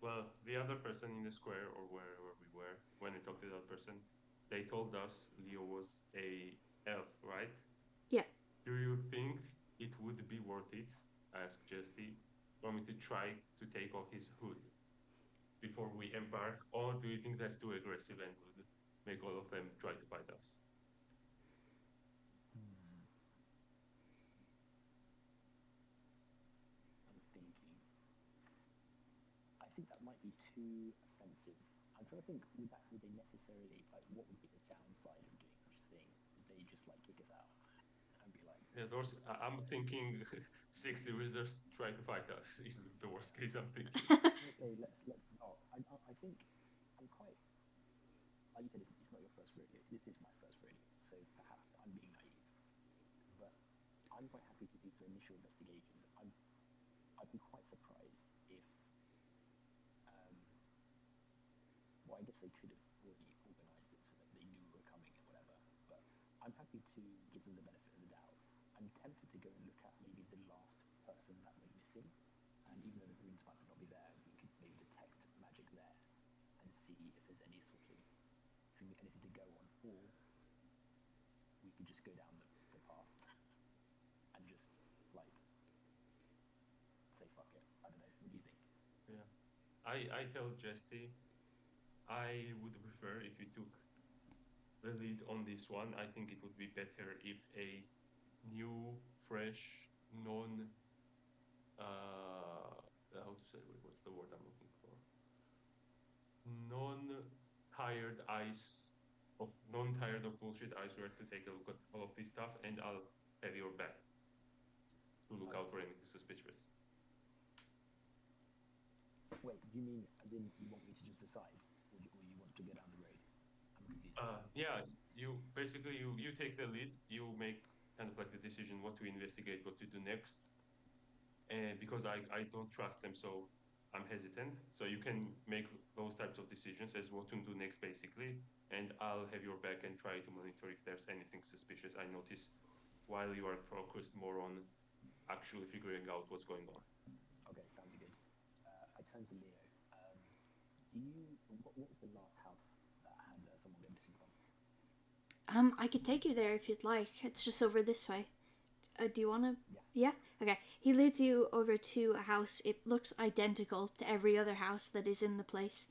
well, the other person in the square or wherever we were, when I talked to that person, they told us Leo was a elf, right? Yeah. Do you think it would be worth it, asked Jesse, for me to try to take off his hood before we embark, or do you think that's too aggressive and would make all of them try to fight us? I'm thinking. I think that might be too offensive. I'm trying to think, would they necessarily, like, what would be the downside of doing such a thing? Would they just, like, kick us out and be like... Yeah, I'm thinking 60 wizards try to fight us is the worst case I'm thinking. Okay, let's not. I think I'm quite... Like you said, it's not your first rodeo. This is my first rodeo, so perhaps I'm being naive. But I'm quite happy to do some initial investigations. I'd be quite surprised if... well, I guess they could have already organised it so that they knew we were coming and whatever. But I'm happy to give them the benefit of the doubt. I'm tempted to go and look at maybe the last person that went missing. And even though the runes might not be there, we could maybe detect magic there and see if there's any sort of anything to go on, or we could just go down the path and just like say fuck it. I don't know. What do you think? Yeah, I tell Jesse I would prefer if you took the lead on this one. I think it would be better if a new, fresh, non. How to say? What's the word I'm looking for? Non-tired eyes of non-tired of bullshit eyes were to take a look at all of this stuff, and I'll have your back to look out for anything suspicious. Wait, do you mean as in you want me to just decide, or you want to go down the road? I'm confused. Yeah, you basically you take the lead. You make kind of like the decision what to investigate, what to do next, and because I don't trust them, so I'm hesitant. So you can make those types of decisions as what to do next, basically, and I'll have your back and try to monitor if there's anything suspicious I notice while you are focused more on actually figuring out what's going on. Okay, sounds good. I turn to Leo. Do you? What was the last house that had someone go missing from? I could take you there if you'd like. It's just over this way. Do you want to? Yeah. Yeah? Okay. He leads you over to a house. It looks identical to every other house that is in the place.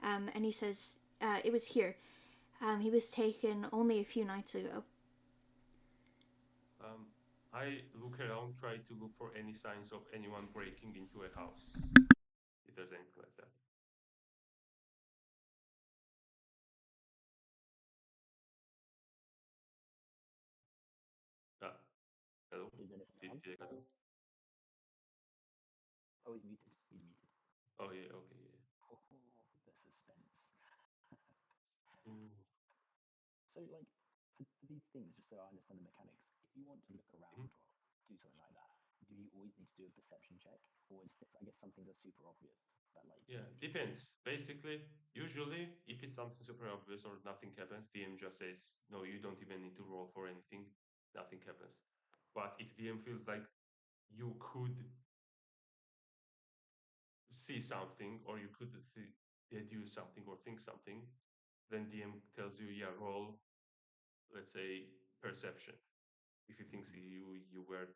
And he says, it was here. He was taken only a few nights ago. I look around, try to look for any signs of anyone breaking into a house, if there's anything like that. Ah, hello? Is anything Did on? I cut off? Oh, he's muted. He's muted. Oh yeah, okay, yeah. Oh, the suspense. Mm. So, like, for these things, just so I understand the mechanics, if you want to look around Mhm. or do something like that, do you always need to do a perception check, or is I guess some things are super obvious that like Yeah, you don't need. depends. Basically, usually, if it's something super obvious or nothing happens, DM just says, no, you don't even need to roll for anything, nothing happens. But if DM feels like you could see something or you could deduce something or think something, then DM tells you, yeah, roll, let's say, perception. If he thinks you were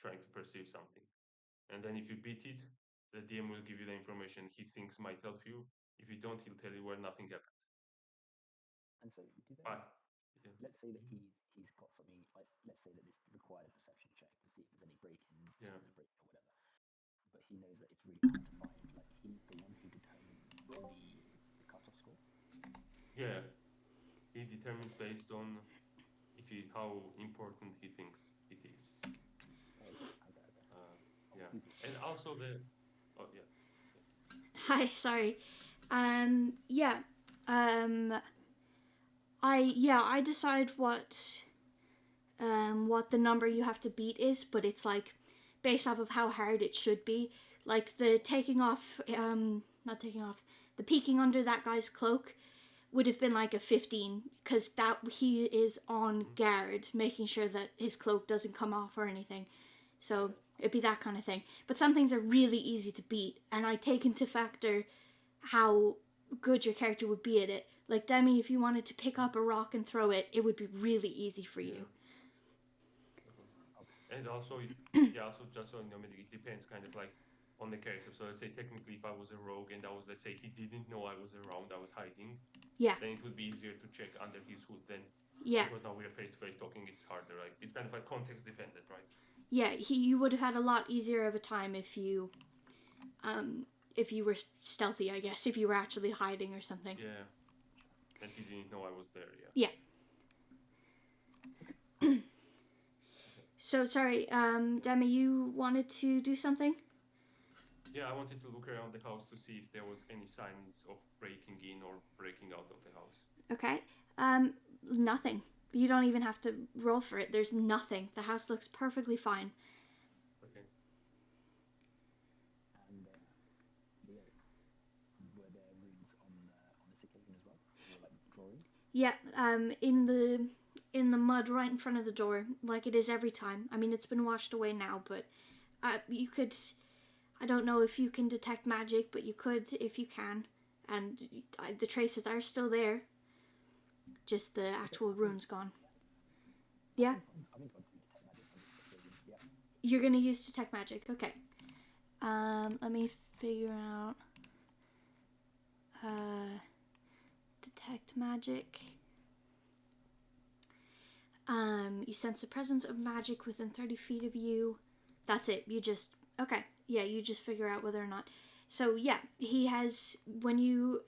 trying to perceive something. And then if you beat it, the DM will give you the information he thinks might help you. If you don't, he'll tell you where nothing happened. And so, do they? But yeah. Let's say that he's got something like, let's say that this required a perception check to see if there's any break-in Yeah. signs of break or whatever. But he knows that it's really hard to find. Like he's the one who determines the cutoff score. Yeah, he determines based on if he how important he thinks it is. Okay. Yeah, Easy. and also the oh yeah. Hi, sorry. Yeah. Um, I decide what the number you have to beat is, but it's like based off of how hard it should be. Like the not taking off, the peeking under that guy's cloak would have been like a 15 because that he is on guard, making sure that his cloak doesn't come off or anything. So it'd be that kind of thing. But some things are really easy to beat, and I take into factor how good your character would be at it. Like Demi, if you wanted to pick up a rock and throw it, it would be really easy for you. And also it yeah, also just so you know, it depends kind of like on the character. So let's say technically if I was a rogue and I was, let's say he didn't know I was around, I was hiding, Yeah, then it would be easier to check under his hood than yeah, because now we're face to face talking, it's harder, right? It's kind of like context dependent, right? yeah. You would have had a lot easier of a time if you were stealthy, I guess, if you were actually hiding or something. Yeah. And he didn't know I was there, yeah. Yeah. So sorry, Demi, you wanted to do something? Yeah, I wanted to look around the house to see if there was any signs of breaking in or breaking out of the house. Okay. Nothing. You don't even have to roll for it. There's nothing. The house looks perfectly fine. Okay. And Leo, were there runes on this occasion as well, or like drawings? Yeah, in the mud right in front of the door, like it is every time. I mean, it's been washed away now, but you could. I don't know if you can detect magic, but you could if you can. And the traces are still there. Just the actual rune's gone. Yeah? I think I'll do detect magic on this occasion. Yeah. You're gonna use detect magic. Okay. Let me figure out. Detect magic. You sense the presence of magic within 30 feet of you. That's it. You just, okay. Yeah, you just figure out whether or not. So, yeah, he has, when you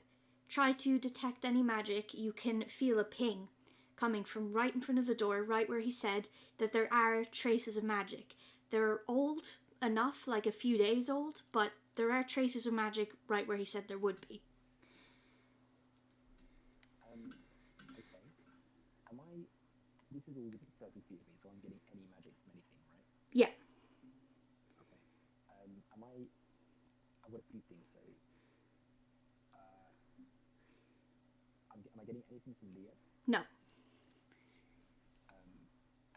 try to detect any magic, you can feel a ping coming from right in front of the door, right where he said that there are traces of magic. They're old enough, like a few days old, but there are traces of magic right where he said there would be. Okay. Am I? This is all within 30 feet of me, so I'm getting any magic from anything, right? Yeah. Okay. Am I? I've got a few things. So, am I getting anything from Leo? No.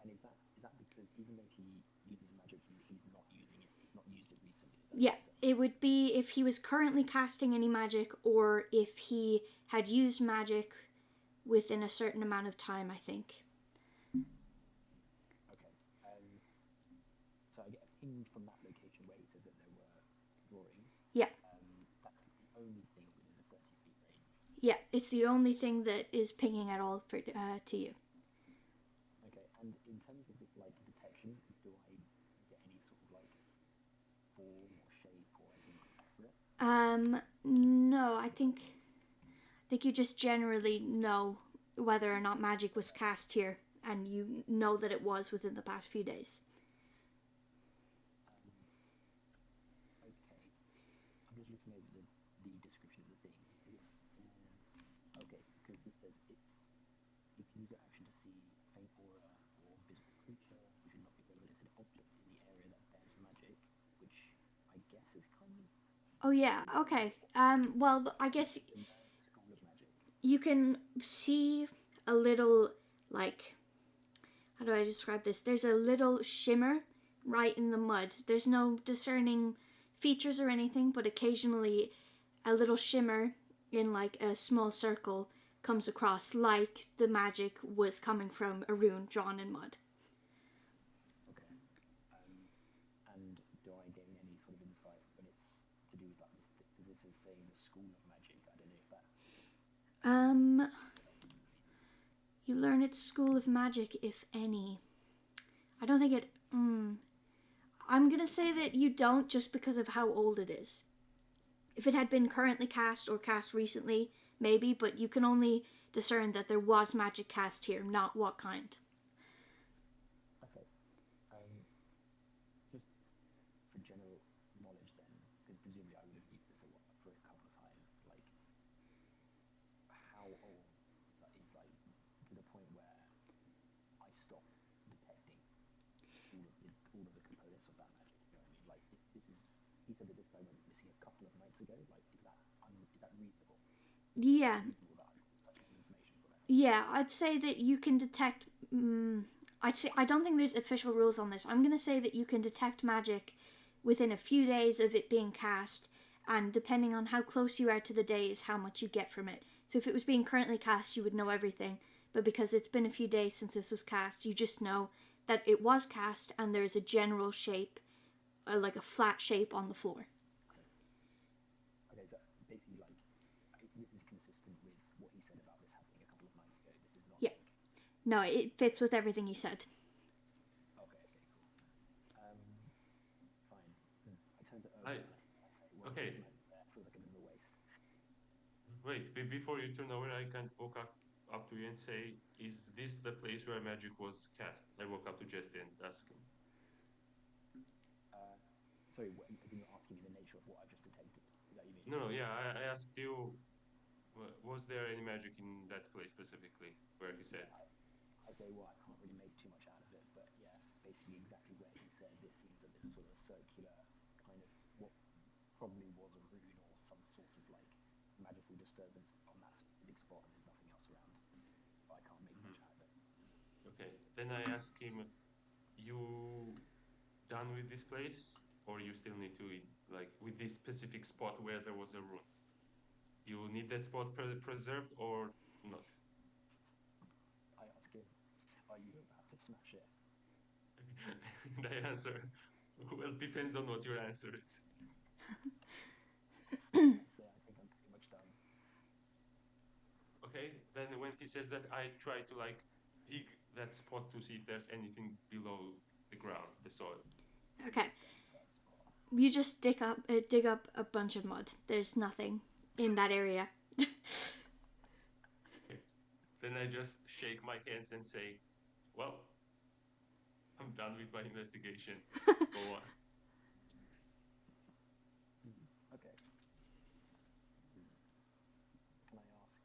And is that because even though he uses magic, he's not using it. He's not used it recently. Yeah, it would be if he was currently casting any magic or if he had used magic within a certain amount of time, I think. Okay. So I get a ping from that location where he said that there were drawings. Yeah. That's the only thing within the 30 feet range. Yeah, it's the only thing that is pinging at all for to you. Okay, and in terms of like detection, do I get any sort of like form or shape or anything like that for it? No, I think you just generally know whether or not magic was cast here, and you know that it was within the past few days. Okay, I'm just looking over the description of the thing. This says, okay, because this says if you use your action to see faint aura or visible creature, you should not be able to hit an object in the area that bears magic, which I guess is kind of Oh yeah, okay. Well, I guess the school of magic. you can see a little, like, how do I describe this? There's a little shimmer right in the mud. There's no discerning features or anything, but occasionally a little shimmer in like a small circle comes across, like the magic was coming from a rune drawn in mud. Okay. And do I gain any sort of insight when it's to do with like this? Because this is saying the school of magic. I don't know if that. You learn its school of magic, if any. I don't think it. I'm gonna say that you don't, just because of how old it is. If it had been currently cast or cast recently, maybe, but you can only discern that there was magic cast here, not what kind. Okay. Just for general knowledge then, because presumably I would have used this for a couple of times, like how old is like to the point where I stop detecting all of the components of that magic, you know what I mean? Like this is, he said that this guy went missing a couple of nights ago, like is that reasonable? Yeah. Reasonable that I got such information from it? Yeah, I'd say that you can detect. I don't think there's official rules on this. I'm gonna say that you can detect magic within a few days of it being cast, and depending on how close you are to the day is how much you get from it. So if it was being currently cast, you would know everything. But because it's been a few days since this was cast, you just know that it was cast and there's a general shape, like a flat shape on the floor. Okay, so basically, like, this is consistent with what he said about this happening a couple of nights ago. This is not Yeah. like. No, it fits with everything you said. Okay, cool. Fine. I turn to Owen I and I say, well, okay. there feels like a bit of a waste. Wait, before you turn over, I can walk up to you and say, "Is this the place where magic was cast?" I walk up to Jesse and ask him. Sorry, you're not asking me the nature of what I've just detected. Is that what you mean? No, yeah, I asked you, was there any magic in that place specifically where he said? I say, well, I can't really make too much out of it, but yeah, basically exactly where he said. It seems that there's a sort of circular kind of what probably was a rune or some sort of like magical disturbance on that specific spot, and there's nothing else around. But I can't make much out of it. Okay, then I ask him, "You done with this place, or you still need to like with this specific spot where there was a rune? You need that spot preserved or not?" I ask him, are you about to smash it? And I answer, "Well, depends on what your answer is." I say, I think I'm pretty much done. Okay, then when he says that, I try to like dig that spot to see if there's anything below the ground, the soil. Okay. You just dig up a bunch of mud. There's nothing in that area. Okay. Then I just shake my hands and say, well, I'm done with my investigation. Go on. Okay. Can I ask?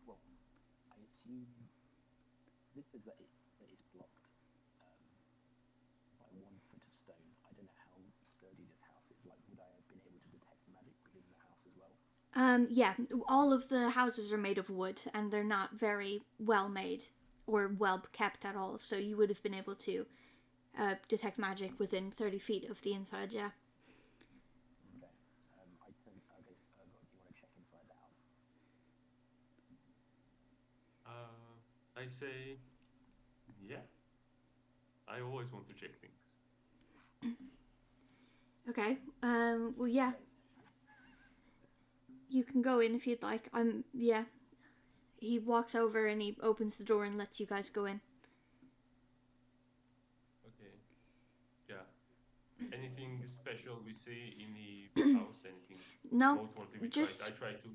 Well, I assume this is that it's blocked by 1 foot of stone. I don't know how sturdy this house is. Like, would I have been able to detect magic within the house as well? Yeah, all of the houses are made of wood, and they're not very well made or well kept at all. So you would have been able to detect magic within 30 feet of the inside. Yeah. Okay. Okay. Do you want to check inside the house? I say, yeah. I always want to check things. Okay. Well, yeah. You can go in if you'd like. Yeah. He walks over and he opens the door and lets you guys go in. Okay. Yeah. Anything special we see in the house? Anything No, noteworthy we just I try to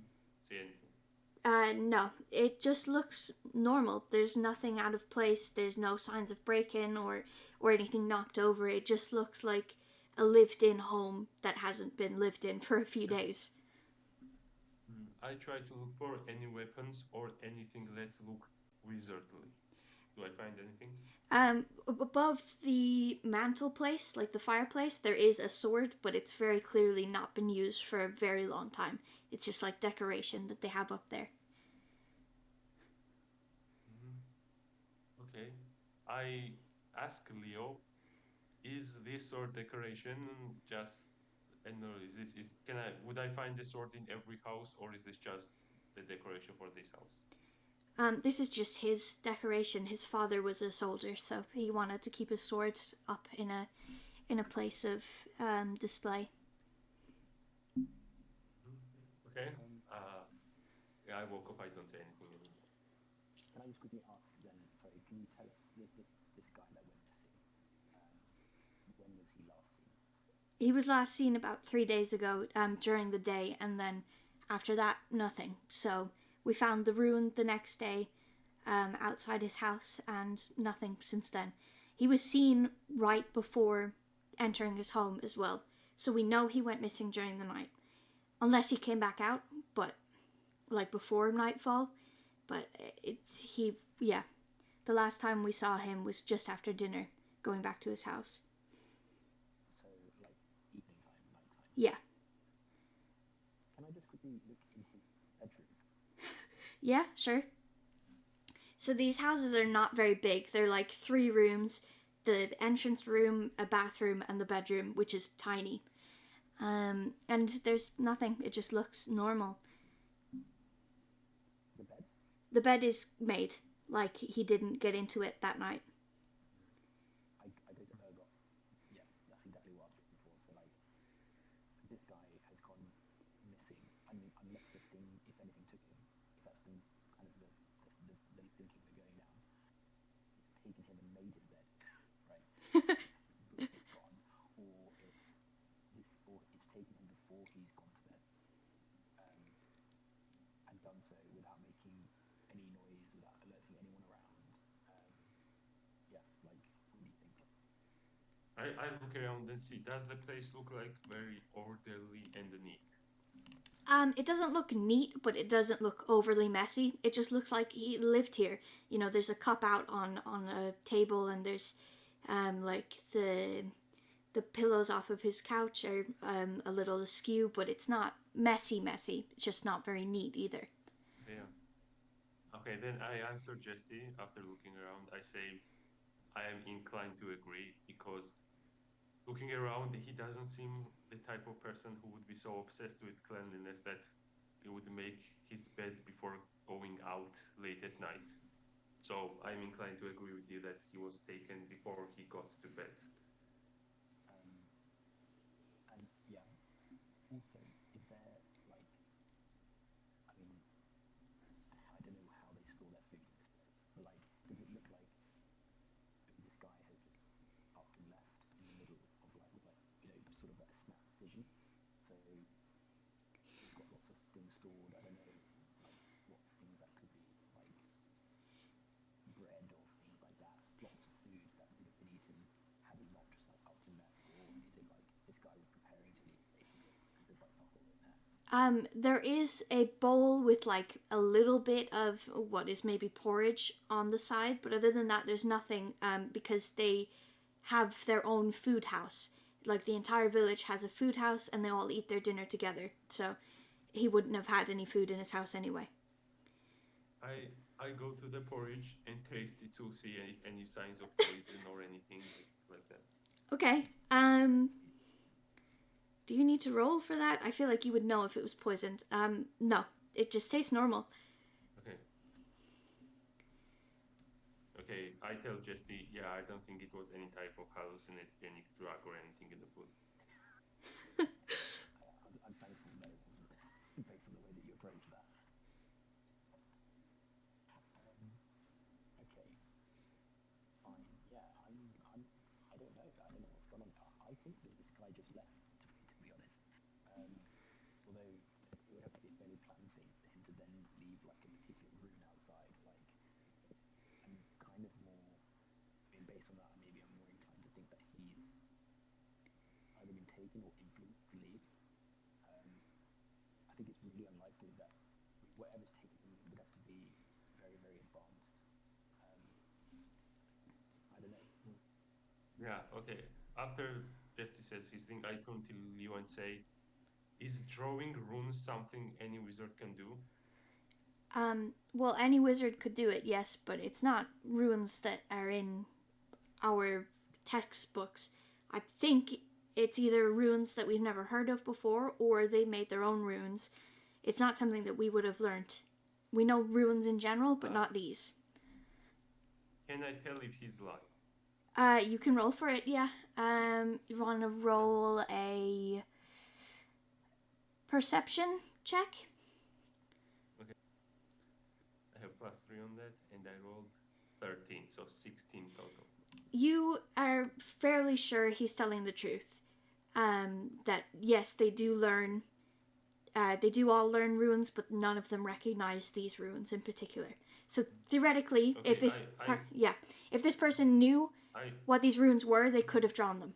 see anything. No, it just looks normal. There's nothing out of place. There's no signs of break-in or anything knocked over. It just looks like a lived-in home that hasn't been lived in for a few days. I try to look for any weapons or anything that look wizardly. Do I find anything? Above the mantelpiece, like the fireplace, there is a sword, but it's very clearly not been used for a very long time. It's just like decoration that they have up there. Okay. I ask Leo, is this sword decoration just, I don't know, would I find this sword in every house, or is this just the decoration for this house? This is just his decoration. His father was a soldier, so he wanted to keep his sword up in a place of display. Okay. Yeah, I woke up. I don't say anything anymore. Can I just quickly ask then? Sorry, can you tell us this guy that went missing? When was he last seen? He was last seen about 3 days ago during the day, and then after that, nothing. So we found the ruin the next day outside his house, and nothing since then. He was seen right before entering his home as well, so we know he went missing during the night. Unless he came back out, but like before nightfall. But yeah. The last time we saw him was just after dinner, going back to his house. So, like, evening time, night time? Yeah. Can I just quickly look in his bedroom? Yeah, sure. So these houses are not very big. They're like 3 rooms, the entrance room, a bathroom, and the bedroom, which is tiny. And there's nothing. It just looks normal. The bed? The bed is made. Like, he didn't get into it that night. I go to Ergot. Yeah, that's exactly what I was looking for. So, like, this guy has gone missing. I mean, unless the thing, if anything, took him. If that's the kind of the thinking we're going down. It's taken him and made his bed, right? But it's gone, or it's taken him before he's gone to bed, and done so without making any noise, without alerting anyone around. Yeah, like, what do you think? I look around and see, does the place look like very orderly and neat? It doesn't look neat, but it doesn't look overly messy. It just looks like he lived here. You know, there's a cup out on a table, and there's like the pillows off of his couch are a little askew, but it's not messy. It's just not very neat either. Yeah. Okay, then I answer Jesty after looking around. I say, I am inclined to agree, because looking around, he doesn't seem the type of person who would be so obsessed with cleanliness that he would make his bed before going out late at night. So I'm inclined to agree with you that he was taken before he got to bed. And yeah, also, is there, like, I mean, I don't know how they store their food in this place, but, like, does it look like this guy has just upped and left in the middle of sort of a snap decision? So he's got lots of things stored. I don't know, like what things that could be, like bread or things like that. Lots of foods that would have been eaten had he not just like upped and left, or is it like this guy was preparing to leave basically, and there's like fuck all in there? There is a bowl with like a little bit of what is maybe porridge on the side, but other than that, there's nothing. Because they have their own food house. Like the entire village has a food house, and they all eat their dinner together. So he wouldn't have had any food in his house anyway. I go to the porridge and taste it to see if any signs of poison or anything like that. Okay. Do you need to roll for that? I feel like you would know if it was poisoned. No. It just tastes normal. Okay. Okay, I tell Jesse, yeah, I don't think it was any type of hallucinogenic drug or anything in the food. I'm thankful that it wasn't, based on the way that you approach that. Okay, fine. Yeah, I don't know. I don't know what's going on. I think that this guy just left, to be honest. Although it would have to be a fairly planned thing for him to then leave like a particular rune outside. Like, I'm kind of more, I mean, based on that, maybe I'm more inclined to think that he's either been taken or influenced to leave. I think it's really unlikely that whatever's taken him would have to be very, very advanced. I don't know. Yeah, okay. After Jesse says his thing, I turn to you and say, is drawing runes something any wizard can do? Well, any wizard could do it, yes, but it's not runes that are in our textbooks. I think it's either runes that we've never heard of before, or they made their own runes. It's not something that we would have learned. We know runes in general, but not these. Can I tell if he's lying? You can roll for it, yeah. You want to roll a perception check? Okay. I have +3 on that, and I rolled 13, so 16 total. You are fairly sure he's telling the truth. That yes, they do learn. They do all learn runes, but none of them recognize these runes in particular. So theoretically, Okay, if this if this person knew what these runes were, they could have drawn them.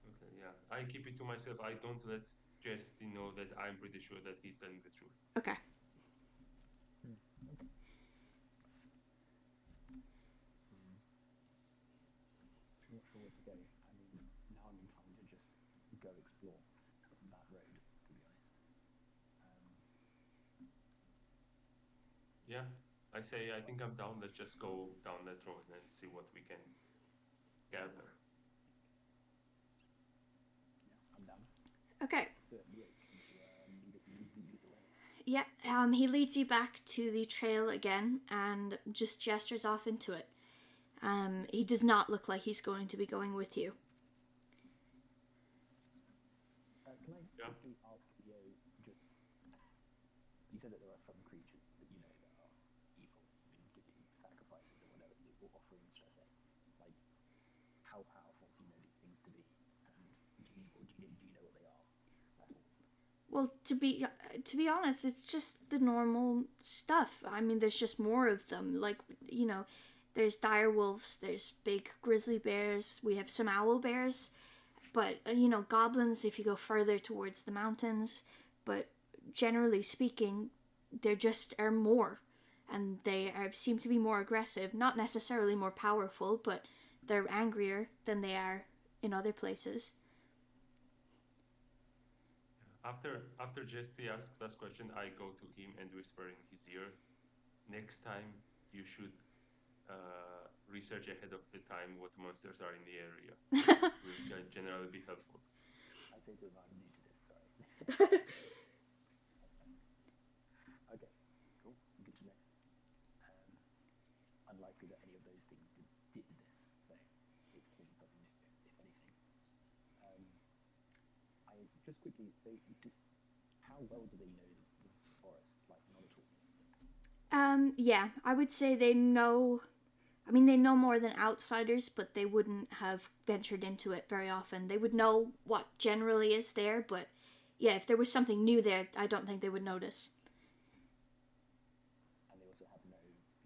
Okay, yeah. I keep it to myself. I don't let Jesse know that I'm pretty sure that he's telling the truth. Okay. I'm not sure where to go. I mean, now I'm inclined to just go explore that road, to be honest. Yeah, I say, I think I'm down. Let's just go down that road and see what we can gather. Yeah, I'm down. Okay. Lead the way. Yeah. He leads you back to the trail again and just gestures off into it. He does not look like he's going to be going with you. Can I quickly ask Leo, just, you said that there are some creatures that you know that are evil and giving sacrifices or whatever, or offerings, should I say. Like, how powerful do you know these things to be? And do you know what they are at all? Well, to be honest, it's just the normal stuff. I mean, there's just more of them. Like, there's dire wolves, there's big grizzly bears, we have some owl bears, but, goblins if you go further towards the mountains. But generally speaking, there just are more, and they seem to be more aggressive, not necessarily more powerful, but they're angrier than they are in other places. After Jesse asks that question, I go to him and whisper in his ear, next time you should research ahead of the time what monsters are in the area. Will generally be helpful. I say to him, I'm new to this, sorry. Okay, cool, good to know. Unlikely that any of those things did this, so it's clearly something new, if anything. I just quickly, so how well do they know the forest? Like, not at all. Yeah, I would say they know. I mean, they know more than outsiders, but they wouldn't have ventured into it very often. They would know what generally is there, but yeah, if there was something new there, I don't think they would notice. And they also have no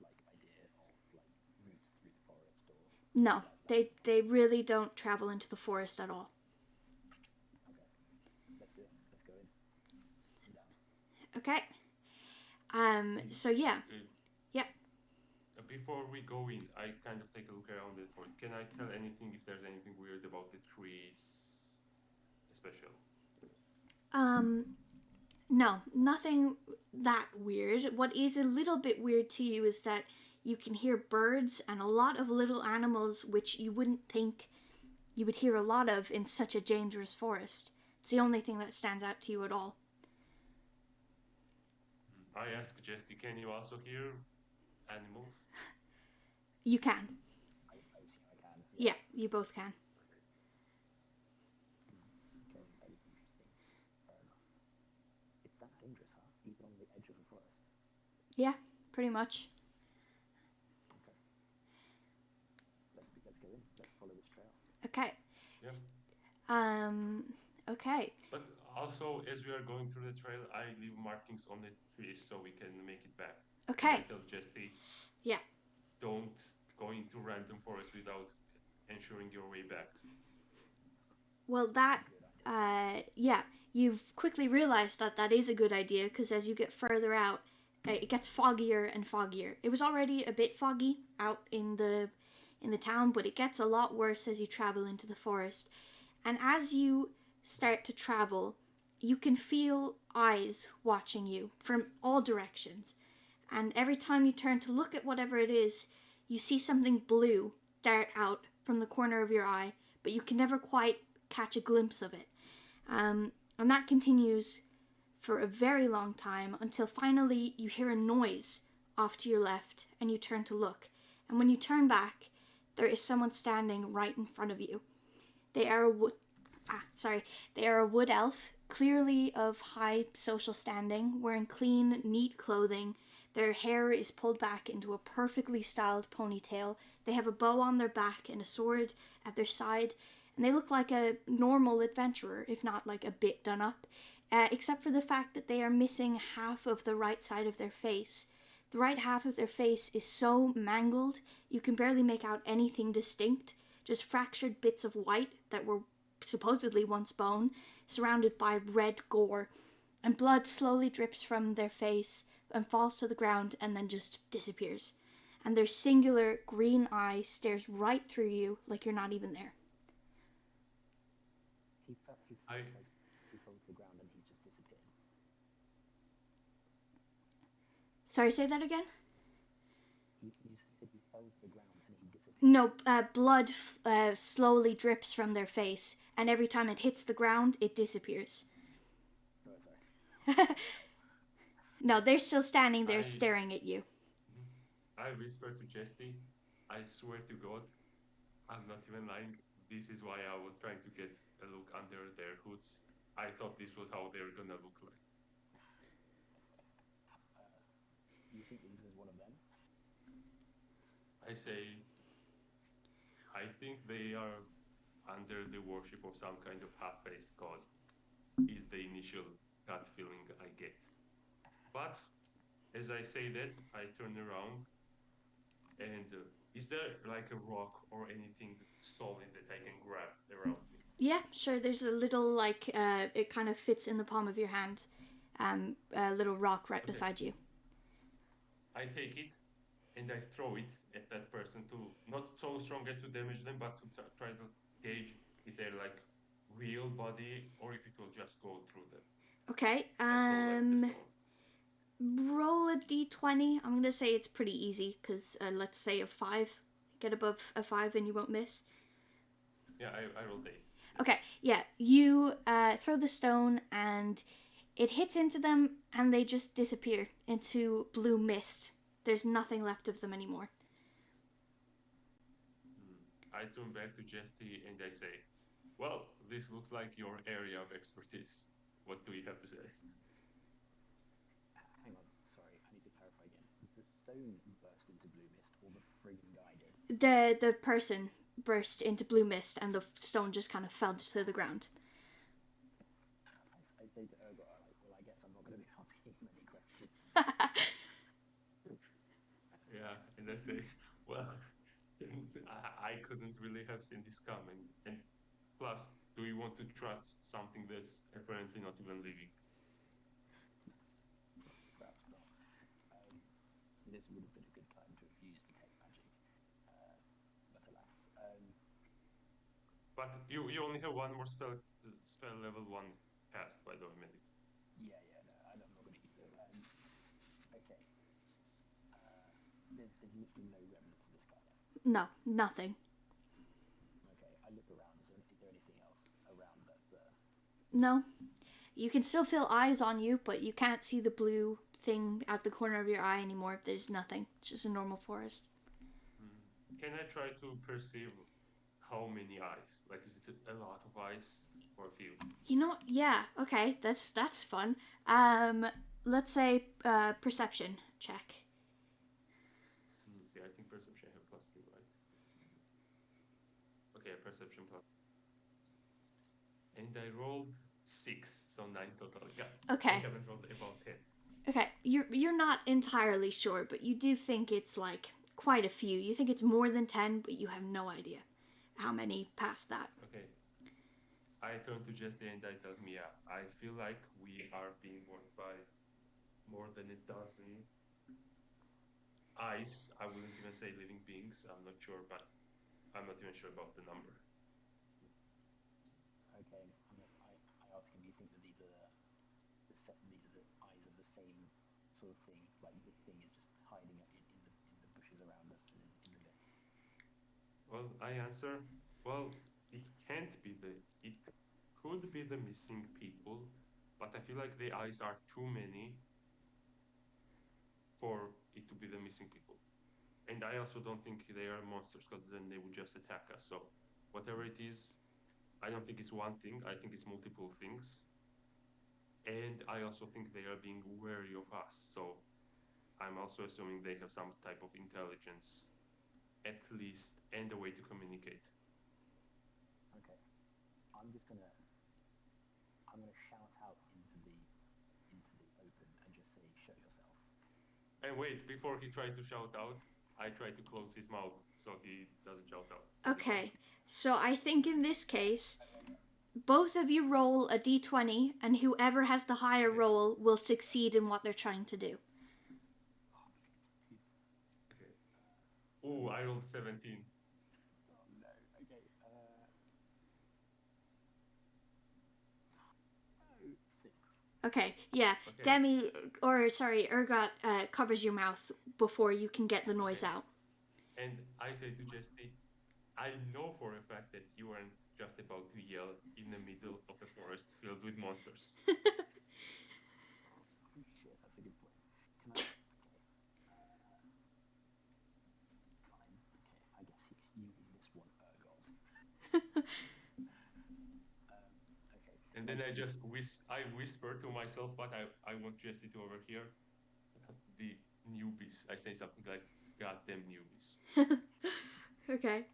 like idea of like routes through the forest or. No, they really don't travel into the forest at all. Okay, let's do it. Let's go in. I'm down. Okay. So yeah. Yep. Before we go in, I kind of take a look around the fort. Can I tell anything if there's anything weird about the trees, special? No, nothing that weird. What is a little bit weird to you is that you can hear birds and a lot of little animals which you wouldn't think you would hear a lot of in such a dangerous forest. It's the only thing that stands out to you at all. I ask Jesty, can you also hear animals? You can. I assume I can. Yeah, you both can. Okay, that is interesting. Fair enough. It's that dangerous, huh? Even on the edge of a forest. Yeah, pretty much. Okay. Let's go in. Let's follow this trail. Okay. Yeah. Okay. But also, as we are going through the trail, I leave markings on the trees so we can make it back. Okay. I tell Jesty, Yeah. don't go into random forest without ensuring your way back. Well, yeah, you've quickly realized that that is a good idea because as you get further out, it gets foggier and foggier. It was already a bit foggy out in the town, but it gets a lot worse as you travel into the forest. And as you start to travel, you can feel eyes watching you from all directions. And every time you turn to look at whatever it is, you see something blue dart out from the corner of your eye, but you can never quite catch a glimpse of it. And that continues for a very long time until finally you hear a noise off to your left and you turn to look. And when you turn back, there is someone standing right in front of you. They are a wood elf, clearly of high social standing, wearing clean, neat clothing. Their hair is pulled back into a perfectly styled ponytail. They have a bow on their back and a sword at their side, and they look like a normal adventurer, if not like a bit done up, except for the fact that they are missing half of the right side of their face. The right half of their face is so mangled, you can barely make out anything distinct, just fractured bits of white that were supposedly once bone, surrounded by red gore, and blood slowly drips from their face and falls to the ground and then just disappears. And their singular green eye stares right through you like you're not even there. He fell to the ground and he just disappeared. Sorry, say that again? You said he fell to the ground and he disappeared. No, blood slowly drips from their face, and every time it hits the ground, it disappears. Oh, sorry. No, they're still standing there staring at you. I whisper to Jesty, I swear to God, I'm not even lying. This is why I was trying to get a look under their hoods. I thought this was how they're gonna look like. You think this is one of them? I say, I think they are under the worship of some kind of half-faced god, is the initial gut feeling I get. But as I say that, I turn around and is there like a rock or anything solid that I can grab around me? Yeah, sure. There's a little, it kind of fits in the palm of your hand, a little rock right beside you. I take it and I throw it at that person to, not so strong as to damage them, but to try to gauge if they're like real body or if it will just go through them. Okay, roll a d20. I'm going to say it's pretty easy, because let's say a 5. Get above a 5 and you won't miss. Yeah, I rolled 8. Okay, yeah, you throw the stone and it hits into them and they just disappear into blue mist. There's nothing left of them anymore. I turn back to Jesty and I say, well, this looks like your area of expertise. What do you have to say? Hang on, sorry, I need to clarify again. The stone burst into blue mist, or the friggin' guy did? The person burst into blue mist, and the stone just kind of fell to the ground. I say to Urgot, like, well, I guess I'm not going to be asking him any questions. Yeah, and I say, well, I couldn't really have seen this coming. And plus, do you want to trust something that's apparently not even living? Perhaps not. This would have been a good time to have used detect magic, but alas. But you only have one more spell level 1 cast, by the way, medic. Yeah, no, I'm not going to use it. Okay. There's literally no remnants of this guy now. No, nothing. Okay, I look around. Is there anything else around that's No. You can still feel eyes on you, but you can't see the blue thing out the corner of your eye anymore. There's nothing. It's just a normal forest. Can I try to perceive how many eyes? Like, is it a lot of eyes or a few? You know what? Yeah, okay, that's fun. Let's say perception check. Yeah, I think perception have +2, right? Okay, perception plus. And I rolled 6, so 9 total. Yeah. Okay. I haven't rolled above 10. Okay, you're not entirely sure, but you do think it's like quite a few. You think it's more than 10, but you have no idea how many past that. Okay. I turn to Jesse and I tell him, yeah, I feel like we are being warned by more than a dozen eyes. I wouldn't even say living beings. I'm not sure, but I'm not even sure about the number. okay? I ask him, you think that these are the eyes of the same sort of thing? Like this thing is just hiding in the bushes around us and in the mist. Well, I answer, well, it can't be it could be the missing people, but I feel like the eyes are too many for it to be the missing people. And I also don't think they are monsters, because then they would just attack us. So whatever it is, I don't think it's one thing. I think it's multiple things. And I also think they are being wary of us. So I'm also assuming they have some type of intelligence, at least, and a way to communicate. Okay, I'm gonna shout out into the open and just say, show yourself. And wait, before he tried to shout out, I tried to close his mouth so he doesn't shout out. Okay, so I think in this case, both of you roll a d20, and whoever has the higher roll will succeed in what they're trying to do. Okay. Oh, I rolled 17. Oh no. Okay. 6. Okay, yeah. Okay. Urgot covers your mouth before you can get the noise out. And I say to Jesse, I know for a fact that you aren't just about to yell in the middle of a forest filled with monsters. Oh shit, that's a good point. Can I? Okay. Fine. Okay, I guess you win this one, Urgot. Okay. And then I whisper to myself, but I want Jesse to overhear the newbies. I say something like, "Goddamn newbies." Okay.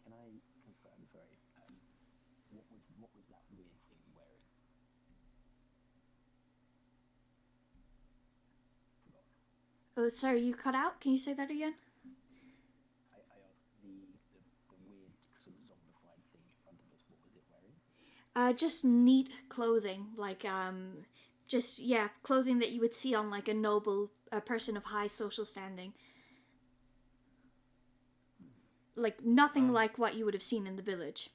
Can I confirm? Sorry. What was that weird thing wearing? Forgot. Oh, sorry, you cut out? Can you say that again? I asked the weird sort of zombified thing in front of us. What was it wearing? Just neat clothing, like clothing that you would see on like a person of high social standing. Like nothing like what you would have seen in the village.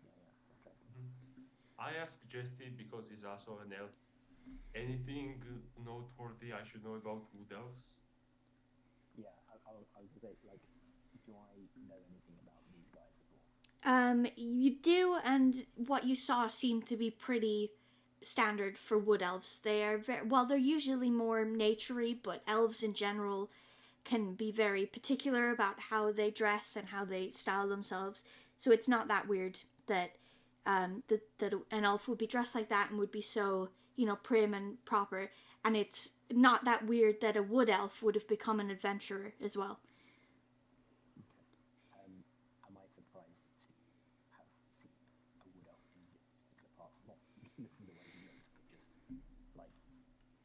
Yeah. Okay. I ask Jesse, because he's also an elf, anything noteworthy I should know about wood elves? Yeah, I was gonna say, like, do I know anything about these guys at all? You do, and what you saw seemed to be pretty standard for wood elves. They are they're usually more naturey, but elves in general can be very particular about how they dress and how they style themselves. So it's not that weird that that an elf would be dressed like that and would be so you know, prim and proper, and it's not that weird that a wood elf would have become an adventurer as well. Am I surprised to have seen a wood elf in this particular part? Not looking the way he looked, but just like,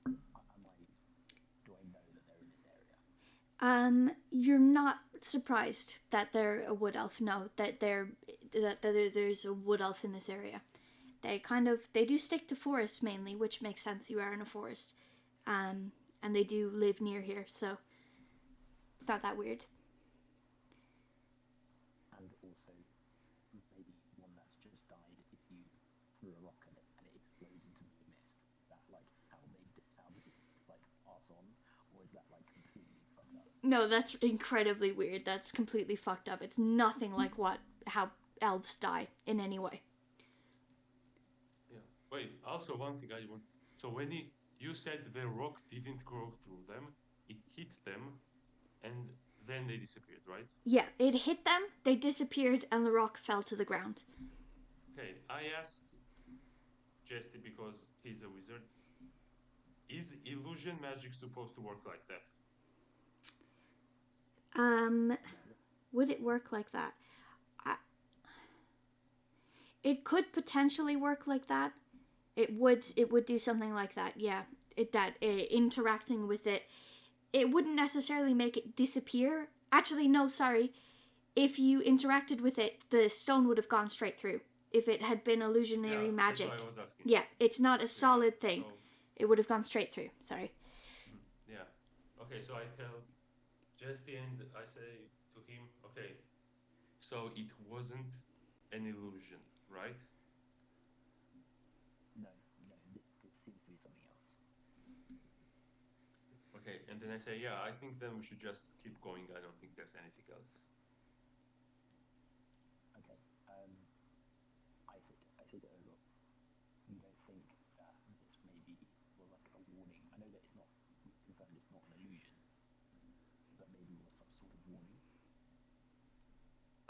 do I know that they're in this area? You're not surprised that they're a wood elf. No, that there's a wood elf in this area. They do stick to forests mainly, which makes sense. You are in a forest, and they do live near here, so it's not that weird. And also, maybe one that's just died if you threw a rock at it and it explodes into blue mist. Is that like how they like pass on, or is that like completely fucked up? No, that's incredibly weird. That's completely fucked up. It's nothing like how elves die in any way. Yeah. Wait. Also, one thing I want. So when you said the rock didn't go through them, it hit them, and then they disappeared, right? Yeah, it hit them, they disappeared, and the rock fell to the ground. Okay. I asked Jesty because he's a wizard. Is illusion magic supposed to work like that? Would it work like that? It could potentially work like that. It would do something like that, yeah. Interacting with it, it wouldn't necessarily make it disappear. Actually, no, sorry. If you interacted with it, the stone would have gone straight through. If it had been illusionary magic. That's what I was asking. Yeah, it's not a solid thing. So, it would have gone straight through, sorry. Yeah. Okay, so I tell Jesty and I say to him, okay, so it wasn't an illusion, right? No, it seems to be something else. Okay, and then I say, yeah, I think then we should just keep going. I don't think there's anything else. Okay. I said, look, you don't think that this maybe was like a warning? I know that it's not confirmed, it's not an illusion, but maybe it was some sort of warning.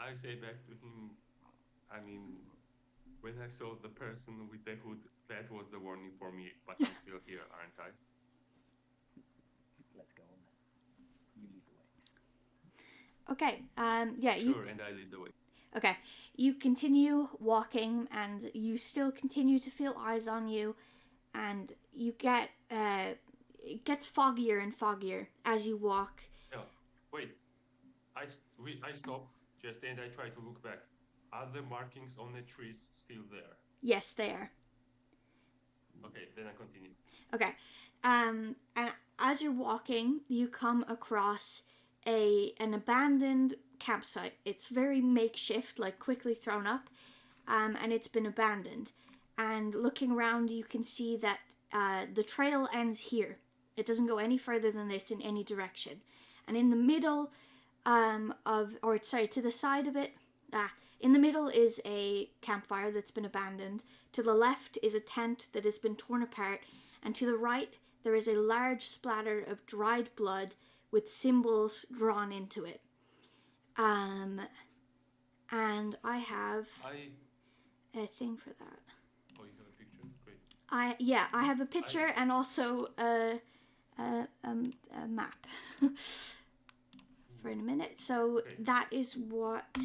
I say back to him, I mean, when I saw the person with the hood, that was the warning for me, but I'm still here, aren't I? Let's go on then. You lead the way. Okay, Sure, and I lead the way. Okay, you continue walking, and you still continue to feel eyes on you, and you get it gets foggier and foggier as you walk. Yeah, wait. I stop just and I try to look back. Are the markings on the trees still there? Yes, they are. Okay, then I continue. Okay, and as you're walking, you come across an abandoned campsite. It's very makeshift, like quickly thrown up, and it's been abandoned. And looking around, you can see that the trail ends here. It doesn't go any further than this in any direction. And in the middle to the side of it, in the middle is a campfire that's been abandoned. To the left is a tent that has been torn apart, and to the right there is a large splatter of dried blood with symbols drawn into it. And I have a thing for that. Oh, you have a picture? Great. I have a picture and also a map for in a minute. So okay. That is what.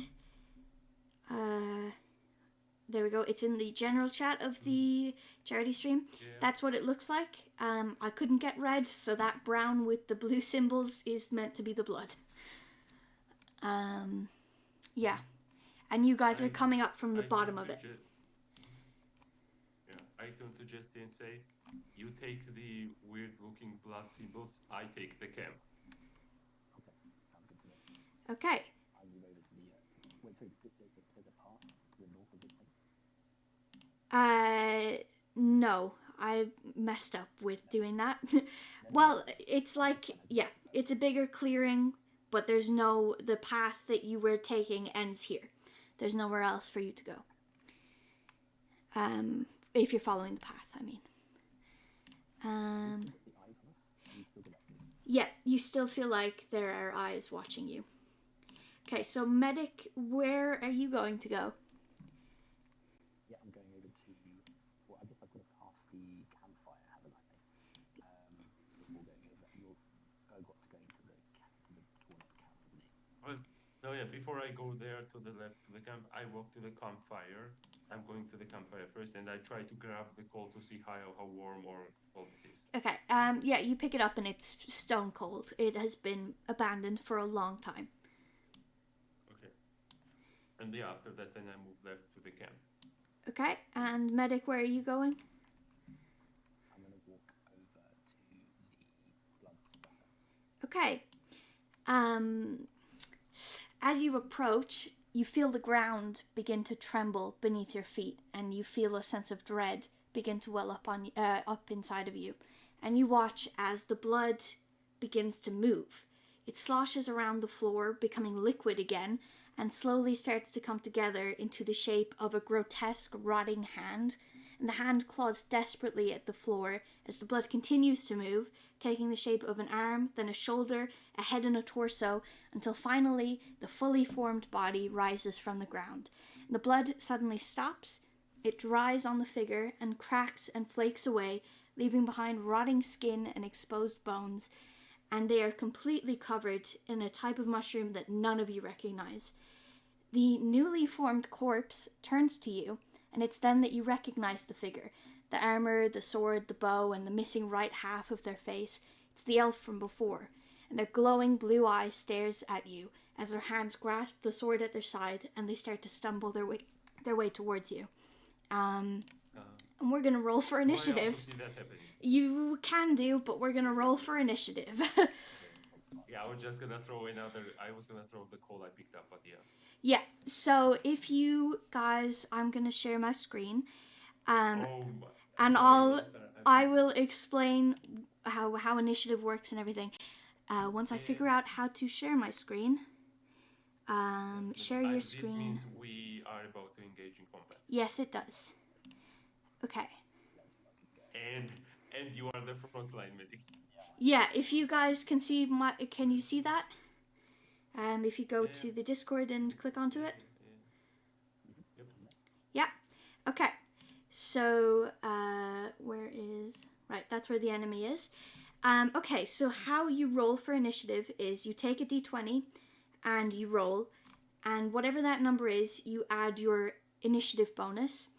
There we go. It's in the general chat of the charity stream. Yeah. That's what it looks like. I couldn't get red, so that brown with the blue symbols is meant to be the blood. Yeah. And you guys are coming up from the bottom of it. Yeah, I turn to Jesty and say, you take the weird looking blood symbols, I take the camp. Okay, sounds good to me. Okay. I move over to the... wait, so there's a path to the north of this thing? No. I messed up with doing that. Well, it's like, yeah, it's a bigger clearing, but there's the path that you were taking ends here. There's nowhere else for you to go. If you're following the path, I mean. Yeah, you still feel like there are eyes watching you. Okay, so Medic, where are you going to go? Yeah, I'm going over to Well, I guess I've got to pass the campfire, haven't I? Before going over that, you're got to go into the toilet camp, isn't he? Well, no, yeah. Before I go there to the left to the camp, I walk to the campfire. I'm going to the campfire first, and I try to grab the coal to see how warm or cold it is. Okay. Yeah, you pick it up and it's stone cold. It has been abandoned for a long time. Okay. And yeah, after that, then I move left to the camp. Okay. And medic, where are you going? I'm going to walk over to the blood splatter. Okay. As you approach, you feel the ground begin to tremble beneath your feet, and you feel a sense of dread begin to well up inside of you. And you watch as the blood begins to move. It sloshes around the floor, becoming liquid again, and slowly starts to come together into the shape of a grotesque, rotting hand. And the hand claws desperately at the floor as the blood continues to move, taking the shape of an arm, then a shoulder, a head and a torso, until finally the fully formed body rises from the ground. And the blood suddenly stops, it dries on the figure and cracks and flakes away, leaving behind rotting skin and exposed bones, and they are completely covered in a type of mushroom that none of you recognize. The newly formed corpse turns to you, and it's then that you recognize the figure. The armor, the sword, the bow, and the missing right half of their face. It's the elf from before, and their glowing blue eye stares at you as their hands grasp the sword at their side, and they start to stumble their way towards you. And we're gonna roll for initiative. I also see that happening. You can do, but we're gonna roll for initiative. Yeah, I was gonna throw the coal I picked up, but yeah. Yeah, so if you guys, I'm gonna share my screen, and I will explain how initiative works and everything. Once I figure out how to share my screen. Share your screen. This means we are about to engage in combat. Yes, it does. Okay. And you are the frontline medics. Yeah, if you guys can see can you see that? If you go to the Discord and click onto it. Yep. Yeah. Okay. So, right, that's where the enemy is. Okay, so how you roll for initiative is you take a d20 and you roll, and whatever that number is, you add your initiative bonus,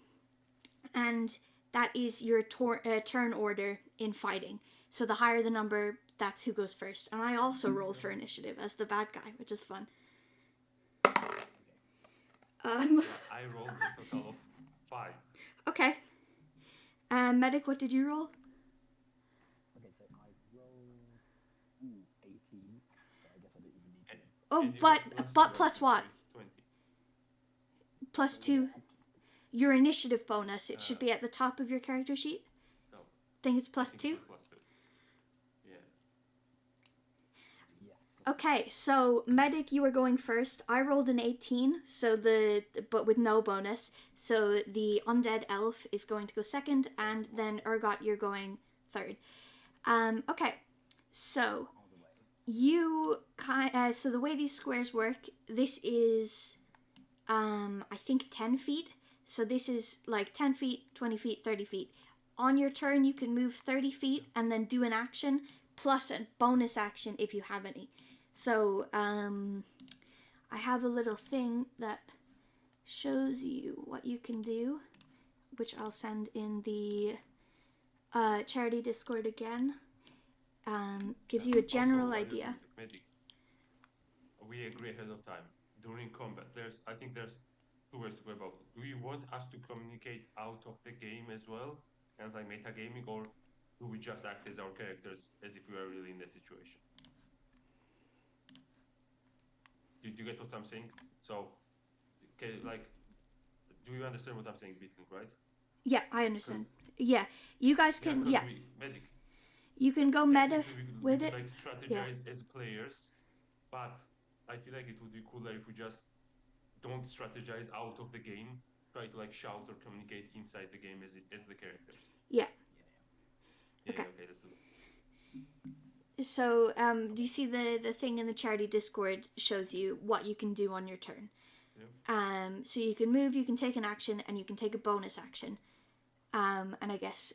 and that is your turn order in fighting. So the higher the number, that's who goes first. And I also roll for initiative as the bad guy, which is fun. I rolled a total of 5. Okay. Medic, what did you roll? Okay, so I rolled 18, so I guess I didn't even need to. Oh, but plus what? 20. Plus 2. Your initiative bonus. It should be at the top of your character sheet. No. I think it's plus 2. Plus 2. Yeah. Okay, so medic, you were going first. I rolled an 18, but with no bonus. So the undead elf is going to go second, and then Urgot, you're going third. Okay, so so the way these squares work, this is, I think 10 feet. So this is like 10 feet, 20 feet, 30 feet. On your turn, you can move 30 feet and then do an action, plus a bonus action if you have any. So, I have a little thing that shows you what you can do, which I'll send in the charity Discord again. Gives you a general idea. We agree ahead of time. During combat, I think there's 2 ways to go about it. Do you want us to communicate out of the game as well, and like metagaming, or do we just act as our characters as if we were really in the situation? Do you get what I'm saying? So, okay, like, do you understand what I'm saying, Beatling, right? Yeah, I understand. Yeah, you guys can. Yeah, medic. You can go meta with it. Like strategize as players, but I feel like it would be cooler if we just don't strategize out of the game. Try to like shout or communicate inside the game as the characters. Yeah. Okay. Okay. Okay, that's good. So, do you see the thing in the charity Discord shows you what you can do on your turn? Yeah. So you can move, you can take an action, and you can take a bonus action. and I guess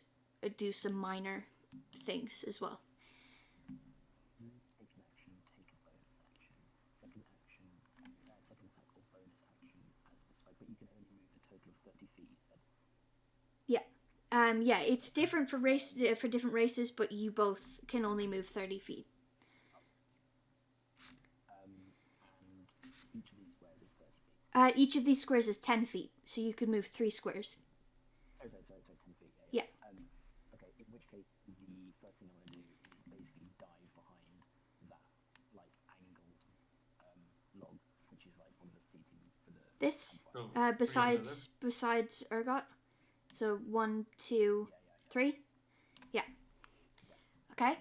do some minor things as well. Take an action, take a bonus action. Second action, second attack or bonus action as specified, but you can only move a total of 30 feet. Yeah, it's different for different races, but you both can only move 30 feet. And each of these squares is 30 feet. Each of these squares is 10 feet, so you could move 3 squares. Sorry, 10 feet. Yeah. Okay, in which case, the first thing I want to do is basically dive behind that, like, angled log, which is like one of the seating for the. This, So, besides Urgot. So 1, 2, 3. Yeah. Okay.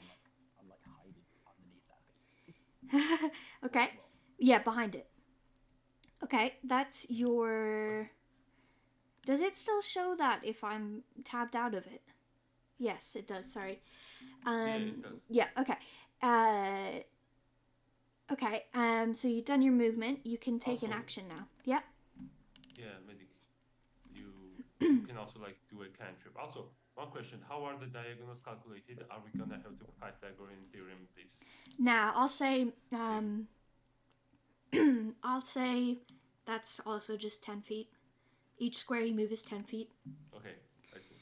I'm like hiding underneath that, basically. Okay. Yeah, behind it. Okay, that's your... Does it still show that if I'm tabbed out of it? Yes, it does, sorry. yeah, it does. Yeah, okay. Okay, so you've done your movement. You can take an Also- action now. Yep. Yeah, medic. You can also like do a cantrip. Also, one question: how are the diagonals calculated? Are we gonna have the Pythagorean theorem, please? Now, I'll say, I'll say that's also just 10 feet. Each square you move is 10 feet. Okay, I see.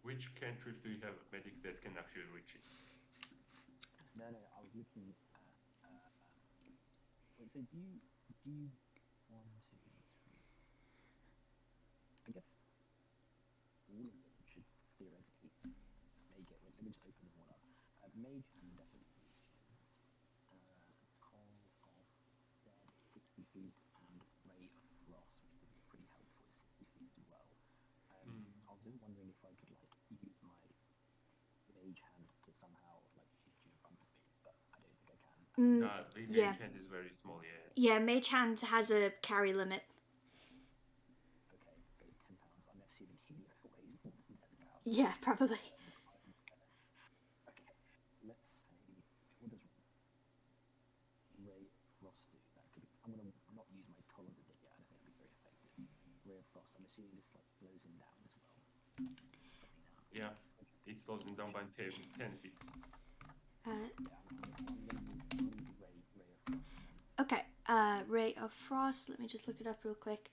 Which cantrip do you have, medic, that can actually reach it? No, I was looking at. Wait, so do you 1, 2, 3? I guess all of them should theoretically make it. Wait, let me just open them all up. Mage hand definitely reaches. Call of Dead 60 feet and Ray of Frost, which would be pretty helpful, is 60 feet as well. I was just wondering if I could like use my mage hand to somehow like shift you in front of me, but I don't think I can. The yeah. mage hand is very small, yeah. Yeah, Mage Hand has a carry limit. Okay, so 10 pounds. I'm assuming he weighs more than 10 pounds. Yeah, probably. Okay, let's say, what does Ray of Frost do? That could be, I'm gonna not use my tolerance yet. I don't think it'll be very effective. Ray of Frost. I'm assuming this like slows him down as well. Yeah, it slows him down by 10 feet. Yeah, I'm gonna use Ray of Frost. Okay, Ray of Frost. Let me just look it up real quick.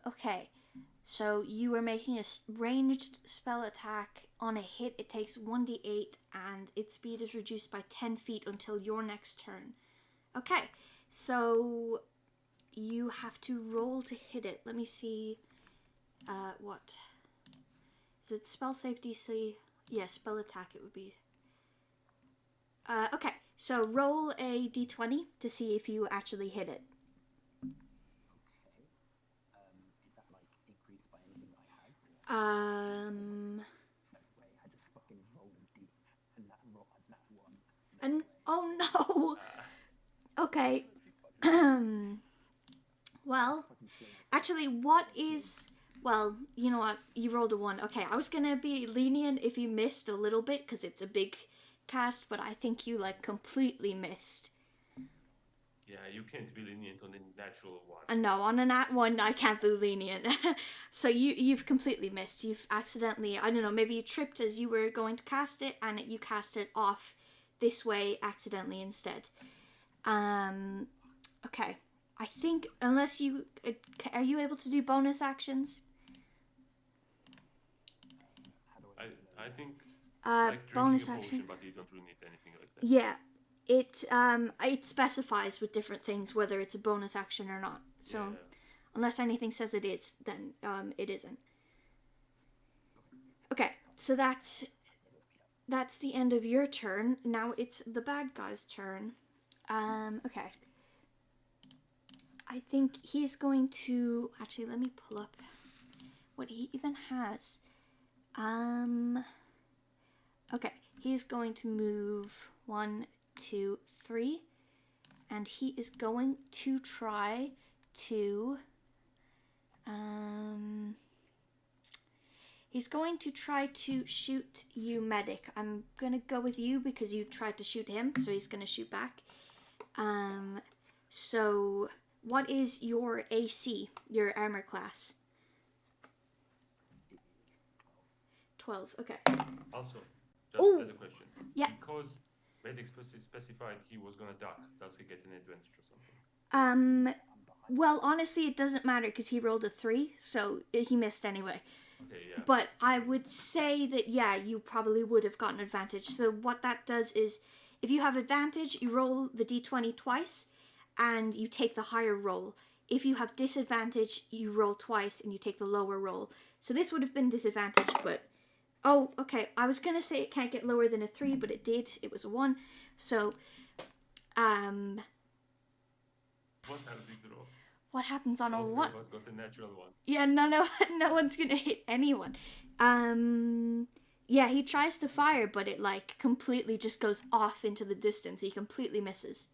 Okay. So you are making a ranged spell attack. On a hit, it takes 1d8, and its speed is reduced by 10 feet until your next turn. Okay, so you have to roll to hit it. Let me see. What? Is it spell save DC? Yeah, spell attack it would be. Okay, so roll a d20 to see if you actually hit it. Okay. Is that like increased by anything that I have? Um, No way. I just fucking rolled a d and that one. and oh no. Okay. Well, actually, what is? Well, you know what? You rolled a 1. Okay, I was gonna be lenient if you missed a little bit because it's a big cast, but I think you like completely missed. Yeah, you can't be lenient on a natural one. No, on a nat 1, I can't be lenient. So you've completely missed. You've accidentally, I don't know, maybe you tripped as you were going to cast it, and you cast it off this way accidentally instead. Okay. I think unless you are you able to do bonus actions? I think like bonus drinking a action. potion, but you don't really need anything like that. Yeah, it specifies with different things whether it's a bonus action or not. So Yeah. unless anything says it is, then it isn't. Okay, so that's the end of your turn. Now it's the bad guy's turn. Okay. I think he's going to actually let me pull up what he even has. Okay, he's going to move 1, 2, 3, and he is going to try to he's going to try to shoot you, medic. I'm gonna go with you because you tried to shoot him, so he's gonna shoot back. So what is your AC, your armor class? It is 12. Okay. Also, just Ooh. another question. Yeah. Because medic specified he was gonna duck, does he get an advantage or something? Um. 12. I'm behind. Well, honestly, it doesn't matter because he rolled a 3, so he missed anyway. Okay, yeah. But I would say that, yeah, you probably would have gotten advantage. So what that does is, if you have advantage, you roll the d20 twice, and you take the higher roll. If you have disadvantage, you roll twice, and you take the lower roll. So this would have been disadvantage, but... Oh, okay, I was going to say it can't get lower than a 3, but it did. It was a 1. So, What are these rolls? what happens on a All 1? three of us got a natural one. Yeah, no one's gonna hit anyone. Yeah, he tries to fire, but it like completely just goes off into the distance. He completely misses.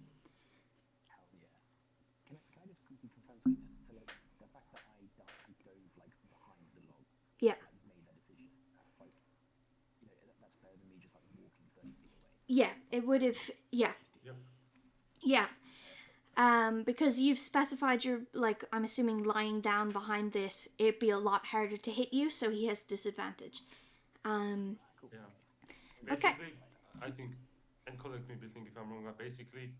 Hell yeah. Can I just quickly confirm something then? So like the fact that I dove like behind the log, Yeah. like made that decision. That's like, that's better than me just like walking 30 feet away. Yeah, it would have. Yeah, Yep. yeah. Because you've specified you're like, I'm assuming lying down behind this, it'd be a lot harder to hit you, so he has disadvantage. Cool. Yeah. Okay. Basically, I think, and correct me if I'm wrong, but basically,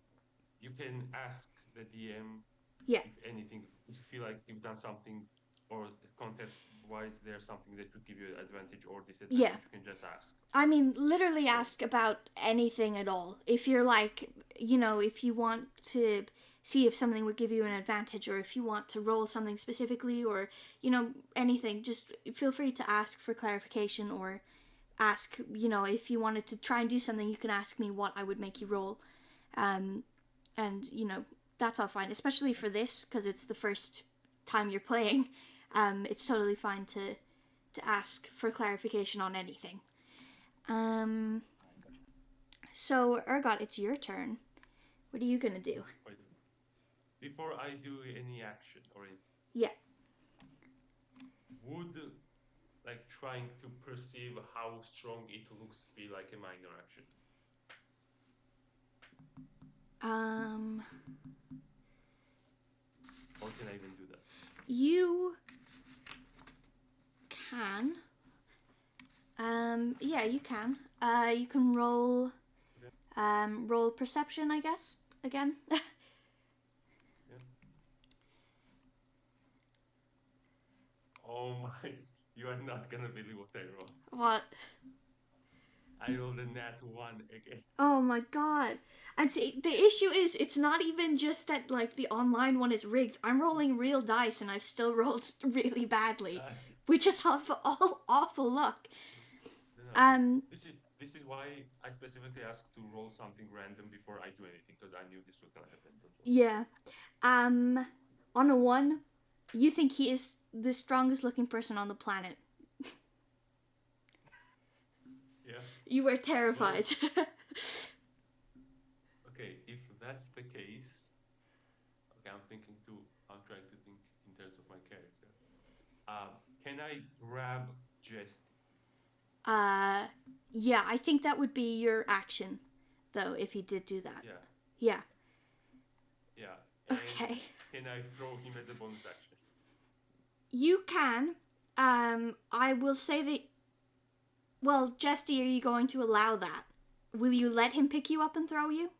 you can ask the DM Yeah. if anything, if you feel like you've done something, or context-wise, there's something that would give you an advantage or disadvantage, Yeah. you can just ask. I mean, literally ask about anything at all. If you're like, if you want to see if something would give you an advantage, or if you want to roll something specifically, or, anything, just feel free to ask for clarification, or ask, if you wanted to try and do something, you can ask me what I would make you roll. And, that's all fine, especially for this, because it's the first time you're playing. It's totally fine to ask for clarification on anything. So, Ergot, it's your turn. What are you gonna do? Wait. Before I do any action or anything, Yeah. would like trying to perceive how strong it looks be like a minor action? Or can I even do that? You can. Yeah, you can. You can roll. Roll perception, I guess. Again. Yeah. Oh my! You are not gonna believe what I rolled. What? I rolled a nat 1 again. Oh my god. And see, the issue is, it's not even just that, like, the online one is rigged. I'm rolling real dice, and I've still rolled really badly. We just have awful luck. No. This is why I specifically asked to roll something random before I do anything, because I knew this was gonna happen. Yeah. On a 1, you think he is the strongest looking person on the planet. Yeah. You were terrified. Okay, if that's the case, okay, I'm trying to think in terms of my character. Can I grab Jest? Yeah, I think that would be your action, though, if you did do that. Yeah. Yeah. Yeah. And Okay. can I throw him as a bonus action? You can. I will say that. Well, Jesty, are you going to allow that? Will you let him pick you up and throw you?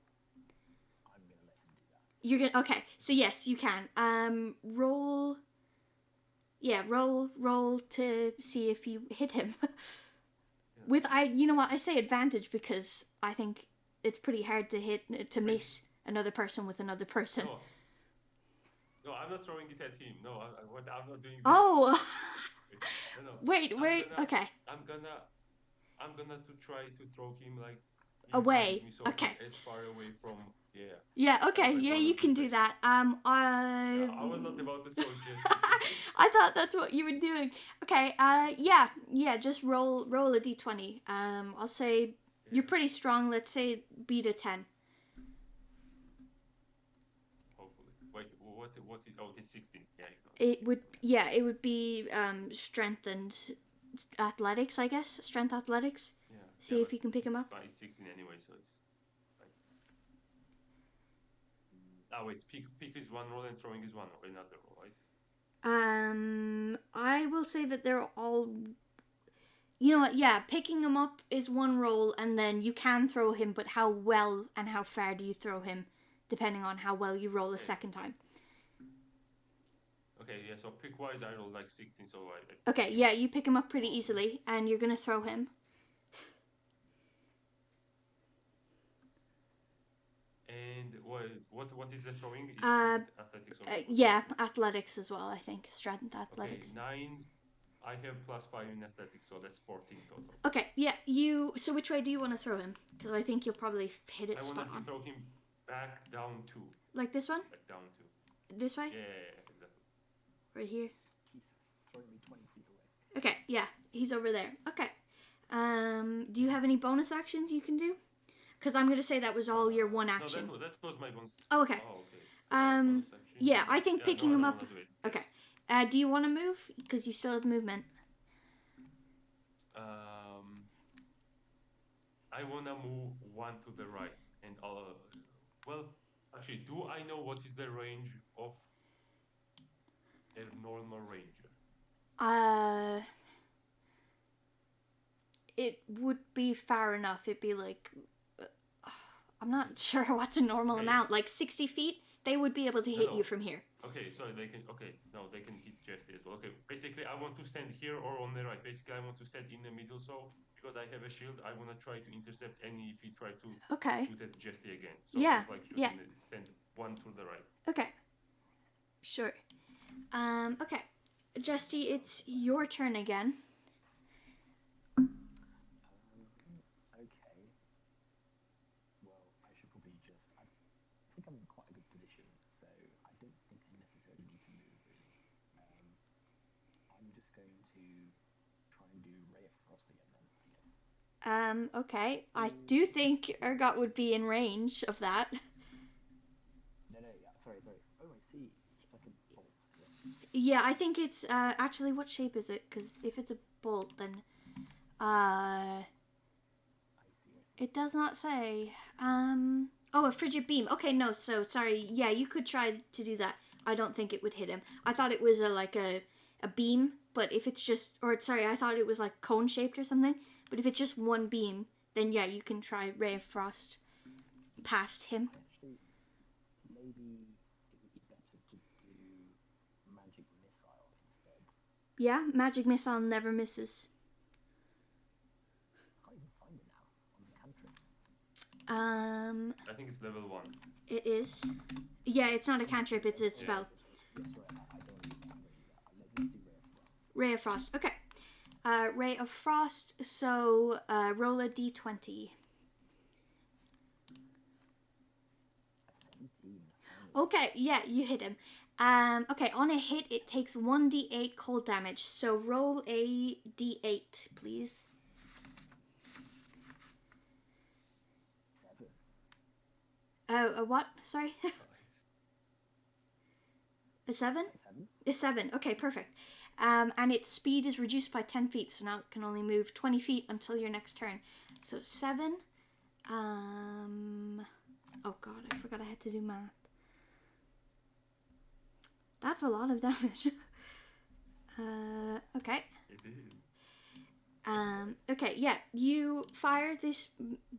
I'm gonna let him do that. You're gonna. Okay, so yes, you can. Roll. Yeah, roll to see if you hit him. With you know what? I say advantage because I think it's pretty hard to miss another person with another person. No, I'm not throwing it at him. No, I'm not doing that. Oh. No. Wait. Okay. I'm gonna to try to throw him like Away. Me, so Okay. as far away from Yeah. Okay. Like Yeah, one you of can the do that. I was not about to throw just. I thought that's what you were doing. Okay. Yeah. Just roll a d20. I'll say you're pretty strong. Let's say beat a 10. Hopefully. Wait. What? Oh, he's 16. Yeah. It would. Yeah. It would be strength and athletics. I guess strength athletics. Yeah. See if you can pick him up. He's 16 anyway, so it's fine. Ah, wait. Pick is one roll and throwing is another roll, right? I will say that they're all. You know what? Yeah, picking him up is one roll, and then you can throw him, but how well and how far do you throw him, depending on how well you roll a Okay. second time. Okay, yeah. So pick wise, I rolled like 16, so I Okay, pick him yeah, up. you pick him up pretty easily, and you're gonna throw him. And what is the throwing? Is Uh, it athletics or what? Yeah, athletics as well. I think strength Okay, athletics. 9. I have +5 in athletics, so that's 14 total. Okay, yeah, you. So which way do you want to throw him? Because I think you'll probably hit it I spot want to on. throw him back down 2. Like this one? Like down 2. This way? Yeah, exactly. Right here. Jesus, throwing me 20 feet away. Okay, yeah, he's over there. Okay. Do you have any bonus actions you can do? Because I'm gonna say that was all your one action. No, that was my bonus. Oh, okay. Oh, okay. Um, Bonus action. yeah, I think Yeah, picking no, him I up. wanna do it. Okay. Yes. Do you want to move? Because you still have movement. I wanna move one to the right, and well, actually, do I know what is the range of a normal ranger? It would be far enough. It'd be like, I'm not sure what's a normal Okay. amount. Like 60 feet, they would be able to hit No. you from here. Okay, so they can. Okay, no, they can hit Jesse as well. Okay, basically, I want to stand here or on the right. Basically, I want to stand in the middle. So because I have a shield, I want to try to intercept any if he tries to Okay. shoot at Jesse again. So Yeah, like yeah. stand one to the right. Okay. Sure. Okay. Justy, it's your turn again. Okay. Well, I should probably just. I think I'm in quite a good position, so I don't think I necessarily need to move really. I'm just going to try and do Ray of Frost again then, I guess. Okay. I do think Urgot would be in range of that. No, yeah, sorry. Oh, I see. It's like a bolt. Yeah, I think it's, actually, what shape is it? Because if it's a bolt, then, I see. it does not say. Oh, a frigid beam. Okay, no, so, sorry. Yeah, you could try to do that. I don't think it would hit him. I thought it was a beam, but if it's just, or sorry, I thought it was like cone shaped or something. But if it's just one beam, then yeah, you can try Ray of Frost past him. Actually, maybe it would be better to do Magic Missile instead. Yeah, magic missile never misses. I can't even find it now on the cantrips. I think it's level 1. It is. Yeah, it's not a cantrip, it's a spell. Yes, right. I don't want to use that. Let's do Ray Ray of Frost. of Frost. Okay. Ray of Frost. So roll a d20. A 17. Okay, yeah, you hit him. Okay, on a hit, it takes 1d8 cold damage. So roll a d8, please. 7. Oh, a what? Sorry? Nice. A 7? 7. A 7. Okay, perfect. And its speed is reduced by 10 feet, so now it can only move 20 feet until your next turn. So 7. Oh god, I forgot I had to do math. That's a lot of damage. Okay. It is. Okay, yeah, you fire this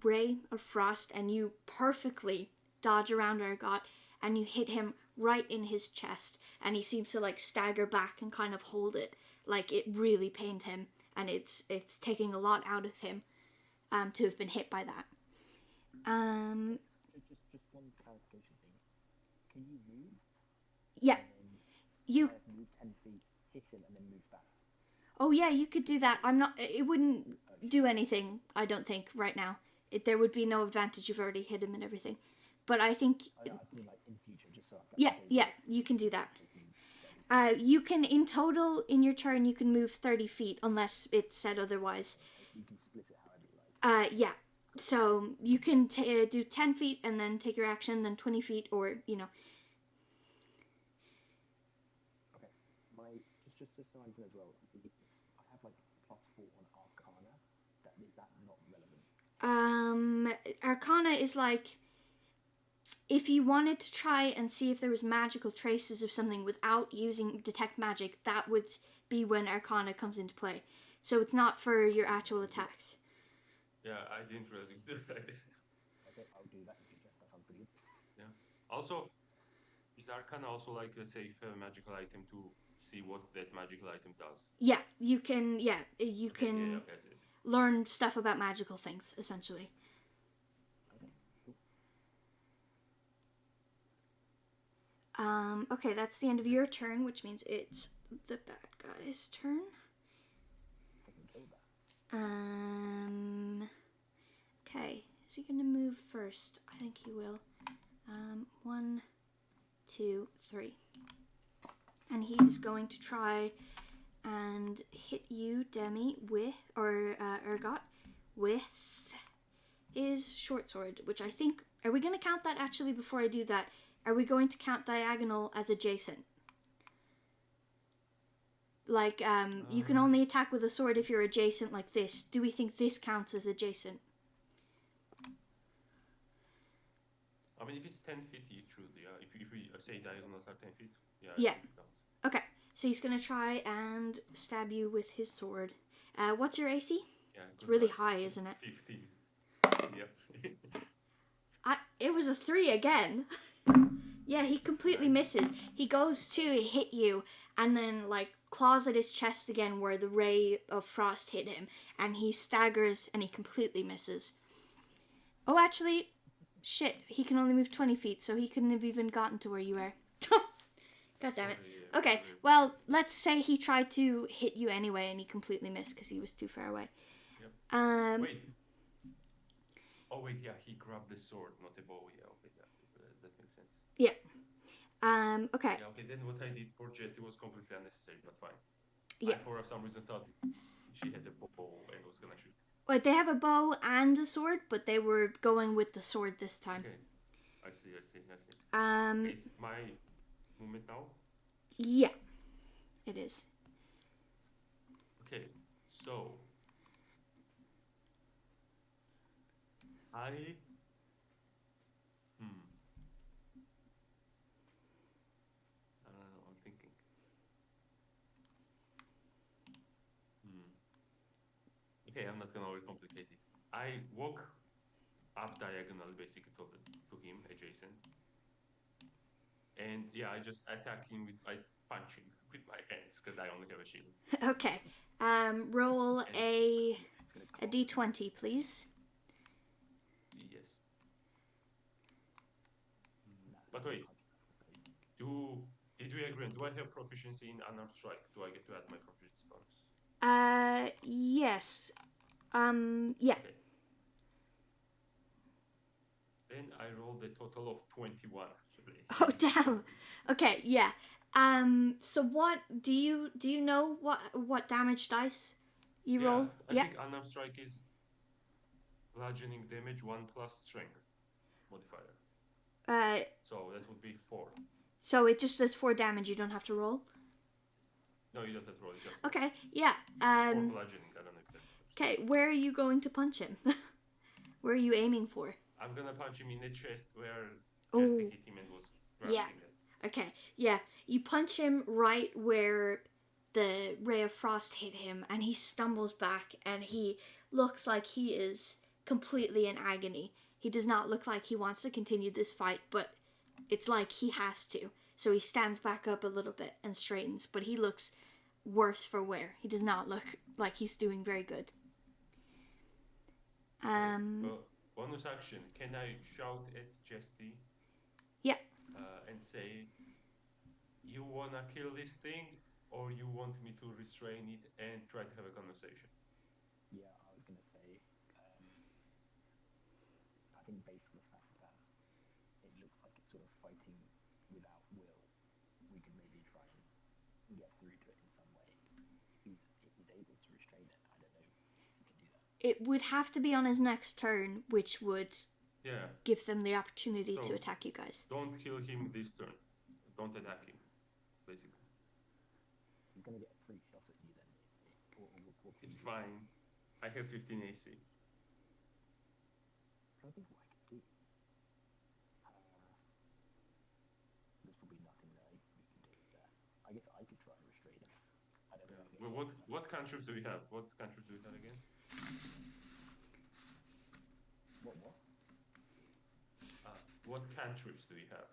ray of frost and you perfectly dodge around Urgot and you hit him right in his chest and he seems to like stagger back and kind of hold it like it really pained him and it's taking a lot out of him to have been hit by that. Just one clarification thing. Can you move? Yeah, And then you move 10 feet, hit him, and then move back. Oh yeah, you could do that. It wouldn't do anything, I don't think, right now. There would be no advantage. You've already hit him and everything. But I think... I just mean like in future, just so I Yeah, you can do that. You can, in total, in your turn, you can move 30 feet, unless it's said otherwise. You can split it however you like. Yeah. So, you can do 10 feet and then take your action, then 20 feet, or, you know... Okay. Just so I understand as well, I have like +4 on Arcana. Is that not relevant? Arcana is like... if you wanted to try and see if there was magical traces of something without using detect magic, that would be when Arcana comes into play. So it's not for your actual attacks. Yeah, I didn't realize you could do that. Okay, I'll do that in future. That sounds pretty good. Yeah. Also, is Arcana also like, let's say, if you have a magical item to see what that magical item does? Yeah, you can. Yeah, you Okay, can yeah, okay, I see. learn stuff about magical things, essentially. Okay, cool. Okay, that's the end of your turn, which means it's the bad guy's turn. I can kill that. Okay, is he gonna move first? I think he will. 1, 2, 3. And he's going to try and hit you, Demi, with, or Ergot, with his short sword, which I think, are we going to count that actually before I do that? Are we going to count diagonal as adjacent? Like, you can only attack with a sword if you're adjacent like this. Do we think this counts as adjacent? I mean, if it's 10 feet, it should, yeah. If we say diagonals are 10 feet, yeah. Yeah. I think it counts. Okay, so he's going to try and stab you with his sword. What's your AC? Yeah, It's really high, isn't it? 15. Yep. It was a 3 again. Yeah, he completely misses. He goes to hit you and then, like, claws at his chest again where the ray of frost hit him. And he staggers and he completely misses. Oh, actually, shit, he can only move 20 feet, so he couldn't have even gotten to where you were. God damn it. Okay, well, let's say he tried to hit you anyway and he completely missed because he was too far away. Yep. Wait. Oh, wait, yeah, he grabbed the sword, not a bow. Yeah, okay, yeah, that makes sense. Yeah. Okay. Yeah, okay, then what I did for Jest, it was completely unnecessary, but fine. Yeah. I, for some reason, thought she had a bow and was gonna shoot. Wait, they have a bow and a sword, but they were going with the sword this time. Okay, I see. Okay, it's my movement now? Yeah, it is. Okay, so I'm thinking. Okay, I'm not gonna overcomplicate it. I walk up diagonally basically to him, adjacent. And yeah, I just attack him I punch him with my hands because I only have a shield. Okay. Roll a d20, please. Yes. But wait. Did we agree? Do I have proficiency in unarmed strike? Do I get to add my proficiency bonus? Yes. Yeah. Okay. Then I rolled a total of 21. Actually. Oh damn. Okay, yeah. So what do you know what damage dice you roll? I think unarmed strike is bludgeoning damage 1 plus strength modifier. So that would be 4. So it just says 4 damage. You don't have to roll. No, you don't have to roll. It's just 4. Okay. Yeah. 4 bludgeoning. I don't know if that. Okay. Where are you going to punch him? Where are you aiming for? I'm gonna punch him in the chest where Chester hit him and was grasping it. Okay, yeah. You punch him right where the ray of frost hit him, and he stumbles back, and he looks like he is completely in agony. He does not look like he wants to continue this fight, but it's like he has to. So he stands back up a little bit and straightens, but he looks worse for wear. He does not look like he's doing very good. Bonus action. Can I shout at Jesty? Yeah. And say, you wanna kill this thing, or you want me to restrain it and try to have a conversation? Yeah, I was gonna say, I think based on the fact that it looks like it's sort of fighting without will, we could maybe try and get through to it in some way. If he's able to restrain it, I don't know if we can do that. It would have to be on his next turn, which would give them the opportunity to attack you guys. Don't kill him this turn. Don't attack him, basically. He's gonna get a free shot at you then. It's fine. I have 15 AC. I don't think what I can do. guess I could try and restrain him. I don't know. I Well, guess. what cantrips do we have? What cantrips do we have again? What? What cantrips do we have?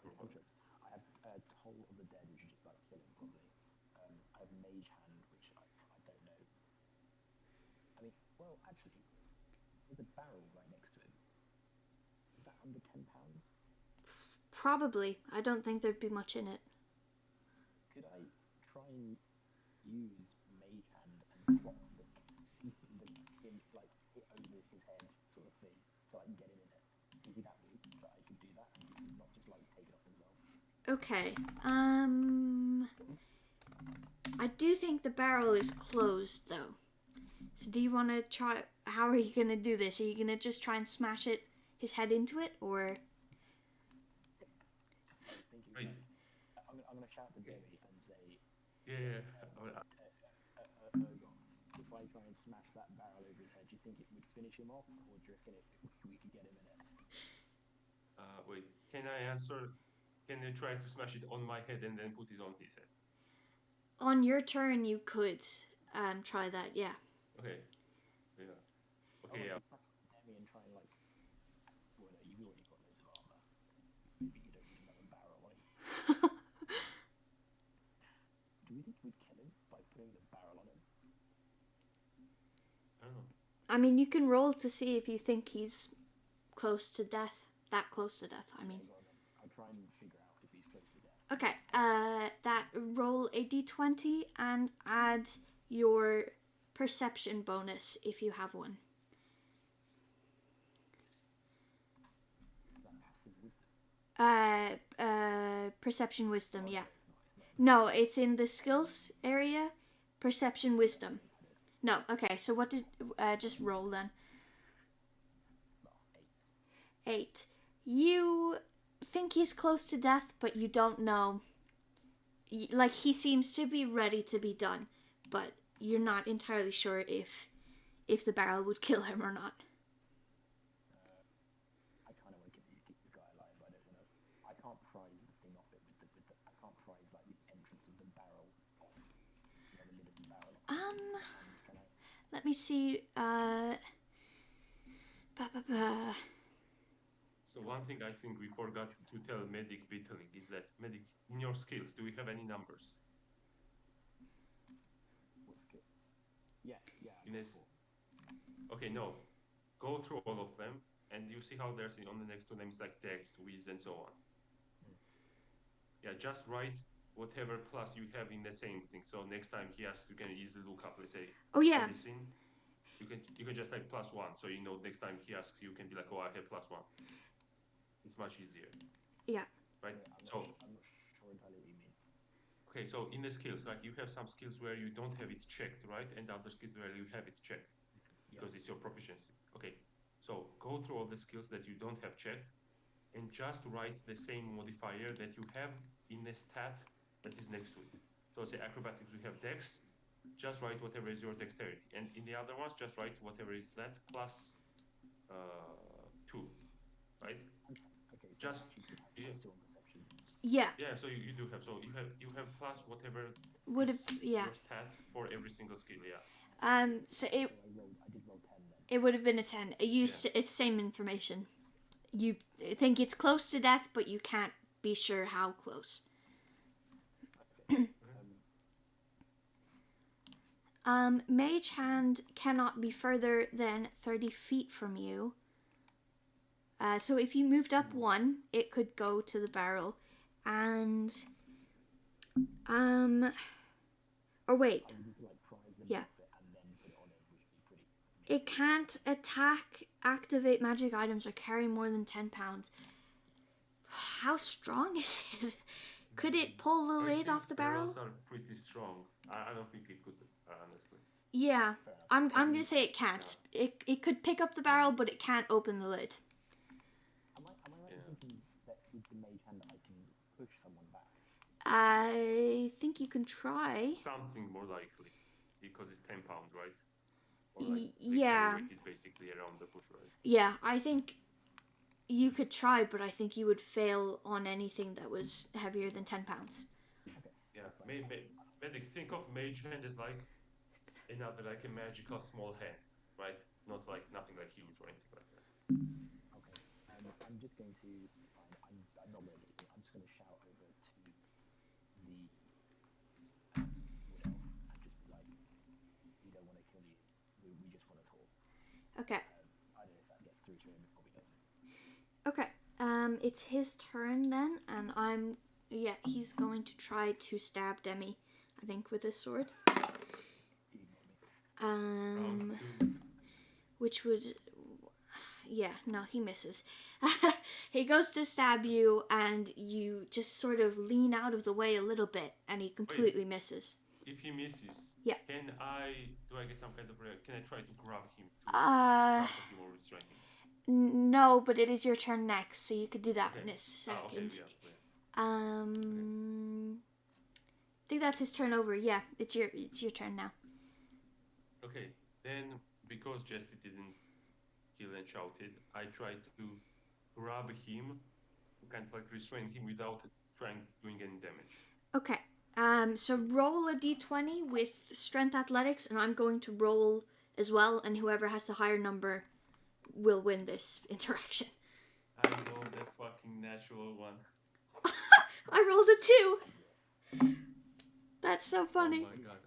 Cantrips. I have Toll of the Dead, which is just like kill him probably. I have Mage Hand, which I don't know. I mean, well, actually, there's a barrel right next to him. Is that under £10? Probably. I don't think there'd be much in it. Could I try and use Mage Hand and drop the him like it over his head, sort of thing, so I can get him in it? Is he that weak that I could do that and not just like take it off himself? Okay. I do think the barrel is closed though. So do you want to try? How are you gonna do this? Are you gonna just try and smash his head into it, or? Right. I'm gonna shout to Derry and say, Yeah. Ergon, if I try and smash that barrel over his head, do you think it would finish him off, or do you reckon we could get him in it? Wait. Can I answer? Can you try to smash it on my head and then put it on his head? On your turn, you could try that. Yeah. Okay. Yeah. Okay. Yeah. Smash Derry and try and like. Well, no, you've already got loads of armor. Maybe you don't need another barrel on him. Do we think we'd kill him by putting the barrel on him? I don't know. I mean, you can roll to see if you think he's close to death. That close to death, I mean. I'll try and figure out if he's close to death. Okay, that roll a d20 and add your perception bonus if you have one. Is that passive wisdom? Perception wisdom, yeah. It's not. No, it's in the skills area. Perception wisdom. No, okay, so what did, just roll then. Well, 8. 8. You think he's close to death, but you don't know. Like, he seems to be ready to be done, but you're not entirely sure if the barrel would kill him or not. I kind of want to keep this guy alive. I don't want to. I can't prise the thing off it with the. I can't prise like the entrance of the barrel off. You know, the lid of the barrel off. Can I? Let me see. So one thing I think we forgot to tell Medic Bittling is that Medic, in your skills, do we have any numbers? What skill? Yeah. In this. Okay, no. Go through all of them, and you see how there's on the next two names like text, whiz, and so on. Yeah, just write whatever plus you have in the same thing. So next time he asks, you can easily look up, let's say, Oh yeah. medicine. You can just type +1, so you know next time he asks, you can be like, oh, I have +1. It's much easier. Yeah. Right. I'm not sure entirely what you mean. Okay, so in the skills, like you have some skills where you don't have it checked, right? And other skills where you have it checked because it's your proficiency. Okay, so go through all the skills that you don't have checked and just write the same modifier that you have in the stat that is next to it. So say acrobatics, we have dex, just write whatever is your dexterity. And in the other ones, just write whatever is that plus 2, right? Okay. So Just yeah. Still on perception. Yeah. Yeah, so you do have, so you have plus whatever Would have, is yeah. your stat for every single skill, yeah. So So I did roll 10 then. it would have been a 10. It's same information. You think it's close to death, but you can't be sure how close. Okay. Mage Hand cannot be further than 30 feet from you. So if you moved up 1, it could go to the barrel. And, or wait. I would need to like prise the Yeah. bit and then put it on him, which would be pretty. It can't attack, activate magic items, or carry more than 10 pounds. How strong is it? Could it pull the lid off the barrel? Barrels are pretty strong. I don't think it could, honestly. Yeah, I'm gonna say it can't. It could pick up the barrel, but it can't open the lid. Am I right in thinking that with the mage hand I can push someone back? I think you can try. Something more likely, because it's 10 pounds, right? Yeah. The weight is basically around the push, right? Yeah, I think you could try, but I think you would fail on anything that was heavier than 10 pounds. Yeah, that's fine. Medic, think of mage hand as like another like a magical small hand, right? Not like nothing like huge or anything like that. Okay. I'm just going to. I'm not going to do anything. I'm just going to shout over to the wood elf and just be like, "We don't want to kill you. We just want to talk." Okay. I don't know if that gets through to him. It probably doesn't. Okay. It's his turn then, and he's going to try to stab Demi, I think, with his sword. He ignored me. Which would, no, he misses. He goes to stab you, and you just sort of lean out of the way a little bit, and he completely misses. If he misses, Yeah. do I get some kind of can I try to grab him? Grapple him or restrain him? No, but it is your turn next, so you could do that in a Okay, second. yeah. I think that's his turn over. Yeah, it's your turn now. Okay, then because Jesse didn't kill and shouted, I tried to grab him, kind of like restrain him without doing any damage. Okay. So roll a d20 with strength athletics, and I'm going to roll as well, and whoever has the higher number will win this interaction. I rolled a fucking natural one. I rolled a 2. That's so funny. Oh my god.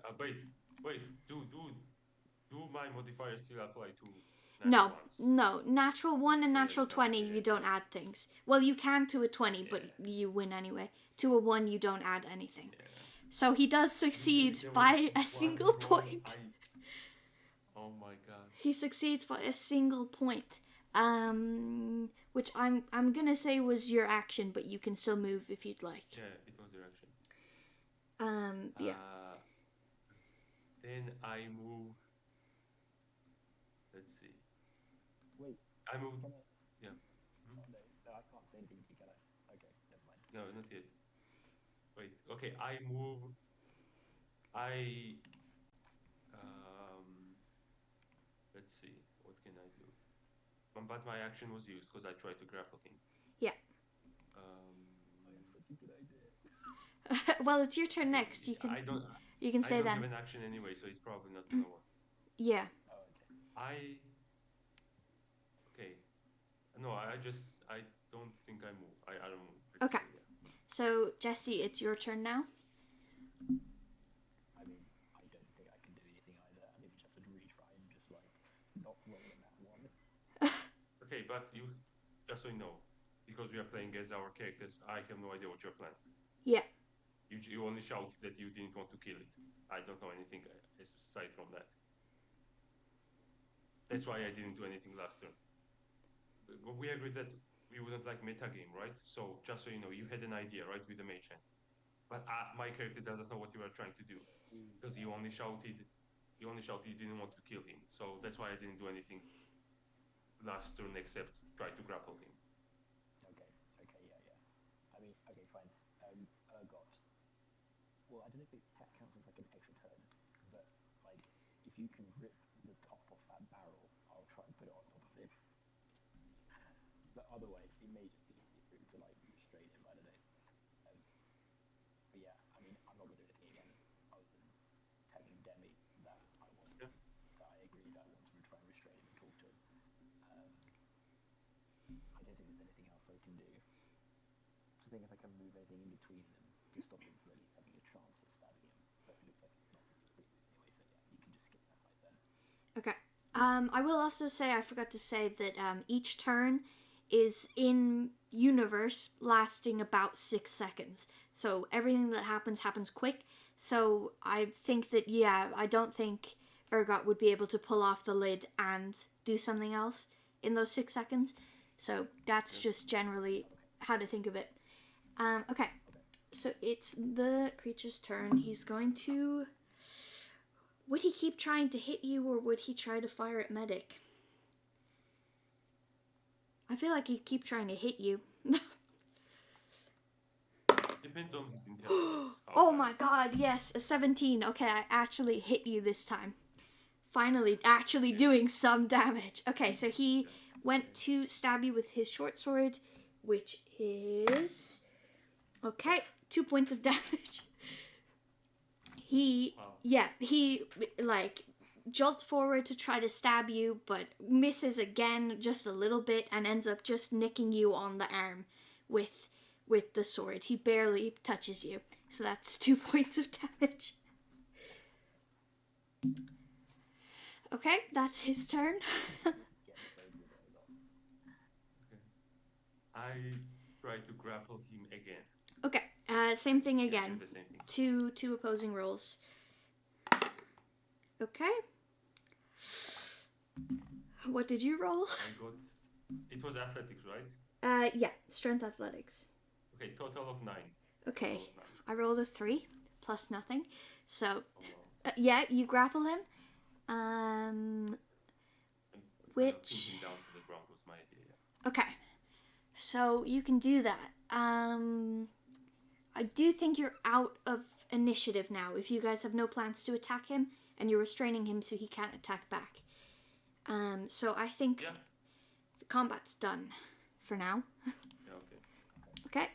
Wait. Do my modifiers still apply to No, ones? natural 1 and natural Yeah, 20, you don't add things. Well, you can to a 20, but you win anyway. To a 1, you don't add anything. Yeah. So he does succeed by a single point. Oh my god. He succeeds by a single point. Which I'm gonna say was your action, but you can still move if you'd like. Yeah, it was your action. Yeah. Then I move. Let's see. Wait. I move. Yeah. Oh, no, I can't say anything to you, can I? Okay, never mind. No, not yet. Wait. Okay, I move. Let's see. What can I do? But my action was used because I tried to grapple him. Yeah. I have such a good idea. Well, it's your turn next. You can. You can say I don't then. have an action anyway, so it's probably not gonna work. Yeah. Oh, okay. Okay. No, I don't think I move. I don't move. Okay. Yeah. So Jesse, it's your turn now. I mean, I don't think I can do anything either. I think we just have to retry and just like not roll in that one. Okay, but just so you know, because we are playing as our characters, I have no idea what your plan. Yeah. You only shouted that you didn't want to kill it. I don't know anything aside from that. That's why I didn't do anything last turn. But we agreed that we wouldn't like metagame, right? So just so you know, you had an idea, right, with the mage hand. But my character doesn't know what you were trying to do because you only shouted you didn't want to kill him. So that's why I didn't do anything last turn except try to grapple him. Okay, yeah. I mean, okay, fine. Ergot. Well, I don't know if that counts as like an extra turn, but like if you can rip the top off that barrel, I'll try and put it on top of him. But otherwise, it may just be easier to like restrain him. I don't know. But yeah, I mean, I'm not gonna do anything again other than telling Demi that I want, that I agree that I want to try and restrain him and talk to him. I don't think there's anything else I can do. I think if I can move anything in between them to stop him from at least having a chance at stabbing him. But it looks like it's not completely anyway, so yeah, you can just skip that right there. Okay. I will also say, I forgot to say that each turn is in universe lasting about 6 seconds. So everything that happens quick. So I think that, I don't think Ergot would be able to pull off the lid and do something else in those 6 seconds. So that's just generally how to think of it. Okay. So it's the creature's turn. He's going to... Would he keep trying to hit you, or would he try to fire at Medic? I feel like he'd keep trying to hit you. Depends on his intelligence. Oh my god, yes, a 17. Okay, I actually hit you this time. Finally, actually doing some damage. Okay, so he went to stab you with his short sword, which is... Okay, 2 points of damage. He like jolts forward to try to stab you, but misses again just a little bit and ends up just nicking you on the arm with the sword. He barely touches you, so that's 2 points of damage. Okay, that's his turn. I try to grapple him again. Okay, same thing again. Yes, the same thing. Two opposing rolls. Okay. What did you roll? It was athletics, right? Yeah, strength athletics. Okay, total of 9. Okay, I rolled a 3 plus nothing. So, Oh, wow. yeah, you grapple him. Which... Pin him down to the ground was my idea. Yeah. Okay, so you can do that. I do think you're out of initiative now. If you guys have no plans to attack him, and you're restraining him so he can't attack back. So I think the combat's done for now. Yeah, okay. Okay.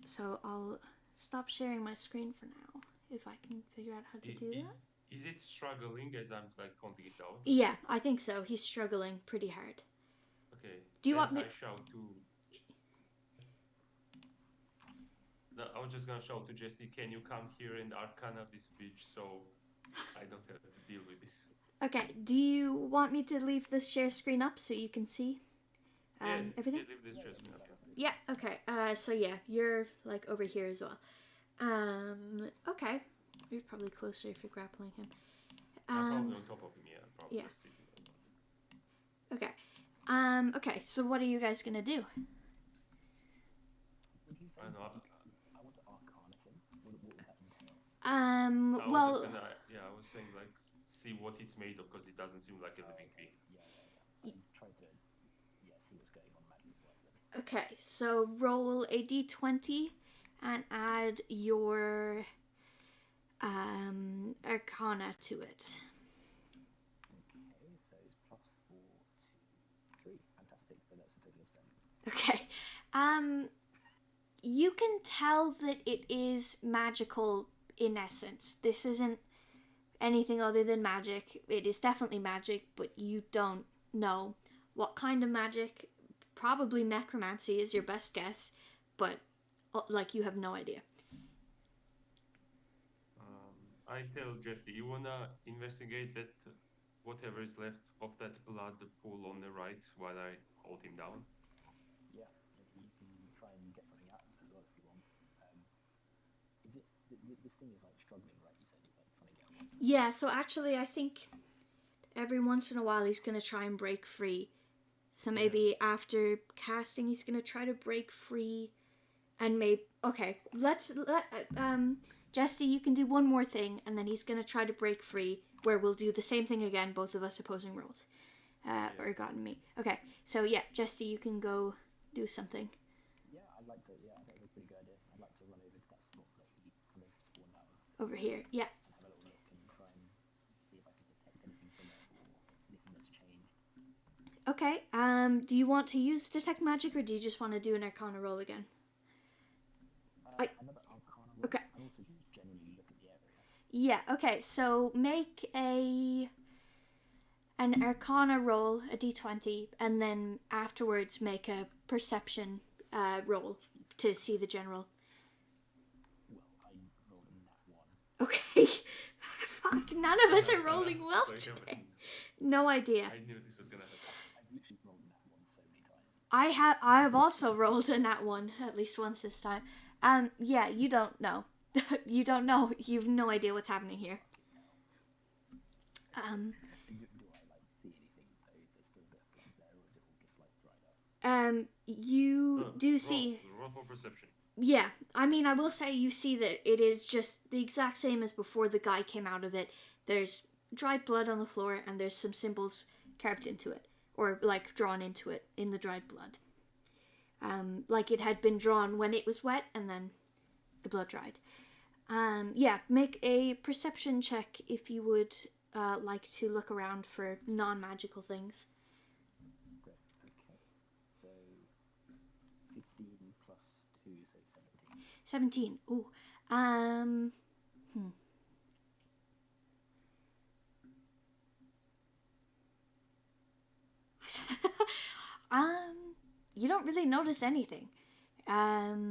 So I'll stop sharing my screen for now, if I can figure out how to do that. Is it struggling as I'm like counting it down? Yeah, I think so. He's struggling pretty hard. Okay. Do you want me? I shout to... No, I was just gonna shout to Jesse, can you come here and arcana this bitch so I don't have to deal with this? Okay, do you want me to leave this share screen up so you can see everything? Yeah, leave this share screen up, yeah, okay. So yeah, you're like over here as well. Okay. You're probably closer if you're grappling him. I'm probably on top of him, yeah. Probably yeah. just sitting on top. Okay. Okay, so what are you guys gonna do? I know. I want to arcana him. What would that entail? Well... I was saying, like, see what it's made of, because it doesn't seem like a living being. Yeah. I'm trying to, see what's going on magically. Okay, so roll a d20 and add your arcana to it. Okay, so it's plus 4 to 3. Fantastic, so that's a total of 7. Okay. You can tell that it is magical in essence. This isn't anything other than magic. It is definitely magic, but you don't know what kind of magic. Probably necromancy is your best guess, but like you have no idea. I tell Jesse, you wanna investigate that whatever is left of that blood pool on the right while I hold him down? Yeah, you can try and get something out of it as well if you want. Is it this thing is like struggling, right? You said you're like trying to get one. Yeah, so actually I think every once in a while he's gonna try and break free. So maybe after casting he's gonna try to break free, and maybe Jesse, you can do one more thing, and then he's gonna try to break free, where we'll do the same thing again, both of us opposing rolls. Or gotten me. Okay, so yeah, Jesse, you can go do something. Yeah, I'd like to. Yeah, that's a pretty good idea. I'd like to run over to that spot that he kind of spawned out of. Over here, yeah. And have a little look and try and see if I can detect anything from it or anything that's changed. Okay, do you want to use detect magic, or do you just want to do an arcana roll again? Another arcana roll. Okay. And also just generally look at the area. Yeah, okay, so make an arcana roll, a d20, and then afterwards make a perception roll to see the general. Well, I rolled a nat 1. Okay. Fuck, none of us are rolling well today. No idea. I knew this was gonna happen. I've literally rolled a nat 1 so many times. I have also rolled a nat 1 at least once this time. Yeah, you don't know. You don't know. You've no idea what's happening here. Do I like see anything though? There's still a bit of blood there, or is it all just like dried up? You do see. Roll for perception. Yeah, I mean, I will say you see that it is just the exact same as before the guy came out of it. There's dried blood on the floor, and there's some symbols carved into it, or like drawn into it in the dried blood. Like it had been drawn when it was wet, and then the blood dried. Yeah, make a perception check if you would like to look around for non-magical things. Great. Okay. So 15 plus 2, so 17. 17. Ooh. You don't really notice anything. Yeah,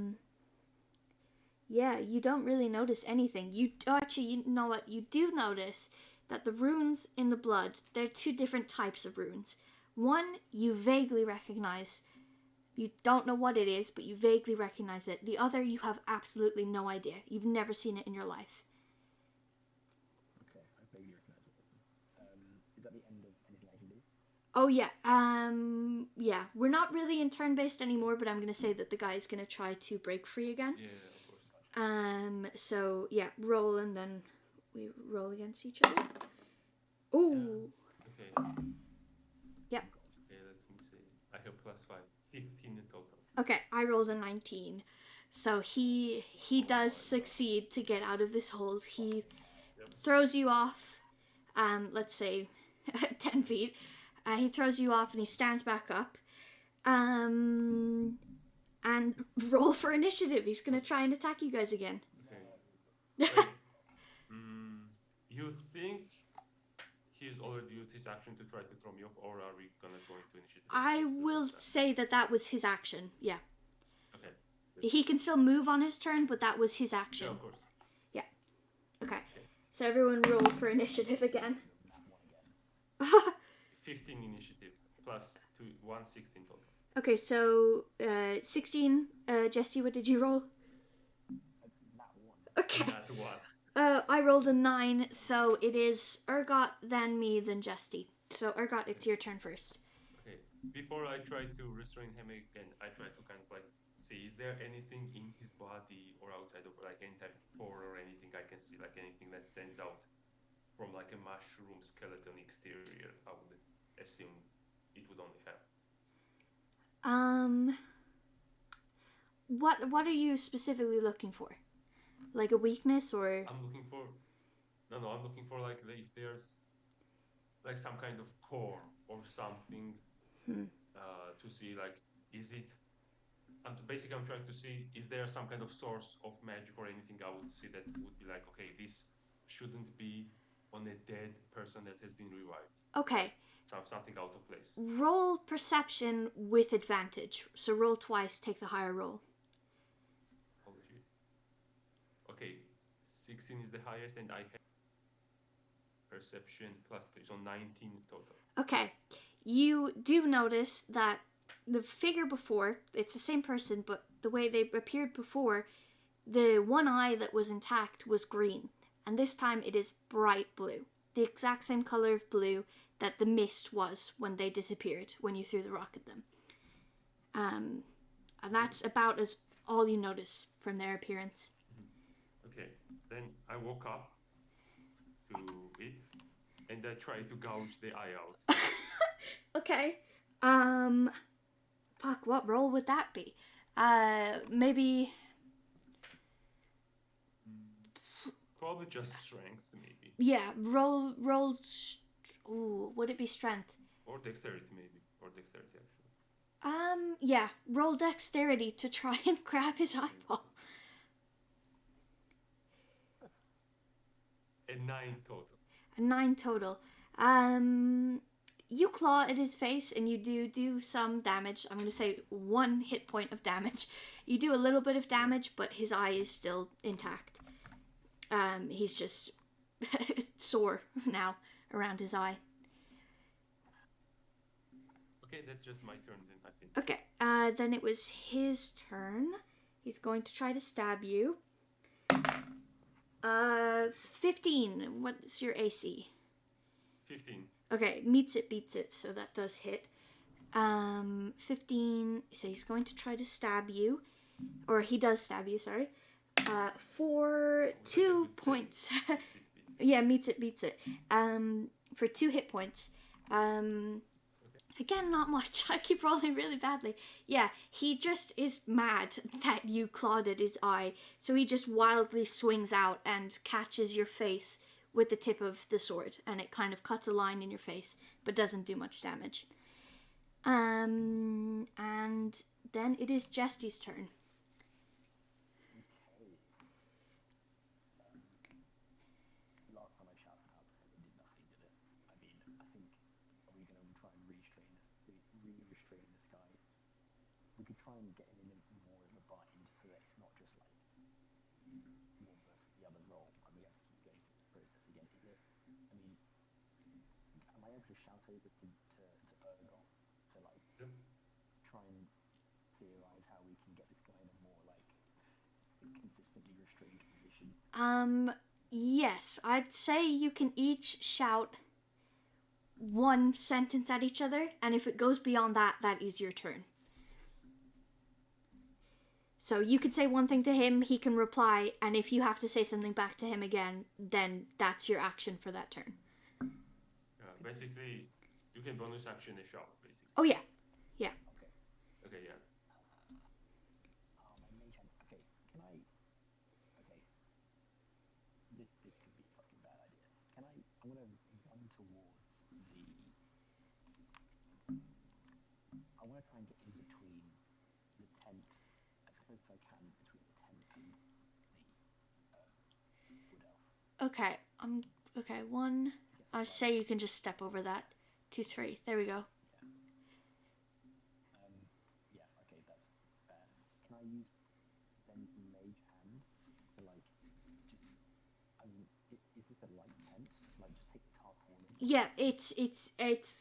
you don't really notice anything. Actually, you know what? You do notice that the runes in the blood, they're two different types of runes. One, you vaguely recognize. You don't know what it is, but you vaguely recognize it. The other, you have absolutely no idea. You've never seen it in your life. Okay, I vaguely recognize all of them. Is that the end of anything I can do? Oh, yeah. Yeah, we're not really in turn-based anymore, but I'm going to say that the guy is going to try to break free again. Yeah, of course. So, yeah, roll and then we roll against each other. Ooh. Okay. Yep. Okay, let me see. I have +5. 15 in total. Okay, I rolled a 19. So he does succeed to get out of this hold. He throws you off, let's say 10 feet. He throws you off and he stands back up. And roll for initiative. He's going to try and attack you guys again. Okay. Wait. You think he's already used his action to try to throw me off, or are we gonna go into initiative? I will say that was his action. Yeah. Okay. He can still move on his turn, but that was his action. Yeah, of course. Yeah. Okay. So everyone roll for initiative again. 15 initiative plus 116 total. Okay, so 16. Jesse, what did you roll? That one. Okay. That one. I rolled a 9, so it is Urgot, then me, then Jesse. So Urgot, it's your turn first. Okay. Before I try to restrain him again, I try to kind of like see, is there anything in his body or outside of like any type of pore or anything I can see, like anything that stands out from like a mushroom skeleton exterior? I would assume it would only have. What are you specifically looking for? Like a weakness or? I'm looking for like if there's like some kind of core or something to see, like, is it? I'm trying to see, is there some kind of source of magic or anything I would see that would be like, okay, this shouldn't be on a dead person that has been revived. Okay. Something out of place. Roll perception with advantage. So roll twice, take the higher roll. Holy shit. Okay, 16 is the highest, and I have perception +3, so 19 total. Okay, you do notice that the figure before, it's the same person, but the way they appeared before, the one eye that was intact was green, and this time it is bright blue. The exact same color of blue that the mist was when they disappeared, when you threw the rock at them. And that's about as all you notice from their appearance. Okay, then I woke up to it, and I try to gouge the eye out. Okay. Fuck, what role would that be? Maybe... Probably just strength, maybe. Yeah, roll... Ooh, would it be strength? Or dexterity, maybe. Or dexterity, actually. Yeah, roll dexterity to try and grab his eyeball. A 9 total. A 9 total. You claw at his face and you do some damage. I'm going to say 1 hit point of damage. You do a little bit of damage, but his eye is still intact. He's just sore now around his eye. Okay, that's just my turn then, I think. Okay, then it was his turn. He's going to try to stab you. 15. What's your AC? 15. Okay, meets it, beats it, so that does hit. 15, so he's going to try to stab you. Or he does stab you, sorry. For 2 points. Yeah, meets it, beats it. For 2 hit points. Again, not much. I keep rolling really badly. Yeah, he just is mad that you clawed at his eye, so he just wildly swings out and catches your face with the tip of the sword, and it kind of cuts a line in your face, but doesn't do much damage. And then it is Jesty's turn. restraining this guy. We could try and get him in more of a bind so that it's not just like one versus the other roll, and we have to keep going through the process again. Is it? I mean, am I able to shout over to Ergon to like Yep. try and theorize how we can get this guy in a more like consistently restrained position? Yes, I'd say you can each shout one sentence at each other, and if it goes beyond that, that is your turn. So you could say one thing to him, he can reply, and if you have to say something back to him again, then that's your action for that turn. Basically, you can bonus action a shout, basically. Oh yeah. Okay, yeah. My mage hand. Okay, can I? Okay. This could be a fucking bad idea. Can I? I'm gonna run towards the. I want to try and get in between the tent as close as I can between the tent and the wood elf. Okay, okay, one. I say you can just step over that. 2, 3. There we go. Yeah, okay, that's fair. Can I use then mage hand to like just, I mean, is this a light tent? Like just take the tarpaulin? Yeah, it's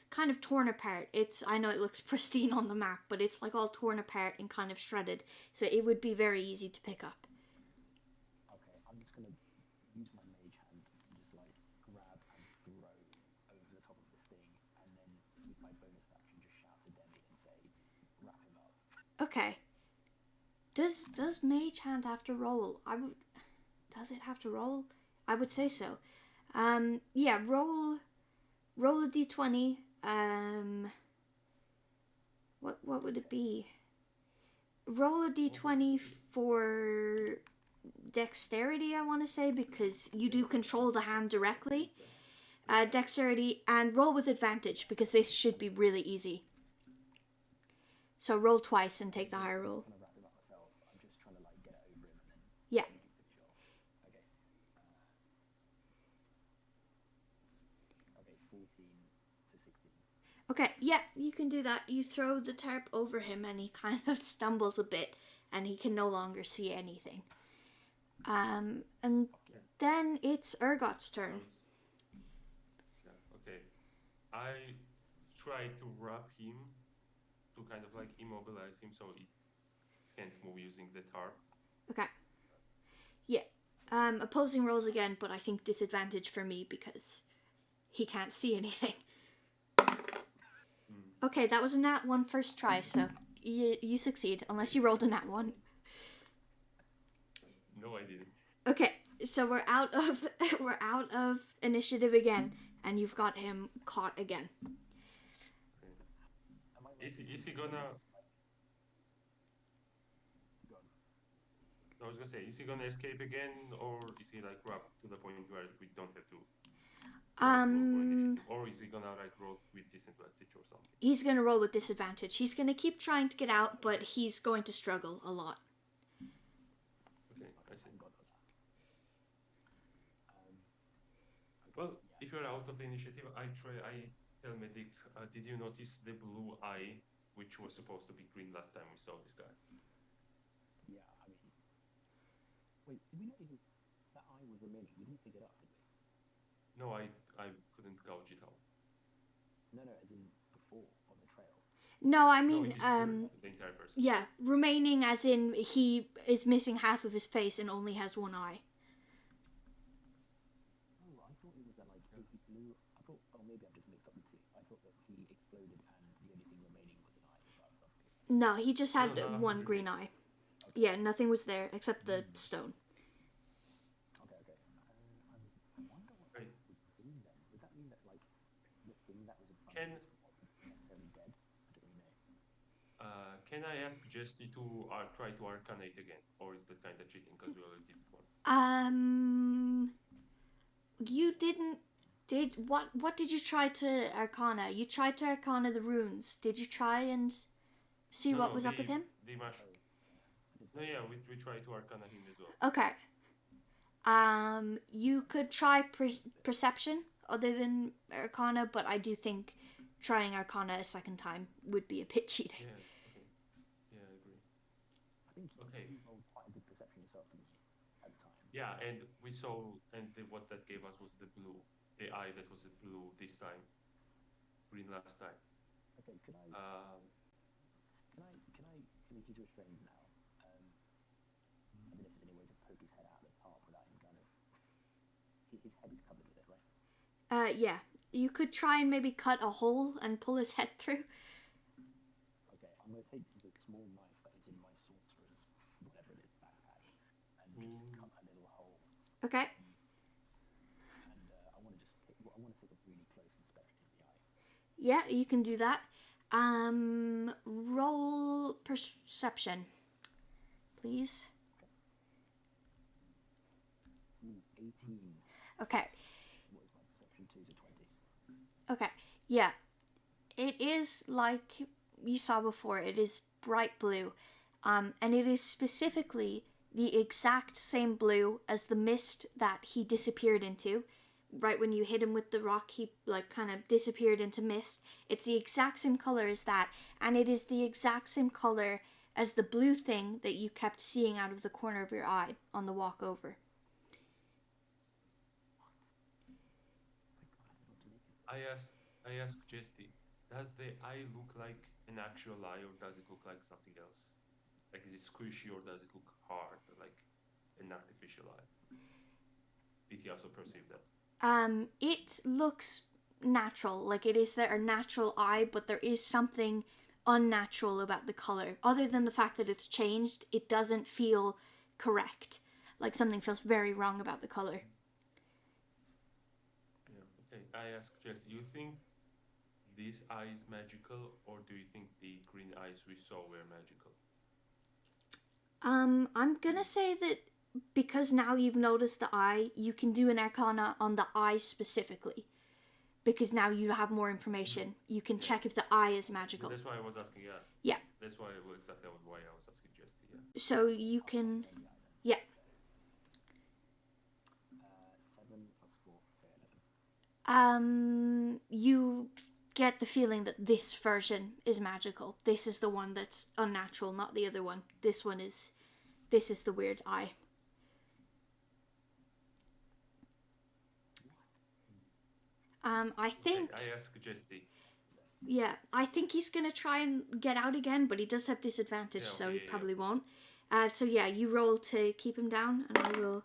kind of torn apart. I know it looks pristine on the map, but it's like all torn apart and kind of shredded. So it would be very easy to pick up. Okay, I'm just gonna use my mage hand and just like grab and throw over the top of this thing, and then with my bonus action just shout to Demi and say, wrap him up. Okay. Does mage hand have to roll? Does it have to roll? I would say so. Yeah, roll a d20. What would it be? Roll a d20 for dexterity, I want to say, because you do control the hand directly. Dexterity, and roll with advantage, because this should be really easy. So roll twice and take the higher roll. I'm trying to wrap him up myself. I'm just trying to like get it over him and then Yeah. we can finish off. Okay. Okay, 14 to 16. Okay, yeah, you can do that. You throw the tarp over him and he kind of stumbles a bit and he can no longer see anything. And then it's Urgot's turn. Yeah, okay. I try to wrap him to kind of like immobilize him so he can't move using the tarp. Okay. Yeah. Opposing rolls again, but I think disadvantage for me because he can't see anything. Okay, that was a nat 1 first try, so you succeed, unless you rolled a nat 1. No, I didn't. Okay, so we're out of initiative again, and you've got him caught again. Is he gonna? I was gonna say, is he gonna escape again, or is he like wrapped to the point where we don't have to? Or is he gonna like roll with disadvantage or something? He's gonna roll with disadvantage. He's gonna keep trying to get out, but he's going to struggle a lot. Okay, I see. Well, if you're out of the initiative, I tell Medic, did you notice the blue eye, which was supposed to be green last time we saw this guy? Yeah, I mean, wait, did we not even, that eye was remaining, we didn't pick it up, did we? No, I couldn't gouge it out. No, as in before, on the trail. No, I No, mean, it is the entire person. yeah, remaining as in he is missing half of his face and only has one eye. Oh, I thought it was that, like, he blew, I thought, oh, maybe I've just mixed up the two. I thought that he exploded and the only thing remaining was an eye. No, he just had No, one green eye. Yeah, nothing was there except the stone. Okay. I wonder what that would mean then. Would that mean that, like, the thing that was in front of us wasn't necessarily dead? I don't really know. Can I ask Jesty to try to arcanate again, or is that kind of cheating because we already did it once? You didn't. What did you try to arcana? You tried to arcana the runes. Did you try and see what was up with him? No, yeah, we tried to arcana him as well. Okay. You could try perception other than arcana, but I do think trying Arcana a second time would be a bit cheating. Yeah. Okay. Yeah, I agree. I think Okay. you rolled quite a good perception yourself, didn't you, at the time? Yeah, and we saw, and what that gave us was the blue, the eye that was the blue this time, green last time. Okay, can I? He's restrained now. I don't know if there's any way to poke his head out of the park without him kind of. His head is covered with it, right? Yeah. You could try and maybe cut a hole and pull his head through. Okay, I'm gonna take the small knife that is in my sorcerer's whatever it is backpack and just cut a little hole. Okay. And I want to take a really close inspection of the eye. Yeah, you can do that. Roll perception, please. Ooh, 18. Okay. What is my perception? 2 to 20. Okay. Yeah. It is like you saw before. It is bright blue. And it is specifically the exact same blue as the mist that he disappeared into. Right when you hit him with the rock, he like kind of disappeared into mist. It's the exact same color as that, and it is the exact same color as the blue thing that you kept seeing out of the corner of your eye on the walk over. I asked Jesty, does the eye look like an actual eye, or does it look like something else? Like, is it squishy, or does it look hard, like an artificial eye? Did he also perceive that? It looks natural, like it is their natural eye, but there is something unnatural about the color. Other than the fact that it's changed, it doesn't feel correct. Like something feels very wrong about the color. Yeah, okay. I asked Jess, do you think this eye is magical, or do you think the green eyes we saw were magical? I'm gonna say that because now you've noticed the eye, you can do an Arcana on the eye specifically. Because now you have more information. You can check if the eye is magical. That's why I was asking, yeah. Yeah. That's why exactly why I was asking Jesty, yeah. So you can, yeah. 7 plus 4, say 11. You get the feeling that this version is magical. This is the one that's unnatural, not the other one. This is the weird eye. I think. I asked Jesty. Yeah, I think he's gonna try and get out again, but he does have disadvantage, so he probably won't. So yeah, you roll to keep him down, and I will.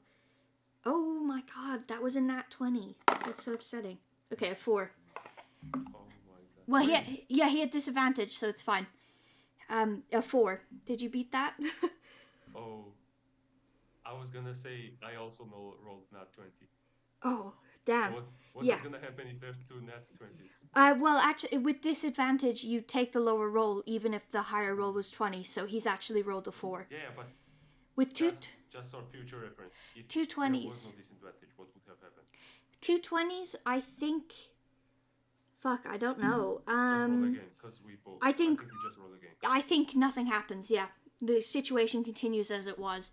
Oh my god, that was a nat 20. That's so upsetting. Okay, a 4. Oh my god. Well, he had disadvantage, so it's fine. A 4. Did you beat that? Oh, I was gonna say I also rolled nat 20. Oh, damn. What is gonna happen if there's 2 nat 20s? Well, actually, with disadvantage, you take the lower roll, even if the higher roll was 20. So he's actually rolled a 4. Yeah, but with just for future reference, if 2 20s. There was no disadvantage, what would have happened? 2 20s, I think. Fuck, I don't know. Just roll again, because we both. I think we just roll again. I think nothing happens. Yeah, the situation continues as it was.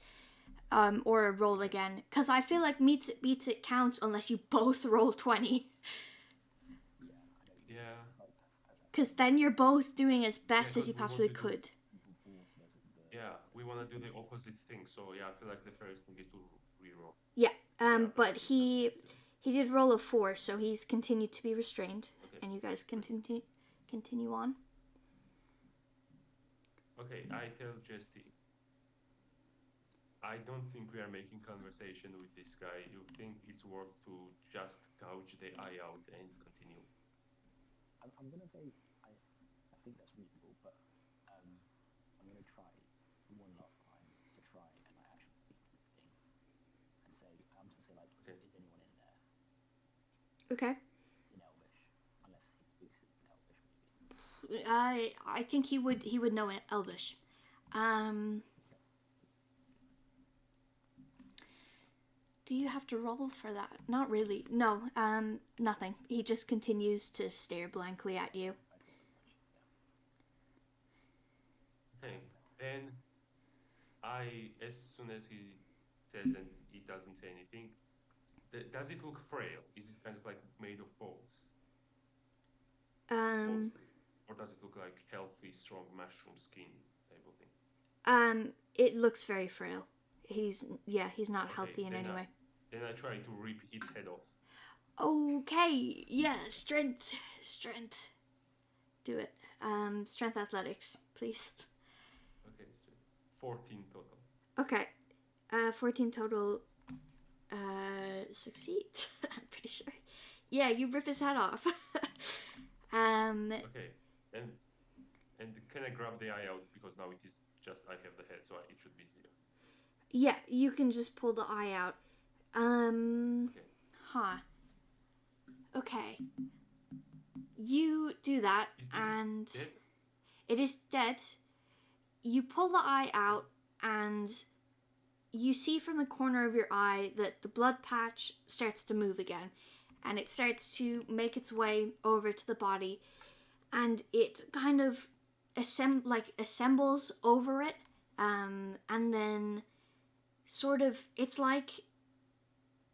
Or a roll again, because I feel like meets it beats it counts unless you both roll 20. Yeah. Because then you're both doing as best as you possibly could. Yeah, we want to do the opposite thing, so yeah, I feel like the first thing is to reroll. Yeah, but he did roll a 4, so he's continued to be restrained, and you guys continue on. Okay, I tell Jesty. I don't think we are making conversation with this guy. You think it's worth to just gouge the eye out and continue? I'm gonna say I think that's reasonable, but I'm gonna try one last time to try and I actually speak to this thing and say I'm to say like, is anyone in there? Okay. In Elvish, unless he speaks in Elvish, maybe. I think he would know it Elvish. Do you have to roll for that? Not really. No, nothing. He just continues to stare blankly at you. Okay, then as soon as he says and he doesn't say anything, does it look frail? Is it kind of like made of bones? Or does it look like healthy, strong mushroom skin type of thing? It looks very frail. He's not Okay, healthy in any way. Then I try to rip its head off. Okay, yeah, strength. Do it. Strength athletics, please. Okay, so 14 total. Okay, 14 total. Succeed. I'm pretty sure. Yeah, you rip his head off. Okay, and can I grab the eye out, because now it is just I have the head, so it should be easier. Yeah, you can just pull the eye out. Okay. Huh. Okay. You do that, and it is dead. You pull the eye out, and you see from the corner of your eye that the blood patch starts to move again, and it starts to make its way over to the body, and it kind of assembles over it, and then sort of, it's like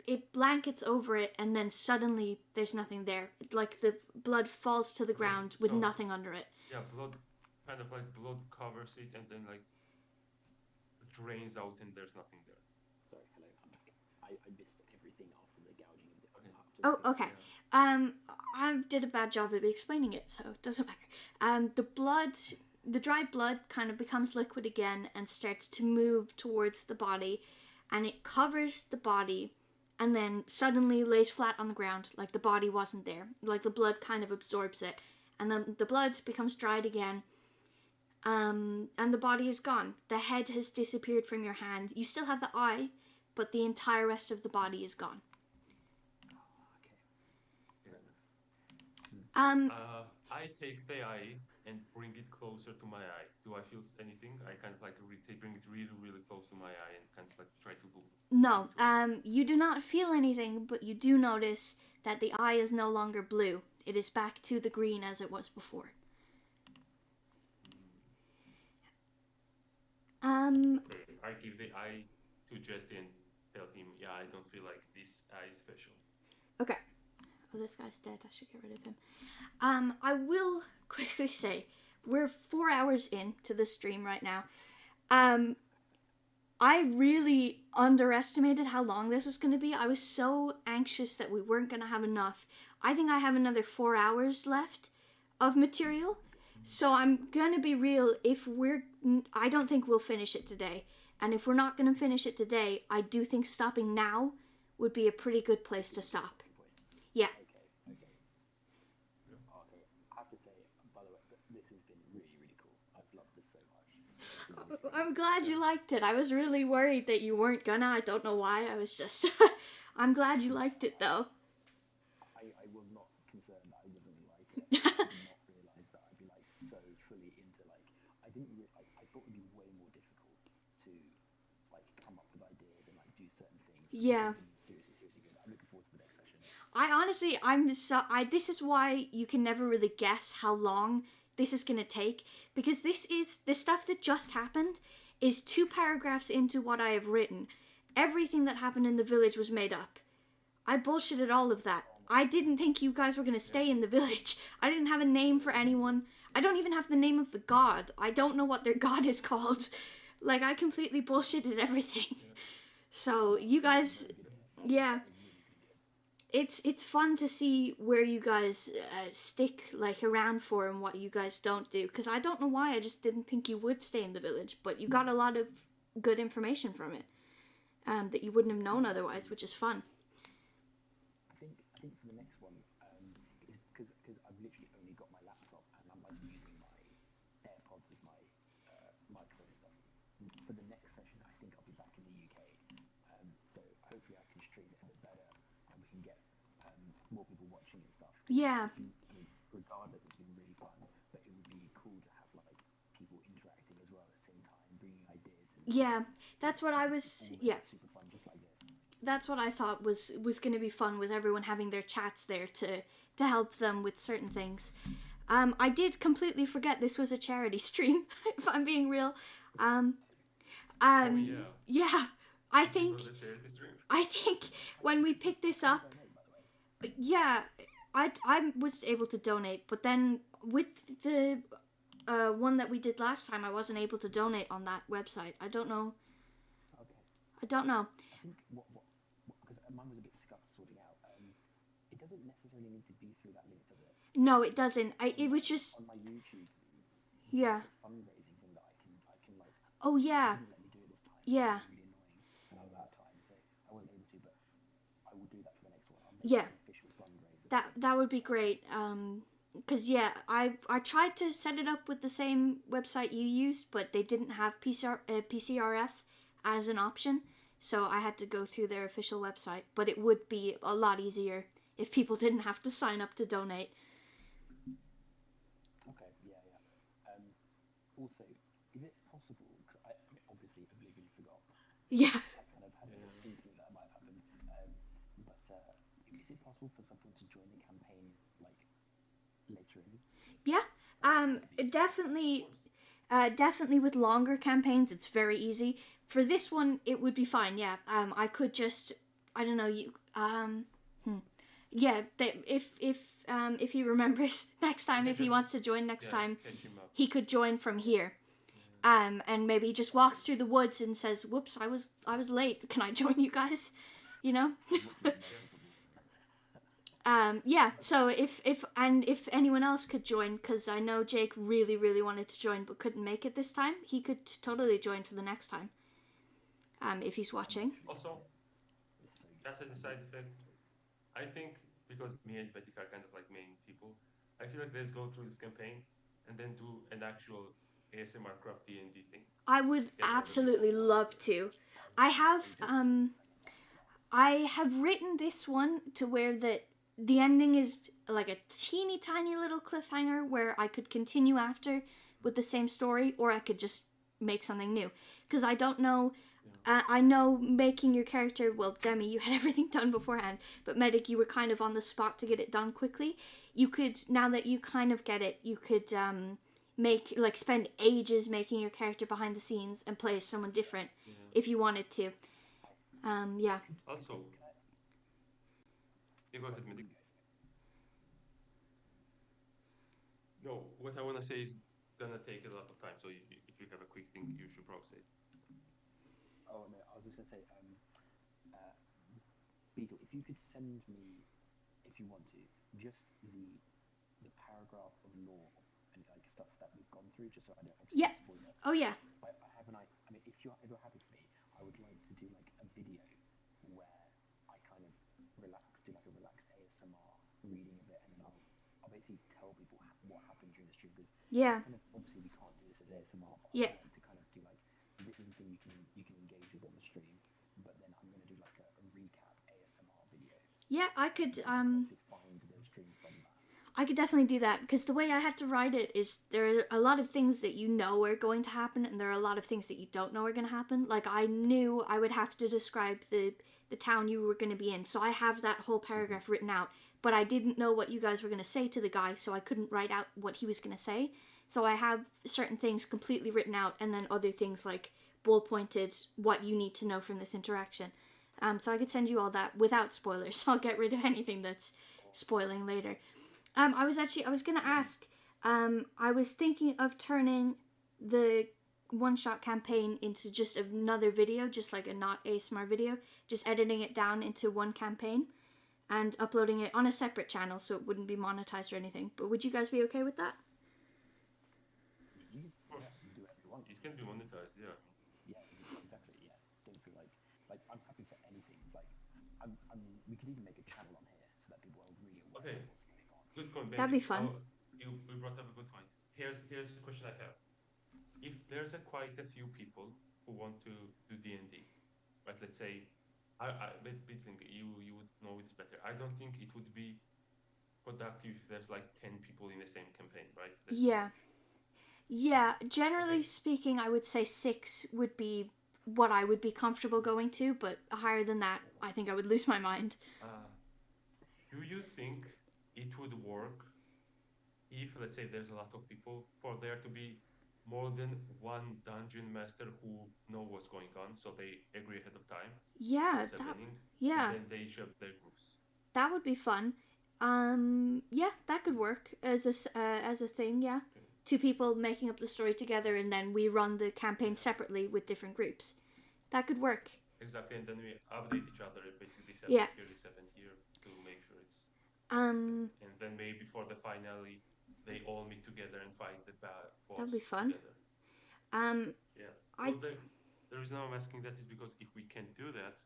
it blankets over it, and then suddenly there's nothing there. Like the blood falls to the ground with nothing under it. Yeah, blood covers it, and then like drains out, and there's nothing there. Sorry, hello, I'm back. I missed everything after the gouging of the. Oh, okay. I did a bad job of explaining it, so it doesn't matter. The dried blood kind of becomes liquid again and starts to move towards the body, and it covers the body, and then suddenly lays flat on the ground, like the body wasn't there. Like the blood kind of absorbs it, and then the blood becomes dried again, and the body is gone. The head has disappeared from your hand. You still have the eye, but the entire rest of the body is gone. I take the eye and bring it closer to my eye. Do I feel anything? I kind of like bring it really, really close to my eye and kind of like try to go. No, you do not feel anything, but you do notice that the eye is no longer blue. It is back to the green as it was before. Okay, I give the eye to Jesse and tell him, yeah, I don't feel like this eye is special. Okay. Oh, this guy's dead. I should get rid of him. I will quickly say, we're 4 hours into the stream right now. I really underestimated how long this was going to be. I was so anxious that we weren't going to have enough. I think I have another 4 hours left of material. So I'm going to be real. I don't think we'll finish it today. And if we're not going to finish it today, I do think stopping now would be a pretty good place to stop. Yeah. Okay. I have to say, by the way, this has been really, really cool. I've loved this so much. I'm glad you liked it. I was really worried that you weren't gonna. I don't know why. I was just... I'm glad you liked it, though. I was not concerned. I wasn't like... I did not realise that I'd be like so fully into like... I thought it would be way more difficult to like come up with ideas and like do certain things. Yeah. Seriously good. I'm looking forward to the next session. This is why you can never really guess how long this is going to take, because the stuff that just happened is 2 paragraphs into what I have written. Everything that happened in the village was made up. I bullshitted all of that. I didn't think you guys were going to stay in the village. I didn't have a name for anyone. I don't even have the name of the god. I don't know what their god is called. Like, I completely bullshitted everything. So, you guys, yeah. It's fun to see where you guys stick like around for and what you guys don't do, because I don't know why. I just didn't think you would stay in the village, but you got a lot of good information from it that you wouldn't have known otherwise, which is fun. I think for the next one, because I've literally only got my laptop and I'm like using my AirPods as my microphone and stuff. For the next session, I think I'll be back in the UK, so hopefully I can stream it a bit better and we can get more people watching and stuff. Yeah. I mean, regardless, it's been really fun, but it would be cool to have like people interacting as well at the same time, bringing ideas. Yeah, that's what I was. Yeah. Super fun, just like this. That's what I thought was going to be fun, was everyone having their chats there to help them with certain things. I did completely forget this was a charity stream, if I'm being real. Yeah, I think when we pick this up, yeah, I was able to donate, but then with the one that we did last time, I wasn't able to donate on that website. I don't know. Okay. I don't know. I think what because mine was a bit scuffed sorting out. It doesn't necessarily need to be through that link, does it? No, it doesn't. It was just on my YouTube. yeah. The fundraising thing that I can like. Oh yeah. Didn't let me do it this time. Yeah. It was really annoying, and I was out of time, so I wasn't able to. But I will do that for the next one. I'll make Yeah. an official fundraiser. That would be great. Because yeah, I tried to set it up with the same website you used, but they didn't have PCRF as an option, so I had to go through their official website. But it would be a lot easier if people didn't have to sign up to donate. Okay. Yeah. Also, is it possible? Because I mean, obviously Oblivion forgot. Yeah. I kind of had an inkling that might have happened. But is it possible for someone to join the campaign like later in? Yeah. Definitely. Definitely with longer campaigns, it's very easy. For this one, it would be fine. Yeah. I could just, I don't know, you. Yeah. If he remembers next time, if he wants to join next time, he could join from here. And maybe he just walks through the woods and says, "Whoops, I was late. Can I join you guys?" You know. Yeah. So if anyone else could join, because I know Jake really wanted to join but couldn't make it this time, he could totally join for the next time. If he's watching. Also, as a side effect, I think because me and Betty are kind of like main people, I feel like let's go through this campaign and then do an actual ASMRcraft DnD thing. I would absolutely love to. I have written this one to where the ending is like a teeny tiny little cliffhanger where I could continue after with the same story, or I could just make something new. Because I don't know. I know making your character, well, Demi, you had everything done beforehand, but Medic, you were kind of on the spot to get it done quickly. You could, now that you kind of get it, you could spend ages making your character behind the scenes and play as someone different if you wanted to. Yeah. Also, you go ahead, Medic. No, what I want to say is gonna take a lot of time, so if you have a quick thing, you should probably say it. Oh no, I was just gonna say, Beetle, if you could send me, if you want to, just the paragraph of lore and like stuff that we've gone through, just so I don't obviously spoil it. Oh yeah. I have an I mean, if you're happy for me, I would like to do like a video where I kind of do like a relaxed ASMR reading of it, and then I'll basically tell people what happened during the stream, because kind of, obviously we can't do this as ASMR, but I like to kind of do like, this is the thing you can engage with on the stream, but then I'm gonna do like a recap ASMR video. Yeah, I could to find the stream from that. I could definitely do that, because the way I had to write it is there are a lot of things that you know are going to happen, and there are a lot of things that you don't know are going to happen. Like, I knew I would have to describe the town you were going to be in, so I have that whole paragraph written out, but I didn't know what you guys were going to say to the guy, so I couldn't write out what he was going to say. So I have certain things completely written out, and then other things like bullet pointed what you need to know from this interaction. So I could send you all that without spoilers. So I'll get rid of anything that's spoiling later. I was going to ask, I was thinking of turning the one-shot campaign into just another video, just like a not ASMR video, just editing it down into one campaign and uploading it on a separate channel so it wouldn't be monetized or anything. But would you guys be okay with that? You can do whatever you want. It can be monetized, yeah. Yeah, exactly. Yeah, don't feel like I'm happy for anything. Like, we could even make a channel on here so that people are really aware of what's going on. Good point, Ben. That'd be fun. You brought up a good point. Here's a question I have. If there's quite a few people who want to do D&D, but let's say, Bitling, you would know this better. I don't think it would be productive if there's like 10 people in the same campaign, right? Yeah, generally speaking, I would say 6 would be what I would be comfortable going to, but higher than that, I think I would lose my mind. Do you think it would work if, let's say, there's a lot of people, for there to be more than one dungeon master who know what's going on, so they agree ahead of time? Yeah, And then they each have their groups. That would be fun. Yeah, that could work as a thing. Yeah, two people making up the story together, and then we run the campaign separately with different groups. That could work. Exactly, and then we update each other, basically Yeah. this event here to make sure it's Um, consistent. And then maybe for the finale, they all meet together and fight the boss that'd be fun. together. Um, Yeah. I- So the reason I'm asking that is because if we can do that,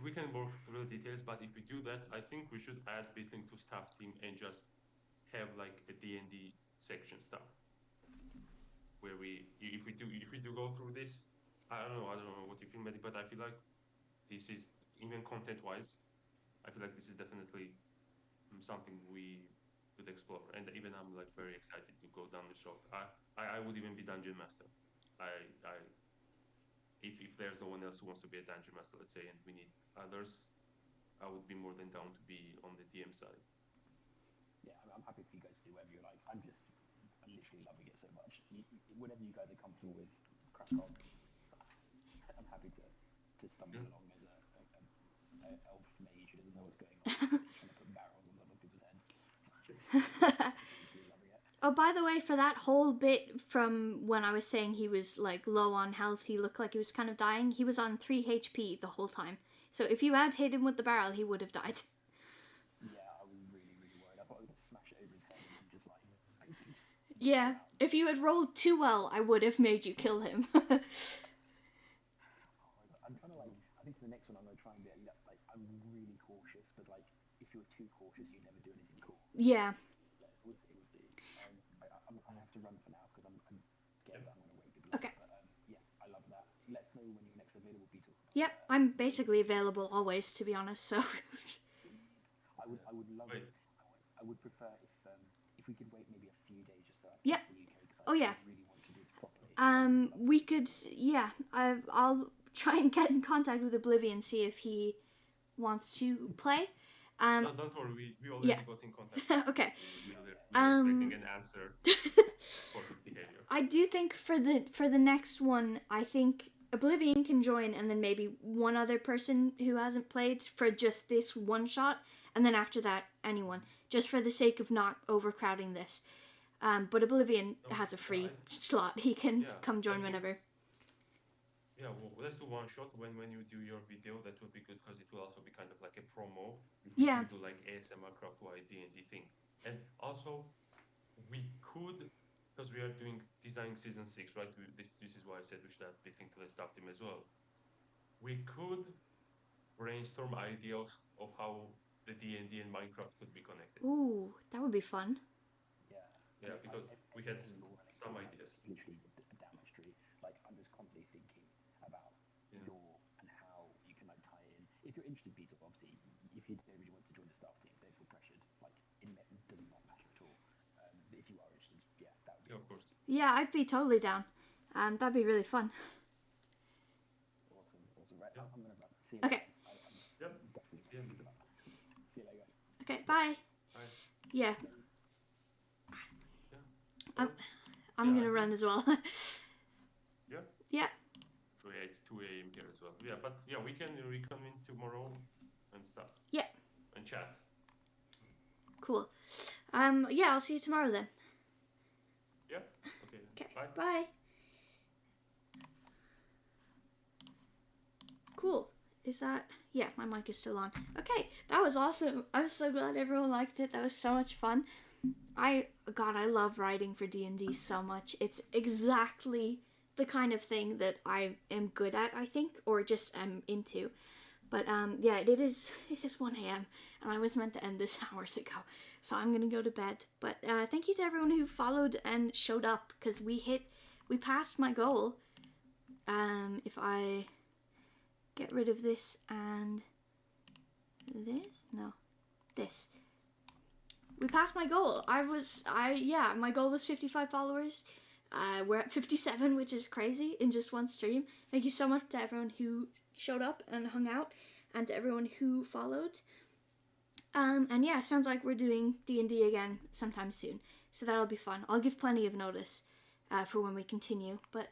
we can work through the details. But if we do that, I think we should add Bitling to staff team and just have like a DnD section stuff where if we do go through this, I don't know what you feel, Medic, but I feel like this is, even content-wise, I feel like this is definitely something we could explore. And even I'm like very excited to go down this road. I would even be dungeon master. If there's no one else who wants to be a dungeon master, let's say, and we need others, I would be more than down to be on the DM side. Yeah, I'm happy for you guys to do whatever you like. I'm literally loving it so much. Whatever you guys are comfortable with, crack on. I'm happy to stumble along as a elf mage who doesn't know what's going on. He's trying to put barrels on top of people's heads. Loving it. Oh, by the way, for that whole bit from when I was saying he was like low on health, he looked like he was kind of dying. He was on 3 HP the whole time. So if you had hit him with the barrel, he would have died. Yeah, I was really, really worried. I thought I was going to smash it over his head and just like... Yeah, if you had rolled too well, I would have made you kill him. I'm trying to like... I think for the next one I'm going to try and be like... I'm really cautious, but like, if you're too cautious, you never do anything cool. Yeah. We'll see. I have to run for now because I'm scared that I'm going to wake people up. Okay. But yeah, I love that. Let us know when you're next available, Beetle. Yep, I'm basically available always, to be honest, so... I would love Wait. it. I would prefer if we could wait maybe a few days just so I Yeah. can get to the UK because Oh, yeah. I really want to do it properly. We could... Yeah, I'll try and get in contact with Oblivion, see if he wants to play. No, don't worry, we already got in contact. Okay. We were expecting an answer for his behavior. I do think for the next one, I think Oblivion can join, and then maybe one other person who hasn't played for just this one shot, and then after that, anyone, just for the sake of not overcrowding this. But Oblivion has a free slot; he can come join whenever. Yeah, well, let's do one shot when you do your video. That would be good because it will also be kind of like a promo. If we can do like ASMRCraft DnD thing, and also we could, because we are doing designing season 6, right? This is why I said we should have Bitling to the staff team as well. We could brainstorm ideas of how the DnD and Minecraft could be connected. Ooh, that would be fun. Yeah, because we had some ideas. Literally a damage tree. Like I'm just constantly thinking about lore and how you can like tie in. If you're interested, Beetle, obviously, if you don't really want to join the staff team, don't feel pressured. Like it does not matter at all. But if you are interested, yeah, that would be of course. Yeah, I'd be totally down. That'd be really fun. Awesome. Right, I'm gonna run. See you Okay. later. Definitely. See you later. Okay, bye. Bye. Yeah. I'm gonna run as well. Yeah. Yeah. So yeah, it's 2 a.m. here as well. Yeah, but yeah, we can reconvene tomorrow and stuff. Yeah. And chat. Cool. Yeah, I'll see you tomorrow then. Yeah. Okay. Bye. Bye. Cool. Is that... Yeah, my mic is still on. Okay, that was awesome. I'm so glad everyone liked it. That was so much fun. God, I love writing for D&D so much. It's exactly the kind of thing that I am good at, I think, or just am into. But yeah, it is 1 a.m. and I was meant to end this hours ago, so I'm gonna go to bed. But thank you to everyone who followed and showed up, because we passed my goal. If I get rid of this and this. We passed my goal. My goal was 55 followers. We're at 57, which is crazy in just one stream. Thank you so much to everyone who showed up and hung out, and to everyone who followed. And yeah, sounds like we're doing D&D again sometime soon, so that'll be fun. I'll give plenty of notice for when we continue, but